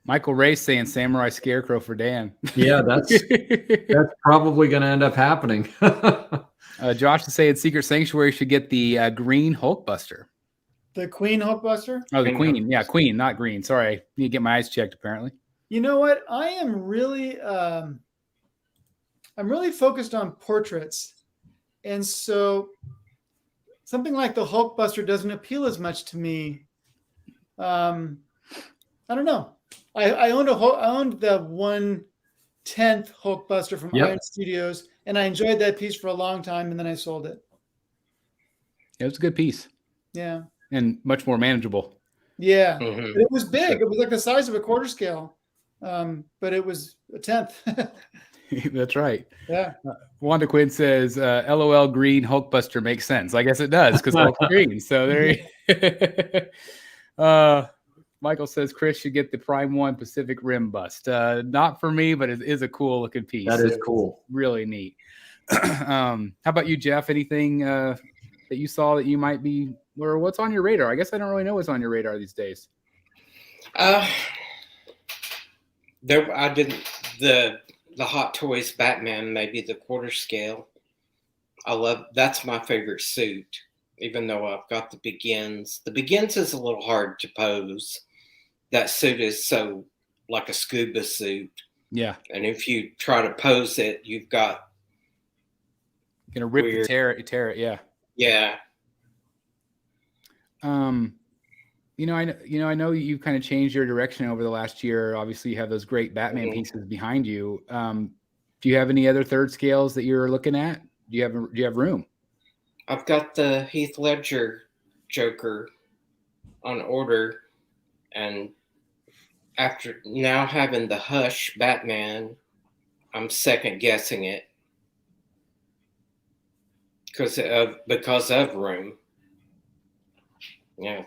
Michael Ray saying Samurai Scarecrow for Dan. Yeah, that's probably going to end up happening. Josh is saying Secret Sanctuary should get the green Hulkbuster. The Queen Hulkbuster? Oh, the Queen. Yeah, Queen, not green. Sorry. I need to get my eyes checked, apparently. You know what? I am really focused on portraits. And so something like the Hulkbuster doesn't appeal as much to me. I don't know. I owned the 1/10 Hulkbuster from Iron Studios, and I enjoyed that piece for a long time, and then I sold it. It was a good piece. Yeah. And much more manageable. Yeah. Mm-hmm. It was big. It was like the size of a quarter scale, but it was a 1/10. That's right. Yeah. Wanda Quinn says, LOL green Hulkbuster makes sense. I guess it does because Hulk's green. So there you Michael says Chris should get the Prime 1 Pacific Rim bust. Not for me, but it is a cool looking piece. That is cool. Really neat. How about you, Jeff? Anything that you saw that you might be, or what's on your radar? I guess I don't really know what's on your radar these days. I didn't the Hot Toys Batman, maybe the quarter scale. That's my favorite suit, even though I've got the Begins. The Begins is a little hard to pose. That suit is so like a scuba suit. Yeah. And if you try to pose it, you've got you're gonna rip and tear it, yeah. Yeah. I know you've kind of changed your direction over the last year. Obviously, you have those great Batman pieces behind you. Do you have any other third scales that you're looking at? Do you have room? I've got the Heath Ledger Joker on order, and after now having the Hush Batman, I'm second guessing it because of room. Yeah.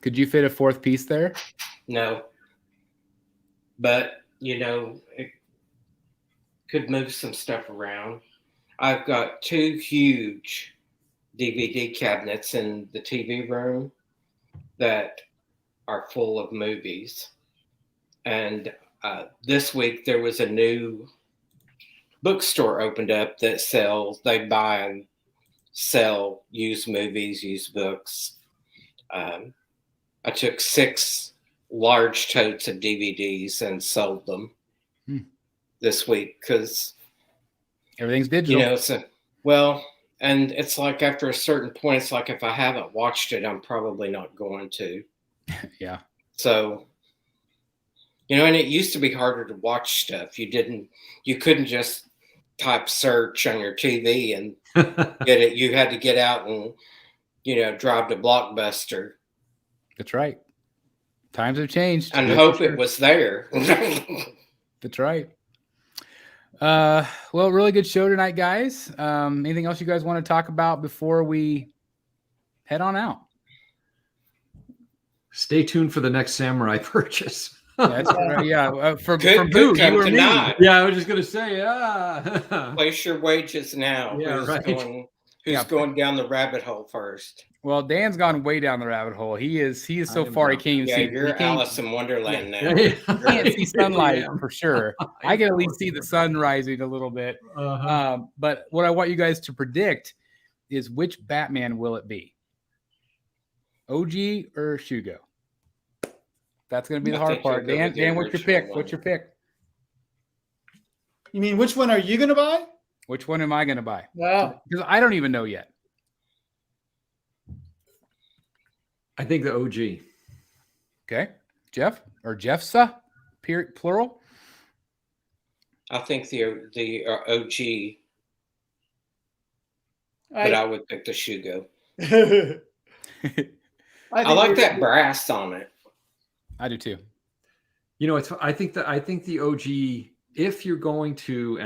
Could you fit a fourth piece there? No. But, it could move some stuff around. I've got 2 huge DVD cabinets in the TV room that are full of movies. And this week there was a new bookstore opened up that they buy and sell used movies, used books. I took 6 large totes of DVDs and sold them this week because everything's digital. And it's like after a certain point, it's like if I haven't watched it, I'm probably not going to. Yeah. So, and it used to be harder to watch stuff. You couldn't just type search on your TV and get it. You had to get out and, drive to Blockbuster. That's right. Times have changed. And hope it was there. That's right. Well, really good show tonight, guys. Anything else you guys want to talk about before we head on out? Stay tuned for the next Samurai purchase. That's right. Yeah. For who? You or me? Yeah, I was just gonna say, Place your wages now. Yeah, Who's going down the rabbit hole first? Well, Dan's gone way down the rabbit hole. He is so far he can't even see. You're Alice in Wonderland now. You can't see sunlight for sure. I can at least see the sun rising a little bit. But what I want you guys to predict is which Batman will it be? OG or Shugo? That's going to be the hard part. Dan, what's your pick? What's your pick? You mean which one are you going to buy? Which one am I going to buy? Wow. Because I don't even know yet. I think the OG. Okay. Jeff or Jeffsa, plural? I think the OG. But I would pick the Shugo. I like that brass on it. I do too. I think the OG, if you're going to,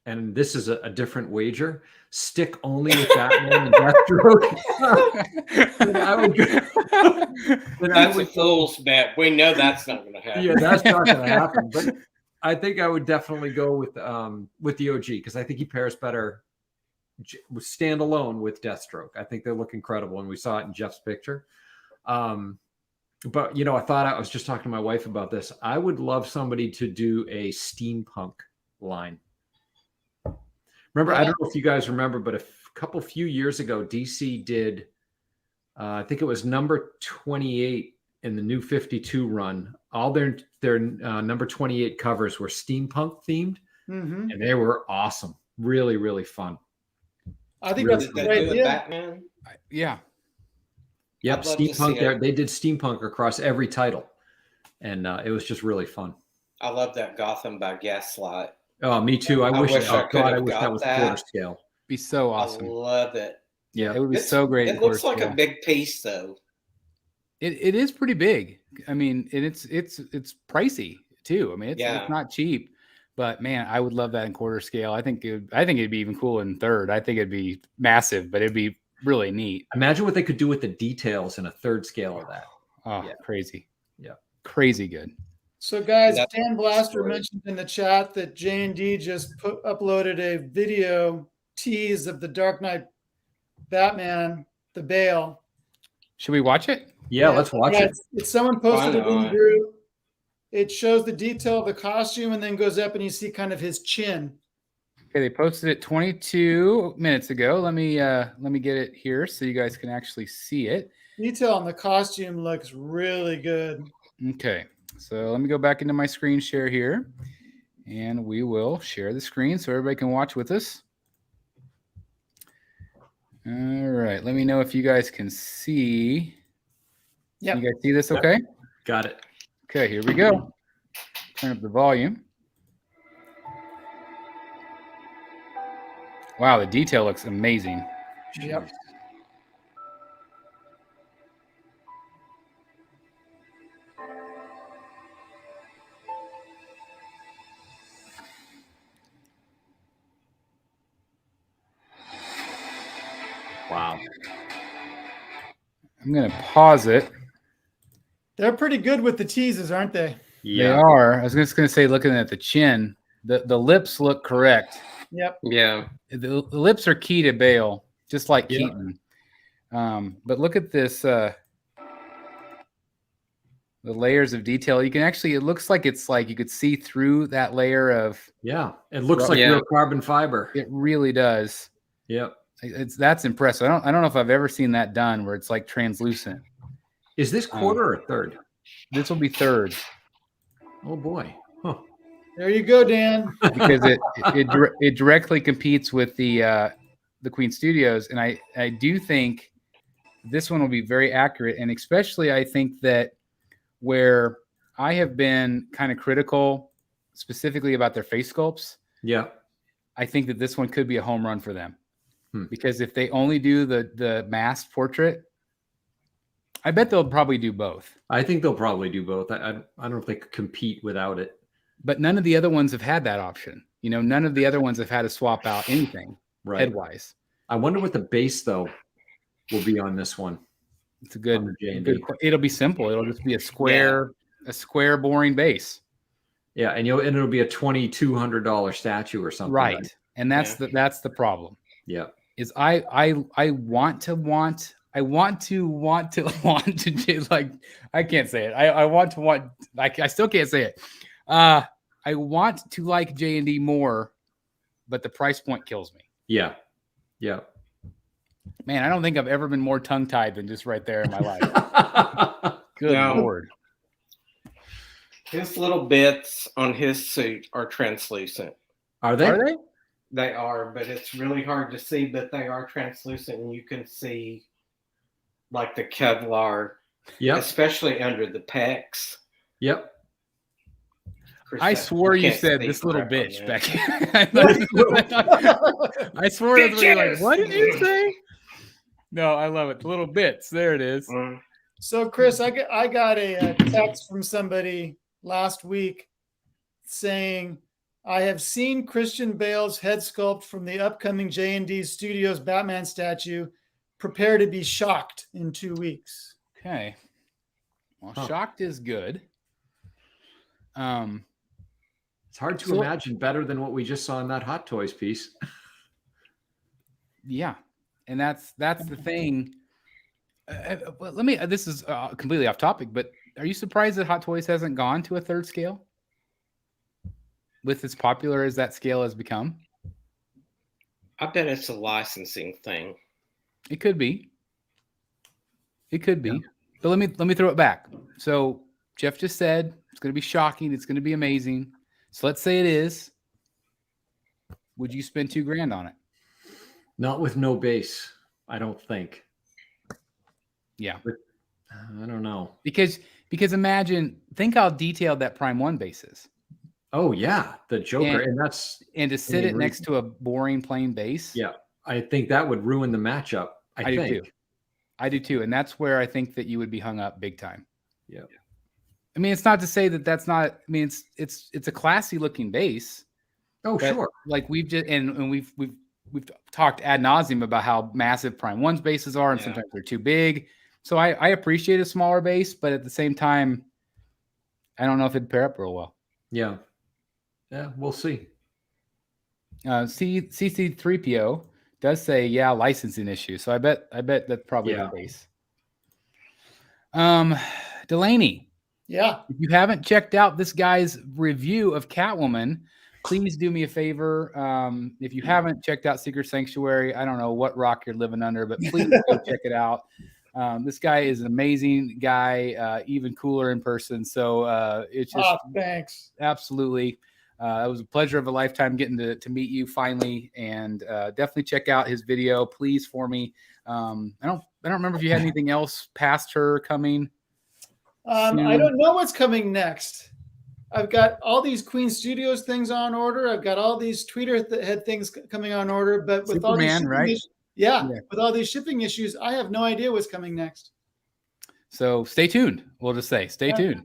and this is a different wager, stick only with Batman and Deathstroke. I would go. That's a fool's bet. We know that's not going to happen. Yeah, that's not going to happen. But I think I would definitely go with the OG because I think he pairs better stand alone with Deathstroke. I think they look incredible, and we saw it in Jeff's picture. But I was just talking to my wife about this. I would love somebody to do a steampunk line. Remember, I don't know if you guys remember, but a few years ago, DC did, I think it was number 28 in the New 52 run. All their number 28 covers were steampunk themed, and they were awesome. Really, really fun. I think that's a great idea. Batman. Yeah. Yep, steampunk. They did steampunk across every title, and it was just really fun. I love that Gotham by Gaslight. Oh, me too. I wish that was quarter scale. Be so awesome. I love it. Yeah, it would be so great. It looks like a big piece, though. It is pretty big. I mean, it's pricey too. I mean, it's not cheap. But man, I would love that in quarter scale. I think it'd be even cool in third. I think it'd be massive, but it'd be really neat. Imagine what they could do with the details in a third scale of that. Oh, yeah. Crazy. Yeah. Crazy good. So guys, Dan Blaster mentioned in the chat that J&D just uploaded a video tease of the Dark Knight Batman, the Bale. Should we watch it? Yeah, let's watch it. It's someone posted it in the group. It shows the detail of the costume and then goes up and you see kind of his chin. Okay, they posted it 22 minutes ago. Let me get it here so you guys can actually see it. Detail on the costume looks really good. Okay, so let me go back into my screen share here, and we will share the screen so everybody can watch with us. All right, let me know if you guys can see. Yeah, you guys see this? Okay, got it. Okay, here we go. Turn up the volume. Wow, the detail looks amazing. Yep. Wow. I'm going to pause it. They're pretty good with the teases, aren't they? Yeah. They are. I was just going to say, looking at the chin, the lips look correct. Yep. Yeah. The lips are key to Bale, just like Keaton. But look at this, the layers of detail. You can actually, it looks like it's like you could see through that layer of. Yeah. It looks like real carbon fiber. It really does. Yep. That's impressive. I don't know if I've ever seen that done where it's like translucent. Is this quarter or third? This will be third. Oh boy. Huh. There you go, Dan. Because it directly competes with the Queen Studios, and I do think this one will be very accurate, and especially I think that where I have been kind of critical specifically about their face sculpts. Yeah. I think that this one could be a home run for them. Because if they only do the masked portrait, I bet they'll probably do both. I think they'll probably do both. I don't know if they could compete without it. But none of the other ones have had that option. You know, none of the other ones have had to swap out anything head-wise. I wonder what the base, though, will be on this one. It's a good it'll be simple. It'll just be a square, boring base. Yeah, and it'll be a $2,200 statue or something. Right. And that's the problem. Yeah. Is I want to do, like, I can't say it. I still can't say it. I want to like J&D more, but the price point kills me. Yeah. Yeah. Man, I don't think I've ever been more tongue-tied than just right there in my life. Good Lord. His little bits on his suit are translucent. Are they? Are they? They are, but it's really hard to see, but they are translucent, and you can see like the Kevlar, especially under the pecs. Yep. I swore you said this little bitch back here. I swore it was like, what did you say? No, I love it. The little bits. There it is. So, Chris, I got a text from somebody last week saying, I have seen Christian Bale's head sculpt from the upcoming J&D Studios Batman statue. Prepare to be shocked in 2 weeks. Okay. Well, shocked is good. It's hard to imagine better than what we just saw in that Hot Toys piece. Yeah, and that's the thing. Well, let me. This is completely off topic, but are you surprised that Hot Toys hasn't gone to a third scale? With as popular as that scale has become, I bet it's a licensing thing. it could be. It could be. But let me throw it back. So Jeff just said it's going to be shocking. It's going to be amazing. So let's say it is. Would you spend $2,000 on it? Not with no base, I don't think. Yeah. But, I don't know. Because think how detailed that Prime 1 base is. Oh yeah, the Joker, and to sit it next to a boring plain base. Yeah, I think that would ruin the matchup. I think. Do too. I do too, and that's where I think that you would be hung up big time. Yeah. I mean, it's not to say that that's not. I mean, it's a classy looking base. Oh sure. Like we've just and we've talked ad nauseum about how massive Prime 1's bases are, and sometimes they're too big. So I appreciate a smaller base, but at the same time, I don't know if it'd pair up real well. Yeah. Yeah, we'll see. CC3PO does say, licensing issue. So I bet that's probably the case. Delaney. Yeah. If you haven't checked out this guy's review of Catwoman, please do me a favor. If you haven't checked out Secret Sanctuary, I don't know what rock you're living under, but please go check it out. This guy is an amazing guy, even cooler in person. So it's just thanks. Absolutely. It was a pleasure of a lifetime getting to meet you finally, and definitely check out his video, please, for me. I don't remember if you had anything else past her coming. I don't know what's coming next. I've got all these Queen Studios things on order. I've got all these Tweeterhead things coming on order, but with all these with all these shipping issues, I have no idea what's coming next. So stay tuned. We'll just say stay tuned.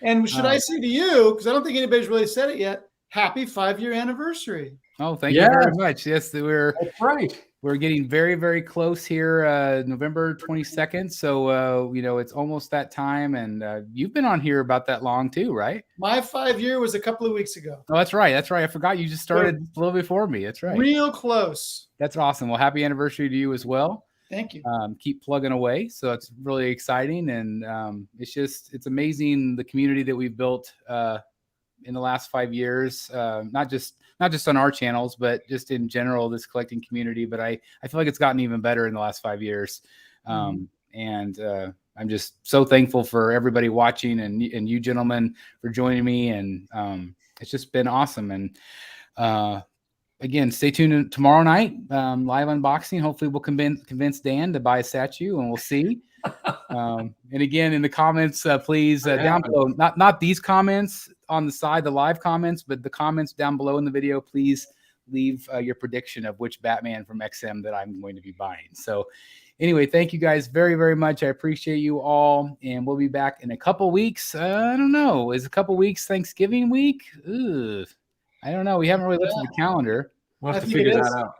And should I say to you, because I don't think anybody's really said it yet, happy 5-year anniversary. Oh, thank you very much. Yes, that's right. We're getting very, very close here, November 22nd. So, it's almost that time. And you've been on here about that long too, right? My 5-year was a couple of weeks ago. Oh, that's right. That's right. I forgot you just started a little before me. That's right. Real close. That's awesome. Well, happy anniversary to you as well. Thank you. Keep plugging away. So it's really exciting. And it's amazing the community that we've built in the last 5 years, not just on our channels, but just in general, this collecting community. But I feel like it's gotten even better in the last 5 years. And I'm just so thankful for everybody watching and you gentlemen for joining me. And it's just been awesome. And again, stay tuned tomorrow night, live unboxing. Hopefully we'll convince Dan to buy a statue, and we'll see. And again, in the comments, please down below, not these comments on the side, the live comments, but the comments down below in the video, please leave your prediction of which Batman from XM that I'm going to be buying. So anyway, thank you guys very, very much. I appreciate you all, and we'll be back in a couple weeks. I don't know. Is a couple weeks Thanksgiving week? Ugh. I don't know. We haven't really looked at the calendar. We'll have to figure that out.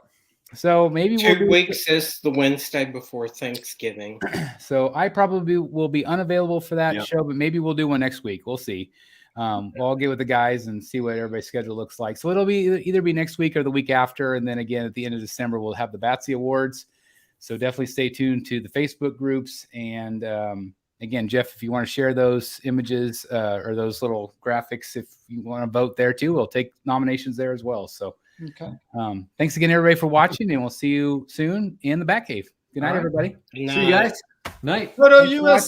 So maybe 2 weeks is the Wednesday before Thanksgiving. So I probably will be unavailable for that show, but maybe we'll do one next week. We'll see. I'll get with the guys and see what everybody's schedule looks like. So it'll be either be next week or the week after. And then again, at the end of December, we'll have the Batsy Awards. So definitely stay tuned to the Facebook groups. And again, Jeff, if you want to share those images or those little graphics, if you want to vote there too, we'll take nominations there as well. So thanks again, everybody, for watching, and we'll see you soon in the Batcave. Good night, everybody. See you guys. Night. Photo US.